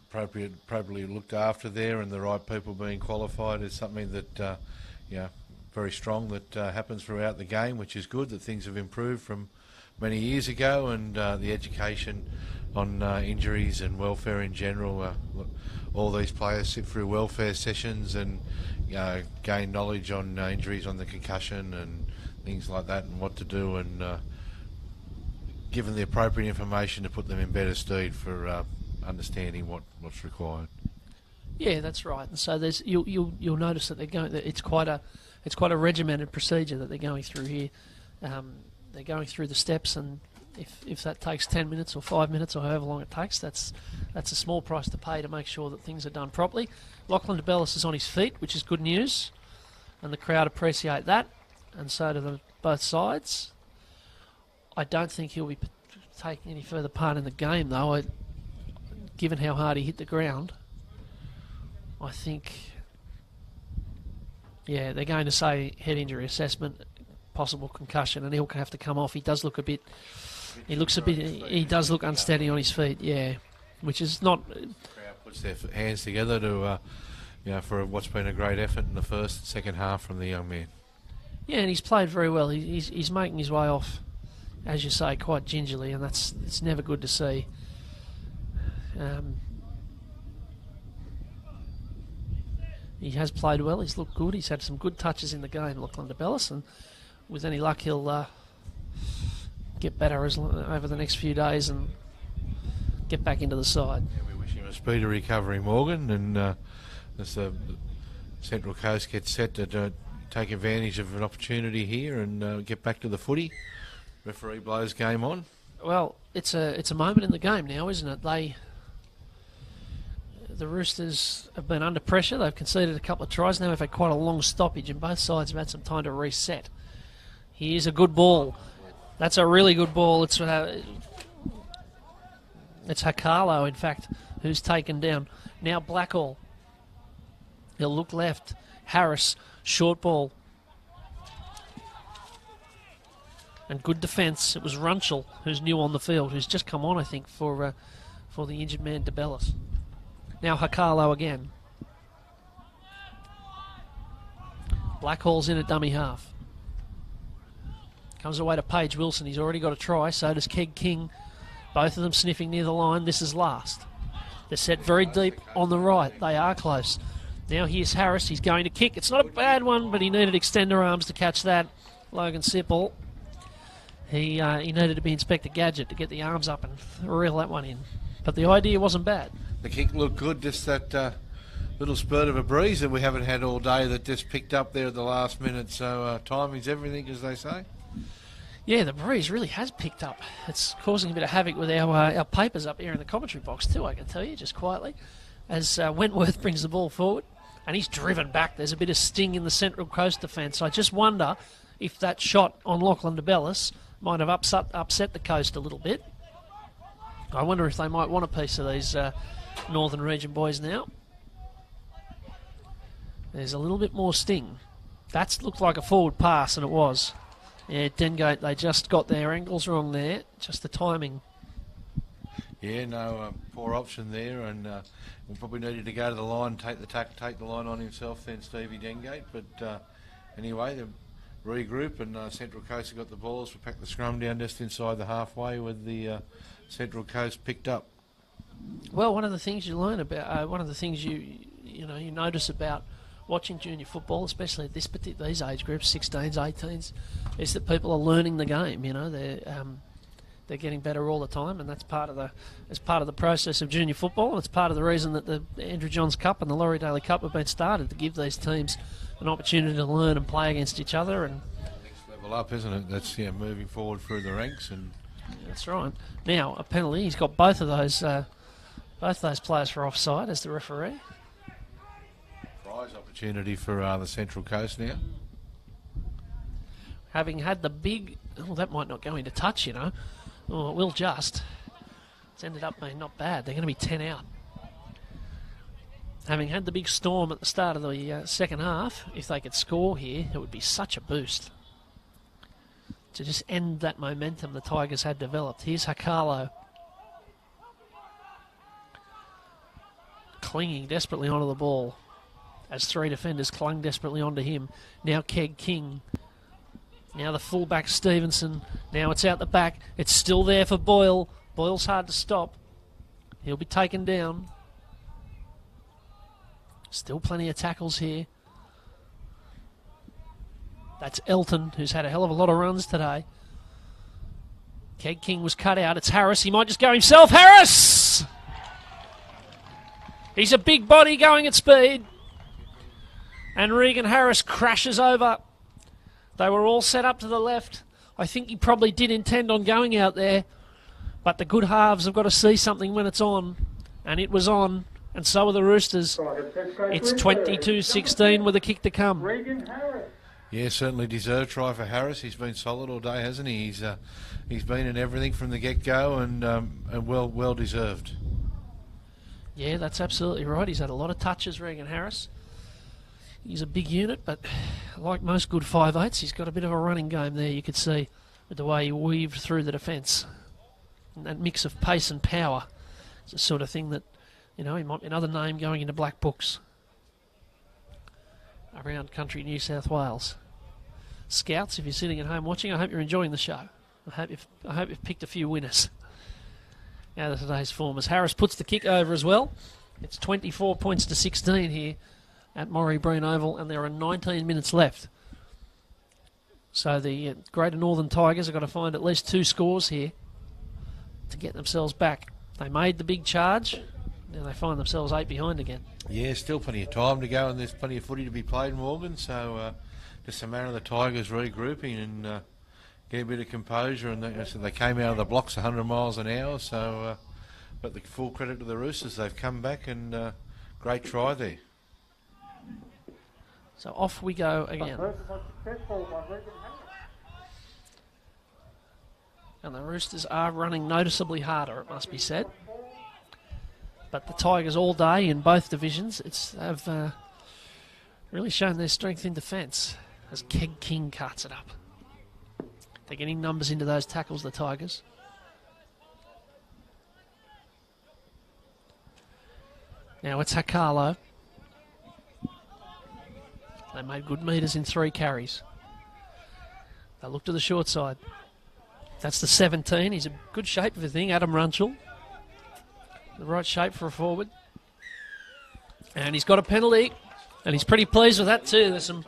appropriately looked after there, and the right people being qualified is something that very strong that happens throughout the game, which is good. That things have improved from many years ago, and the education on injuries and welfare in general. All these players sit through welfare sessions and gain knowledge on injuries, on the concussion and things like that, and what to do, and given the appropriate information to put them in better stead for understanding what's required. Yeah, that's right. And so you'll notice that it's quite a regimented procedure that they're going through here. They're going through the steps, and If that takes 10 minutes or 5 minutes or however long it takes, that's a small price to pay to make sure that things are done properly. Lachlan DeBellis is on his feet, which is good news, and the crowd appreciate that, and so do both sides. I don't think he'll be taking any further part in the game, though. Given how hard he hit the ground, I think, yeah, they're going to say head injury assessment, possible concussion, and he'll have to come off. He does look he does look unsteady on his feet, yeah, which is not. The crowd puts their hands together to, for what's been a great effort in the first and second half from the young man. Yeah, and he's played very well. He's making his way off, as you say, quite gingerly, and it's never good to see. He has played well. He's looked good. He's had some good touches in the game, Lachlan DeBellis, and with any luck, he'll get better over the next few days and get back into the side. Yeah, we wish him a speedy recovery, Morgan, and as the Central Coast gets set to take advantage of an opportunity here and get back to the footy. Referee blows game on. Well, it's a moment in the game now, isn't it? The Roosters have been under pressure. They've conceded a couple of tries. Now they've had quite a long stoppage, and both sides have had some time to reset. Here's a good ball. That's a really good ball. It's Hakalo, in fact, who's taken down. Now Blackall. He'll look left. Harris, short ball. And good defence. It was Runchell, who's new on the field, who's just come on, I think, for the injured man, DeBellis. Now Hakalo again. Blackhall's in at dummy half. Comes away to Paige Wilson. He's already got a try. So does Keg King. Both of them sniffing near the line. This is last. They're set very deep on the right. They are close. Now here's Harris. He's going to kick. It's not a bad one, but he needed extender arms to catch that. Logan Sipple. He needed to be Inspector Gadget to get the arms up and reel that one in. But the idea wasn't bad. The kick looked good, just that little spurt of a breeze that we haven't had all day that just picked up there at the last minute. So timing's everything, as they say. Yeah, the breeze really has picked up. It's causing a bit of havoc with our papers up here in the commentary box too, I can tell you, just quietly. As Wentworth brings the ball forward, and he's driven back. There's a bit of sting in the Central Coast defence. I just wonder if that shot on Lachlan DeBellis might have upset the coast a little bit. I wonder if they might want a piece of these Northern Region boys now. There's a little bit more sting. That looked like a forward pass, and it was. Yeah, Dengate, they just got their angles wrong there. Just the timing. Yeah, no, poor option there, and we probably needed to go to the line, take the line on himself then, Stevie Dengate. But anyway, the regroup, and Central Coast have got the balls. We packed the scrum down just inside the halfway with the Central Coast picked up. Well, one of the things you learn about, one of the things you notice about watching junior football, especially at these age groups, 16s, 18s, is that people are learning the game. You know, they're getting better all the time, and that's part of the process of junior football, and it's part of the reason that the Andrew Johns Cup and the Laurie Daley Cup have been started, to give these teams an opportunity to learn and play against each other. And next level up, isn't it? That's moving forward through the ranks, and that's right. Now a penalty. He's got both of those players for offside as the referee. Prize opportunity for the Central Coast now. Having had the big, that might not go into touch, you know. Oh, it will just. It's ended up being not bad. They're going to be 10 out. Having had the big storm at the start of the second half, if they could score here, it would be such a boost. To just end that momentum the Tigers had developed. Here's Hakalo. Clinging desperately onto the ball, as three defenders clung desperately onto him. Now Keg King. Now the fullback Stevenson. Now it's out the back. It's still there for Boyle. Boyle's hard to stop. He'll be taken down. Still plenty of tackles here. That's Elton, who's had a hell of a lot of runs today. Keg King was cut out. It's Harris. He might just go himself. Harris! He's a big body going at speed. And Regan Harris crashes over. They were all set up to the left. I think he probably did intend on going out there, but the good halves have got to see something when it's on, and it was on, and so are the Roosters. It's 22-16 with a kick to come. Yeah, certainly deserved try for Harris. He's been solid all day, hasn't he? He's been in everything from the get-go, and well deserved. Yeah, that's absolutely right. He's had a lot of touches, Regan Harris. He's a big unit, but like most good 5'8", he's got a bit of a running game there, you could see, with the way he weaved through the defence. And that mix of pace and power is the sort of thing that, he might be another name going into black books around country New South Wales. Scouts, if you're sitting at home watching, I hope you're enjoying the show. I hope you've picked a few winners out of today's form. As Harris puts the kick over as well, it's 24 points to 16 here at Morrie Breen Oval, and there are 19 minutes left. So the Greater Northern Tigers have got to find at least 2 scores here to get themselves back. They made the big charge, now they find themselves 8 behind again. Yeah, still plenty of time to go, and there's plenty of footy to be played, Morgan, so just a matter of the Tigers regrouping and get a bit of composure, and they came out of the blocks 100 miles an hour, so but the full credit to the Roosters, they've come back, and great try there. So off we go again. And the Roosters are running noticeably harder, it must be said. But the Tigers all day in both divisions have really shown their strength in defence as Keg King cuts it up. They're getting numbers into those tackles, the Tigers. Now it's Hakalo. They made good metres in 3 carries. They look to the short side. That's the 17. He's in good shape of the thing, Adam Runchell. The right shape for a forward. And he's got a penalty, and he's pretty pleased with that too. There's some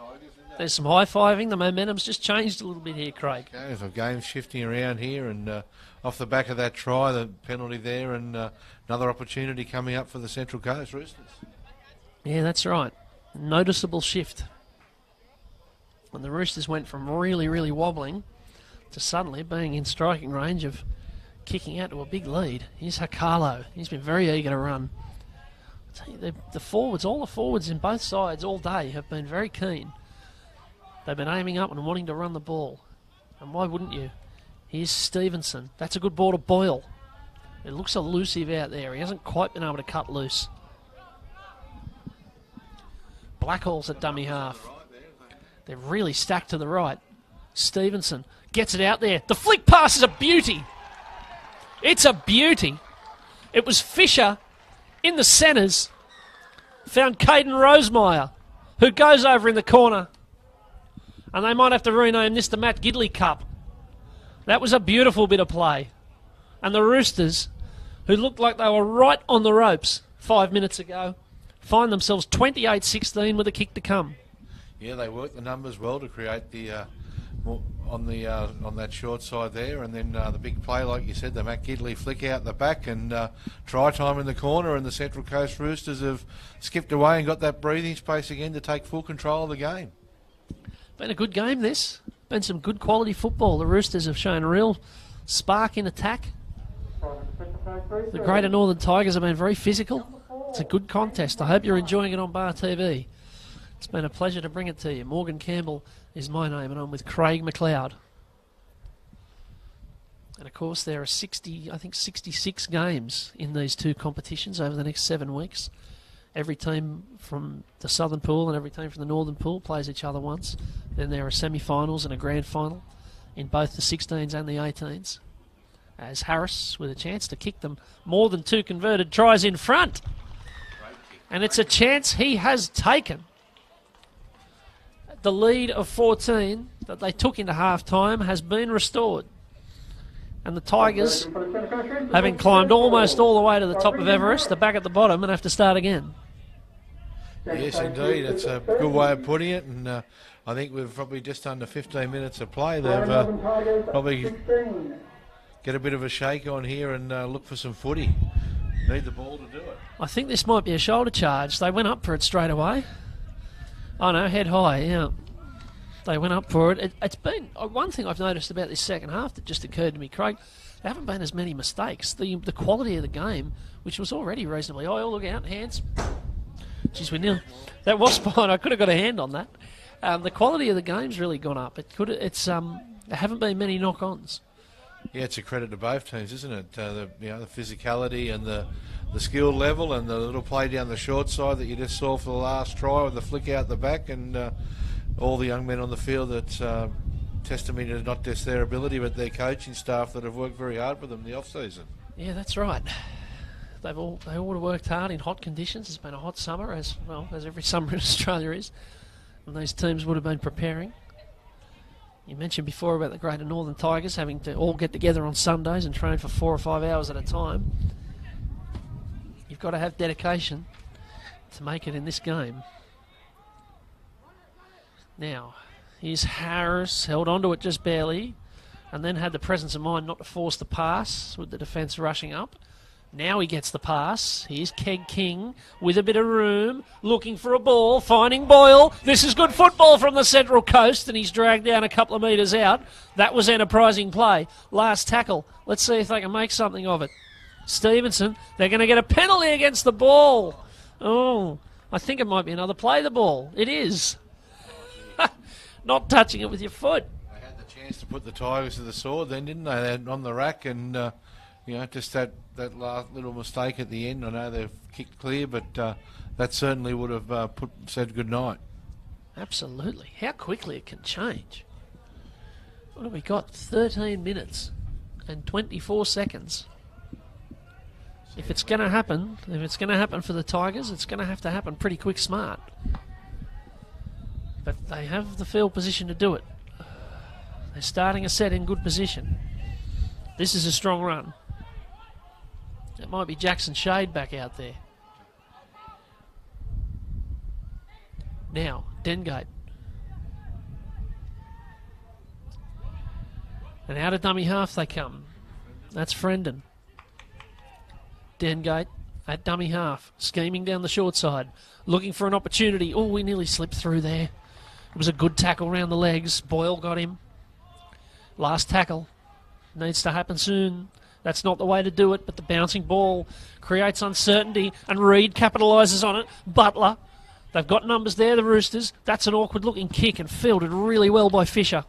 high-fiving. The momentum's just changed a little bit here, Craig. Okay, so game's shifting around here, and off the back of that try, the penalty there, and another opportunity coming up for the Central Coast Roosters. Yeah, that's right. Noticeable shift. When the Roosters went from really, really wobbling to suddenly being in striking range of kicking out to a big lead. Here's Hakalo. He's been very eager to run. I tell you, the forwards, all the forwards in both sides all day have been very keen. They've been aiming up and wanting to run the ball. And why wouldn't you? Here's Stevenson. That's a good ball to Boyle. It looks elusive out there. He hasn't quite been able to cut loose. Blackhall's at dummy half. They're really stacked to the right. Stevenson gets it out there. The flick pass is a beauty. It's a beauty. It was Fisher in the centres. Found Caden Rosemeyer, who goes over in the corner. And they might have to rename this the Matt Gidley Cup. That was a beautiful bit of play. And the Roosters, who looked like they were right on the ropes 5 minutes ago, find themselves 28-16 with a kick to come. Yeah, they worked the numbers well to create the on that short side there, and then the big play, like you said, the Matt Gidley flick out the back, and try time in the corner, and the Central Coast Roosters have skipped away and got that breathing space again to take full control of the game. Been a good game, this. Been some good quality football. The Roosters have shown a real spark in attack. The Greater Northern Tigers have been very physical. It's a good contest. I hope you're enjoying it on Bar TV. It's been a pleasure to bring it to you. Morgan Campbell is my name, and I'm with Craig McLeod. And of course, there are 66 games in these 2 competitions over the next 7 weeks. Every team from the Southern Pool and every team from the Northern Pool plays each other once. Then there are semi-finals and a grand final in both the 16s and the 18s. As Harris with a chance to kick them more than 2 converted tries in front. And it's a chance he has taken. The lead of 14 that they took into half-time has been restored. And the Tigers, having climbed almost all the way to the top of Everest, are back at the bottom and have to start again. Yes, indeed. It's a good way of putting it, and I think we've probably just under 15 minutes of play. They've probably get a bit of a shake on here and look for some footy. Need the ball to do it. I think this might be a shoulder charge. They went up for it straight away. Oh no, head high, yeah. They went up for it. It's been one thing I've noticed about this second half that just occurred to me, Craig. There haven't been as many mistakes. The quality of the game, which was already reasonably high. Oh, look out, hands. Jeez, we knew that was fine. I could have got a hand on that. The quality of the game's really gone up. There haven't been many knock-ons. Yeah, it's a credit to both teams, isn't it? The physicality and the skill level and the little play down the short side that you just saw for the last try with the flick out the back, and all the young men on the field that's testimony to not just their ability but their coaching staff that have worked very hard with them in the off-season. Yeah, that's right. They all have worked hard in hot conditions. It's been a hot summer, as every summer in Australia is, and these teams would have been preparing. You mentioned before about the Greater Northern Tigers having to all get together on Sundays and train for 4 or 5 hours at a time. You've got to have dedication to make it in this game. Now, here's Harris, held onto it just barely, and then had the presence of mind not to force the pass with the defence rushing up. Now he gets the pass. Here's Keg King with a bit of room, looking for a ball, finding Boyle. This is good football from the Central Coast, and he's dragged down a couple of metres out. That was enterprising play. Last tackle. Let's see if they can make something of it. Stevenson, they're going to get a penalty against the ball. Oh, I think it might be another play the ball. It is. Not touching it with your foot. They had the chance to put the Tigers to the sword then, didn't they? They had on the rack, and just that last little mistake at the end. I know they've kicked clear, but that certainly would have said good night. Absolutely. How quickly it can change. What have we got? 13 minutes and 24 seconds. If it's going to happen for the Tigers, it's going to have to happen pretty quick smart. But they have the field position to do it. They're starting a set in good position. This is a strong run. It might be Jackson Shade back out there. Now, Dengate. And out of dummy half they come. That's Frendon. Dengate at dummy half, scheming down the short side, looking for an opportunity. Oh, we nearly slipped through there. It was a good tackle round the legs. Boyle got him. Last tackle. Needs to happen soon. That's not the way to do it, but the bouncing ball creates uncertainty, and Reid capitalises on it. Butler. They've got numbers there, the Roosters. That's an awkward-looking kick and fielded really well by Fisher.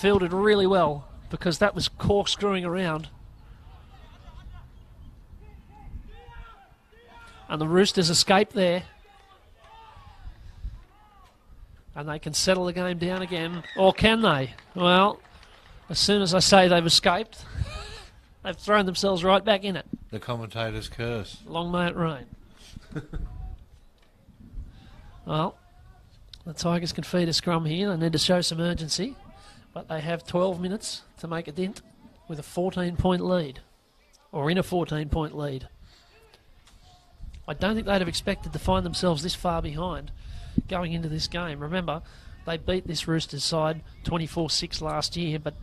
Fielded really well because that was corkscrewing around. And the Roosters escape there. And they can settle the game down again. Or can they? Well, as soon as I say they've escaped, they've thrown themselves right back in it. The commentator's curse. Long may it rain. Well, the Tigers can feed a scrum here. They need to show some urgency. But they have 12 minutes to make a dent with a 14-point lead. Or in a 14-point lead. I don't think they'd have expected to find themselves this far behind going into this game. Remember, they beat this Roosters side 24-6 last year, but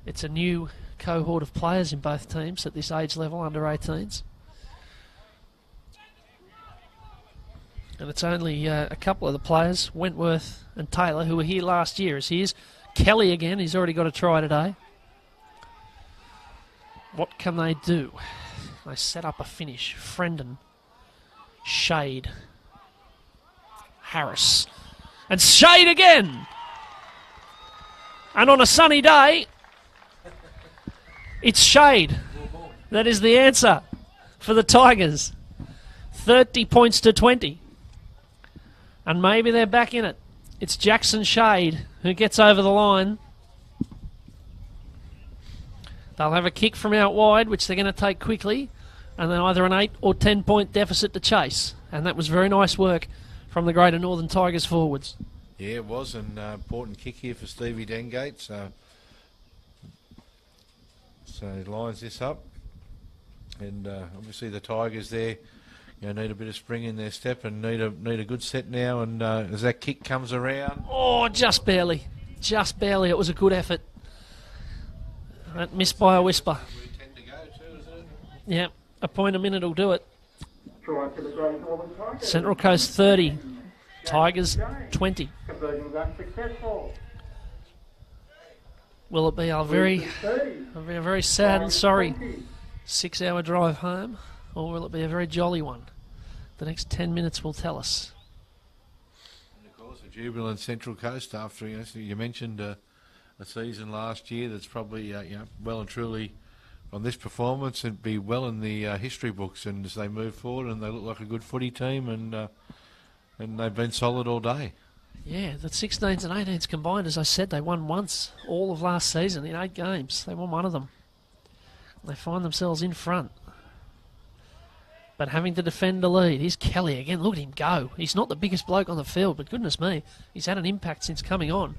it's a new cohort of players in both teams at this age level, under 18s. And it's only a couple of the players, Wentworth and Taylor, who were here last year. As here's Kelly again, he's already got a try today. What can they do? They set up a finish. Frendon, Shade, Harris, and Shade again. And on a sunny day, it's Shade. That is the answer for the Tigers. 30 points to 20. And maybe they're back in it. It's Jackson Shade who gets over the line. They'll have a kick from out wide, which they're going to take quickly, and then either an 8 or 10 point deficit to chase. And that was very nice work from the Greater Northern Tigers forwards. Yeah, it was an important kick here for Stevie Dengate. So he lines this up. And obviously the Tigers there need a bit of spring in their step and need a good set now. And as that kick comes around... Oh, just barely. Just barely. It was a good effort. That missed by a whisper. We 10 to go too, isn't it? Yeah, a point a minute will do it. Try for the Great Northern Tigers. Central Coast 30, Tigers 20. Conversion was unsuccessful. Will it be a very sad and sorry 6-hour drive home, or will it be a very jolly one? The next 10 minutes will tell us. And of course, a jubilant Central Coast after you mentioned a season last year that's probably well and truly on this performance and be well in the history books. And as they move forward, and they look like a good footy team, and they've been solid all day. Yeah, the 16s and 18s combined, as I said, they won once all of last season in 8 games. They won one of them. They find themselves in front. But having to defend the lead, here's Kelly again. Look at him go. He's not the biggest bloke on the field, but goodness me, he's had an impact since coming on.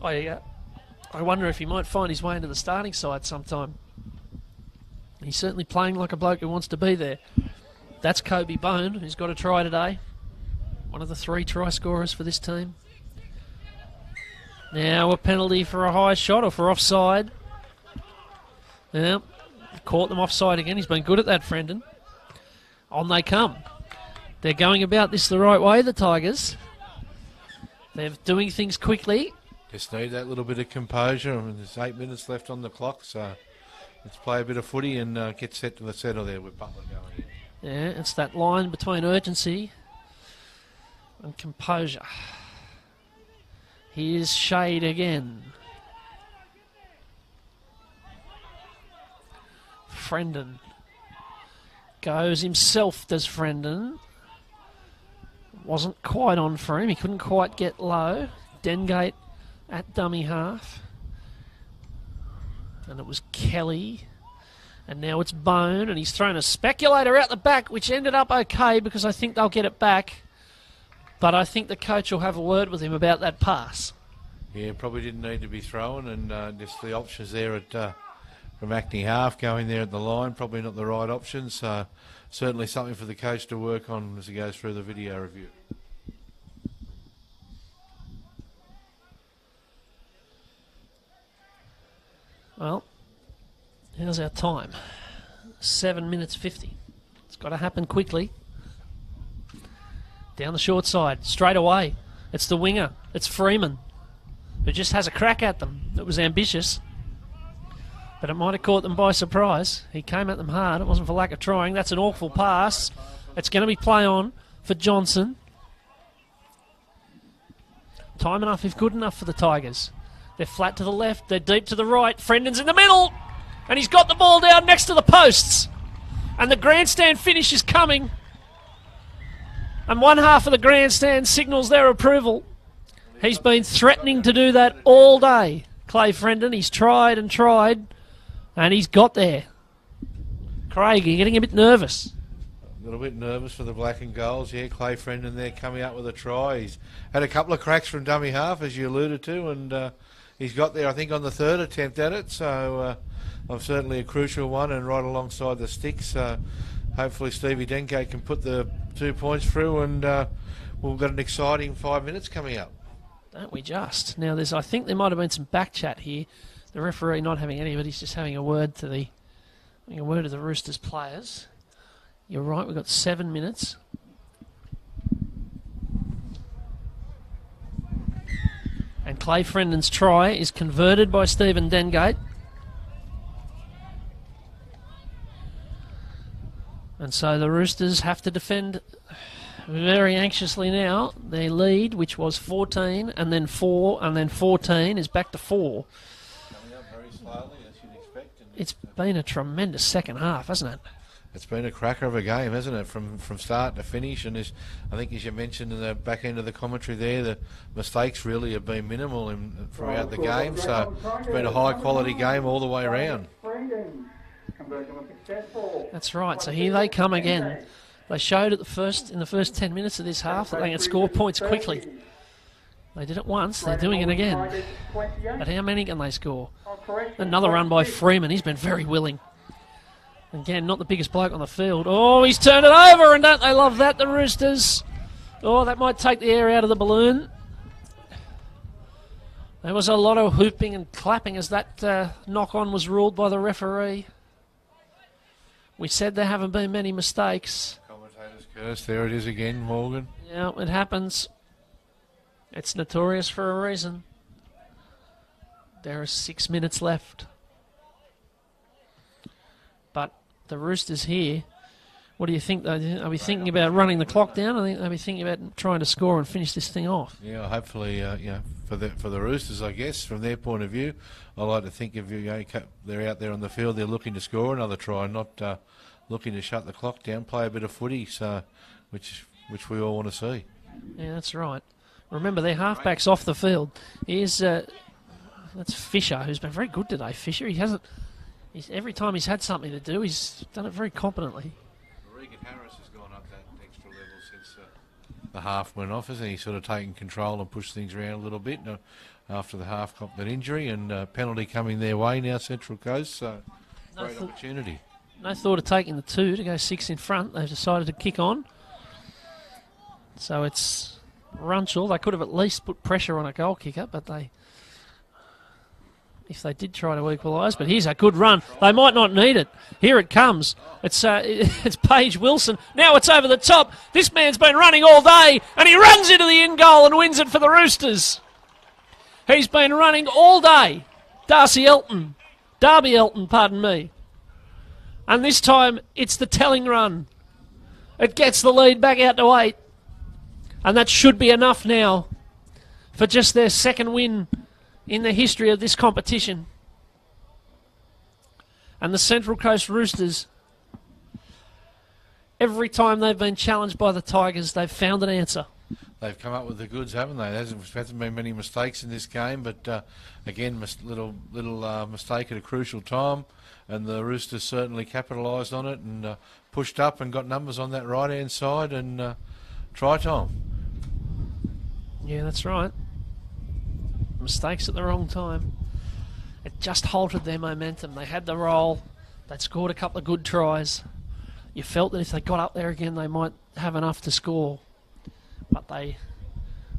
I wonder if he might find his way into the starting side sometime. He's certainly playing like a bloke who wants to be there. That's Kobe Bone, who's got a try today. One of the 3 try scorers for this team. Now a penalty for a high shot or for offside. Yeah, caught them offside again. He's been good at that, Frendon. On they come. They're going about this the right way, the Tigers. They're doing things quickly. Just need that little bit of composure. I mean, there's 8 minutes left on the clock, so let's play a bit of footy and get set to the settle there with Butler going in. Yeah, it's that line between urgency and composure. Here's Shade again. Frendon goes himself, does Frendon. Wasn't quite on for him. He couldn't quite get low. Dengate at dummy half. And it was Kelly. And now it's Bone, and he's thrown a speculator out the back, which ended up okay because I think they'll get it back. But I think the coach will have a word with him about that pass. Yeah, probably didn't need to be thrown, and just the options there from acting half going there at the line, probably not the right option. So certainly something for the coach to work on as he goes through the video review. Well, how's our time? 7 minutes 50. It's got to happen quickly. Down the short side, straight away. It's the winger. It's Freeman, who just has a crack at them. It was ambitious, but it might have caught them by surprise. He came at them hard. It wasn't for lack of trying. That's an awful pass. It's going to be play on for Johnson. Time enough, if good enough, for the Tigers. They're flat to the left. They're deep to the right. Frendon's in the middle, and he's got the ball down next to the posts. And the grandstand finish is coming. And one half of the grandstand signals their approval. He's been threatening to do that all day, Clay Frendon. He's tried and tried, and he's got there. Craig, you're getting a bit nervous. A little bit nervous for the black and golds. Yeah, Clay Frendon there coming up with a try. He's had a couple of cracks from dummy half, as you alluded to, and he's got there, I think, on the 3rd attempt at it. So certainly a crucial one and right alongside the sticks. Hopefully Stevie Dengate can put the 2 points through, and we've got an exciting 5 minutes coming up. Don't we just? Now, I think there might have been some back chat here. The referee not having any, but he's just having a word to the Roosters players. You're right, we've got 7 minutes. And Clay Frendon's try is converted by Stephen Dengate. And so the Roosters have to defend very anxiously now. Their lead, which was 14, and then 4, and then 14, is back to 4. Coming up very slowly, as you'd expect. It's been a tremendous second half, hasn't it? It's been a cracker of a game, hasn't it, from start to finish? And I think, as you mentioned in the back end of the commentary there, the mistakes really have been minimal throughout the game. So it's been a high-quality game all the way around. That's right. So here they come again. They showed in the first 10 minutes of this half that they can score points quickly. They did it once. They're doing it again. But how many can they score? Another run by Freeman. He's been very willing. Again, not the biggest bloke on the field. Oh, he's turned it over, and don't they love that, the Roosters? Oh, that might take the air out of the balloon. There was a lot of whooping and clapping as that knock-on was ruled by the referee. We said there haven't been many mistakes. Commentator's curse. There it is again, Morgan. Yeah, it happens. It's notorious for a reason. There are 6 minutes left. But the Roosters here, what do you think? Are we thinking about running the clock down? Are we thinking about trying to score and finish this thing off? Yeah, hopefully, for the Roosters, I guess, from their point of view, I like to think if they're out there on the field, they're looking to score another try, not looking to shut the clock down, play a bit of footy, so which we all want to see. Yeah, that's right. Remember, their halfback's off the field. Here's that's Fisher, who's been very good today. Fisher, every time he's had something to do, he's done it very competently. Regan Harris has gone up that extra level since the half went off, hasn't he? He's sort of taken control and pushed things around a little bit after the half got that injury, and penalty coming their way now, Central Coast, so great opportunity. No thought of taking the 2 to go 6 in front. They've decided to kick on. So it's Runchell. They could have at least put pressure on a goal kicker, but if they did try to equalise. But here's a good run. They might not need it. Here it comes. It's Paige Wilson. Now it's over the top. This man's been running all day, and he runs into the in goal and wins it for the Roosters. He's been running all day. Darby Elton, pardon me. And this time it's the telling run. It gets the lead back out to 8. And that should be enough now for just their second win in the history of this competition. And the Central Coast Roosters, every time they've been challenged by the Tigers, they've found an answer. They've come up with the goods, haven't they? There hasn't been many mistakes in this game, but again, little mistake at a crucial time, and the Roosters certainly capitalised on it and pushed up and got numbers on that right-hand side and try time. Yeah, that's right. Mistakes at the wrong time. It just halted their momentum. They had the roll. They'd scored a couple of good tries. You felt that if they got up there again, they might have enough to score. But they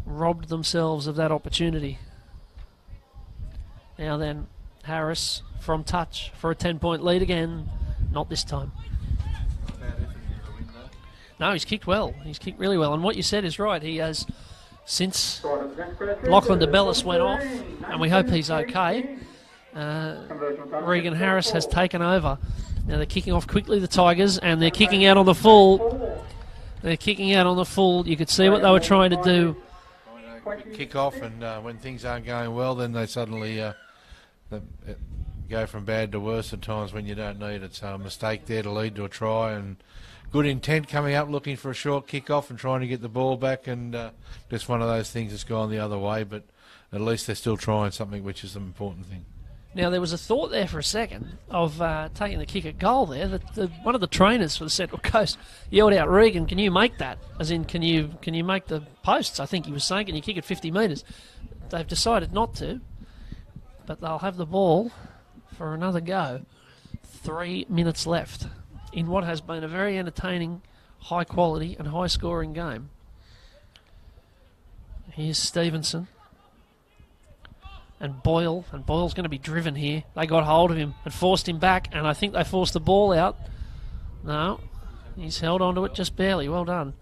robbed themselves of that opportunity. Now then, Harris from touch for a 10-point lead again. Not this time. No, he's kicked well. He's kicked really well. And what you said is right. He has, since Lachlan DeBellis went off, and we hope he's okay, Regan Harris has taken over. Now they're kicking off quickly, the Tigers, and they're kicking out on the full. They're kicking out on the full. You could see what they were trying to do. Kick off, and when things aren't going well, then they suddenly go from bad to worse at times when you don't need it. So a mistake there to lead to a try, and good intent coming up, looking for a short kick off and trying to get the ball back, and just one of those things that's gone the other way, but at least they're still trying something, which is the important thing. Now, there was a thought there for a second of taking the kick at goal there. That one of the trainers for the Central Coast yelled out, "Regan, can you make that? As in, can you make the posts?" I think he was saying, "Can you kick it 50 metres?" They've decided not to, but they'll have the ball for another go. 3 minutes left in what has been a very entertaining, high-quality and high-scoring game. Here's Stevenson. And Boyle's going to be driven here. They got hold of him and forced him back, and I think they forced the ball out. No, he's held onto it just barely. Well done.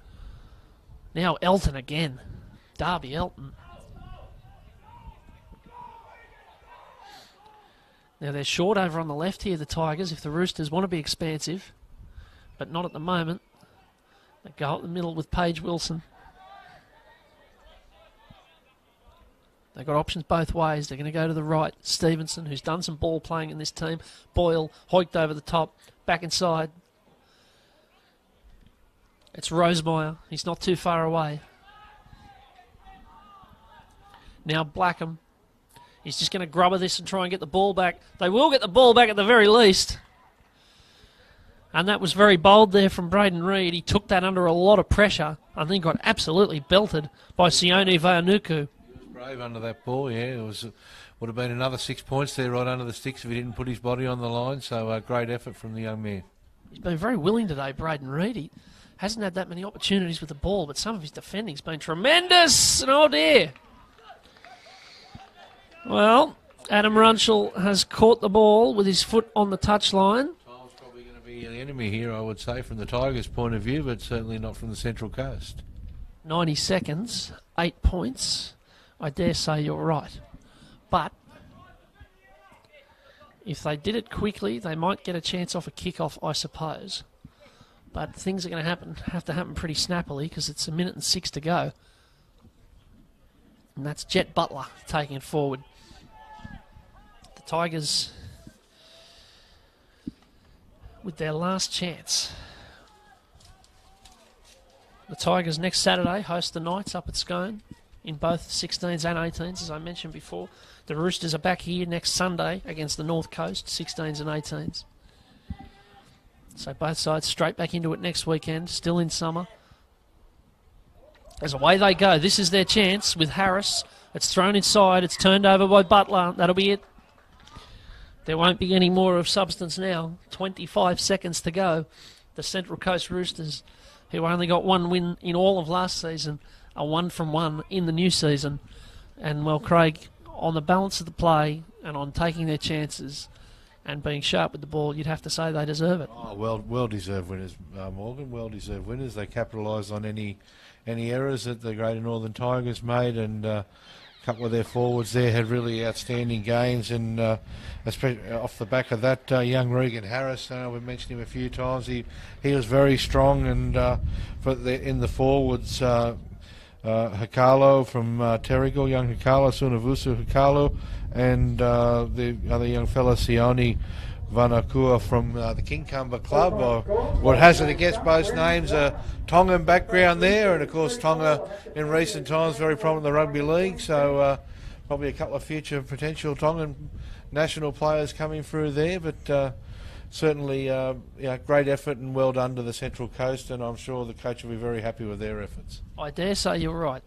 Now Elton again. Darby Elton. Now they're short over on the left here, the Tigers, if the Roosters want to be expansive, but not at the moment. They go up the middle with Paige Wilson. They've got options both ways. They're going to go to the right. Stevenson, who's done some ball playing in this team. Boyle, hoiked over the top. Back inside. It's Rosemeyer. He's not too far away. Now Blackham. He's just going to grubber this and try and get the ball back. They will get the ball back at the very least. And that was very bold there from Braden Reid. He took that under a lot of pressure. I think got absolutely belted by Sione Vaianuku. Brave under that ball, yeah. Would have been another 6 points there right under the sticks if he didn't put his body on the line. So great effort from the young man. He's been very willing today, Braden Reid. He hasn't had that many opportunities with the ball, but some of his defending's been tremendous. And oh dear. Well, Adam Runchell has caught the ball with his foot on the touchline. Time's probably going to be the enemy here, I would say, from the Tigers' point of view, but certainly not from the Central Coast. 90 seconds, 8 points. I dare say you're right. But if they did it quickly, they might get a chance off a kick-off, I suppose. But things are going to have to happen pretty snappily because it's 1:06 to go. And that's Jet Butler taking it forward. The Tigers with their last chance. The Tigers next Saturday host the Knights up at Scone in both 16s and 18s, as I mentioned before. The Roosters are back here next Sunday against the North Coast, 16s and 18s. So both sides straight back into it next weekend, still in summer. As away they go, this is their chance with Harris. It's thrown inside, it's turned over by Butler. That'll be it. There won't be any more of substance now. 25 seconds to go. The Central Coast Roosters, who only got one win in all of last season, are 1 from 1 in the new season. And, well, Craig, on the balance of the play and on taking their chances and being sharp with the ball, you'd have to say they deserve it. Oh, well-deserved winners, Morgan. Well-deserved winners. They capitalised on any errors that the Greater Northern Tigers made, and a couple of their forwards there had really outstanding games, and especially off the back of that, young Regan Harris, we've mentioned him a few times. He was very strong, and in the forwards, Hikalo from Terrigal, young Hikalo, Sunavusu Hikalo, and the other young fella, Sione Vanakua from the Kincumber Club. What has it against both names, a Tongan background there, and of course Tonga in recent times very prominent in the rugby league, so probably a couple of future potential Tongan national players coming through there, but certainly great effort and well done to the Central Coast, and I'm sure the coach will be very happy with their efforts. I dare say you're right.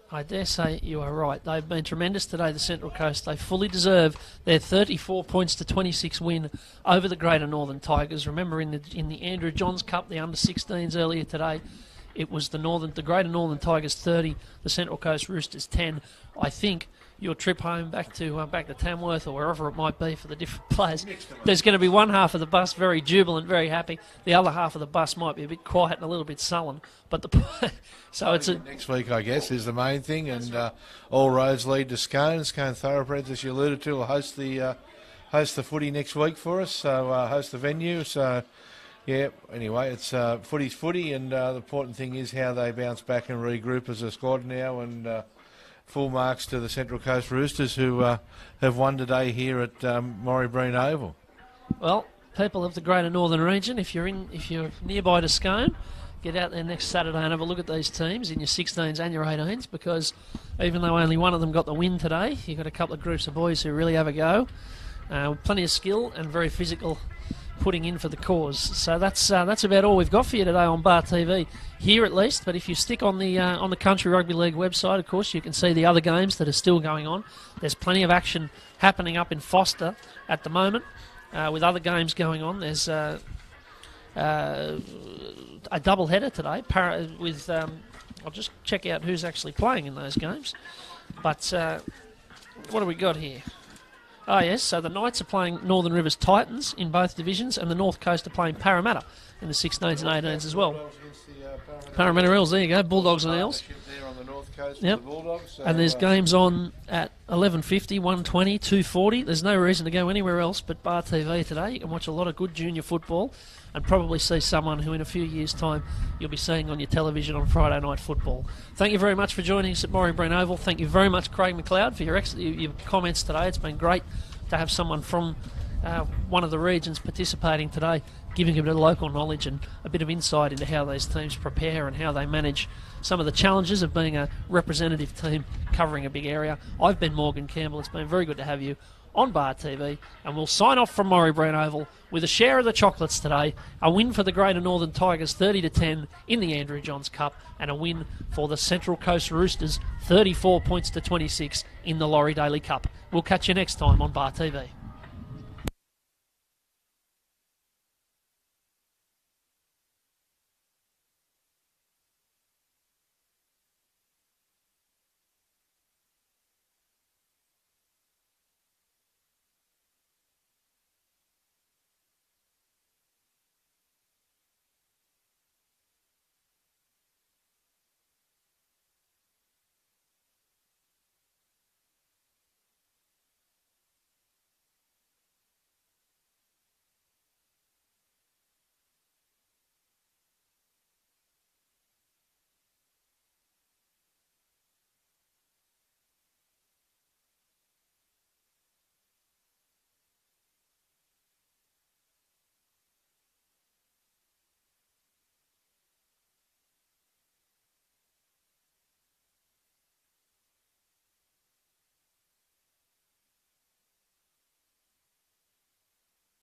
I dare say you are right. They've been tremendous today, the Central Coast. They fully deserve their 34 points to 26 win over the Greater Northern Tigers. Remember, in the Andrew Johns Cup, the under-16s earlier today, it was the Greater Northern Tigers 30, the Central Coast Roosters 10. I think your trip home back to Tamworth or wherever it might be for the different players, there's going to be one half of the bus very jubilant, very happy. The other half of the bus might be a bit quiet and a little bit sullen. But so it's next week, I guess, is the main thing, and all roads lead to Scone. Scone Thoroughbreds, as you alluded to, will host the footy next week for us. So host the venue. So yeah. Anyway, it's footy's footy, and the important thing is how they bounce back and regroup as a squad now, and full marks to the Central Coast Roosters, who have won today here at Morrie Breen Oval. Well, people of the Greater Northern region, if you're nearby to Scone, get out there next Saturday and have a look at these teams in your 16s and your 18s, because even though only one of them got the win today, you've got a couple of groups of boys who really have a go. Plenty of skill and very physical putting in for the cause. So that's about all we've got for you today on Bar TV, here at least. But if you stick on the Country Rugby League website, of course, you can see the other games that are still going on. There's plenty of action happening up in Foster at the moment, with other games going on. There's a double header today with I'll just check out who's actually playing in those games. But what do we got here? Oh, yes, so the Knights are playing Northern Rivers Titans in both divisions, and the North Coast are playing Parramatta in the 16s and 18s as well. Parramatta Eels, there you go, Bulldogs and Eels. Yep. And there's games on at 11:50, 1:20, 2:40. There's no reason to go anywhere else but Bar TV today. You can watch a lot of good junior football and probably see someone who in a few years' time you'll be seeing on your television on Friday night football. Thank you very much for joining us at Morrie Breen Oval. Thank you very much, Craig McLeod, for your comments today. It's been great to have someone from one of the regions participating today, giving a bit of local knowledge and a bit of insight into how these teams prepare and how they manage some of the challenges of being a representative team covering a big area. I've been Morgan Campbell. It's been very good to have you on Bar TV, and we'll sign off from Morrie Breen Oval with a share of the chocolates today, a win for the Greater Northern Tigers 30-10 in the Andrew Johns Cup, and a win for the Central Coast Roosters 34 points to 26 in the Laurie Daley Cup. We'll catch you next time on Bar TV.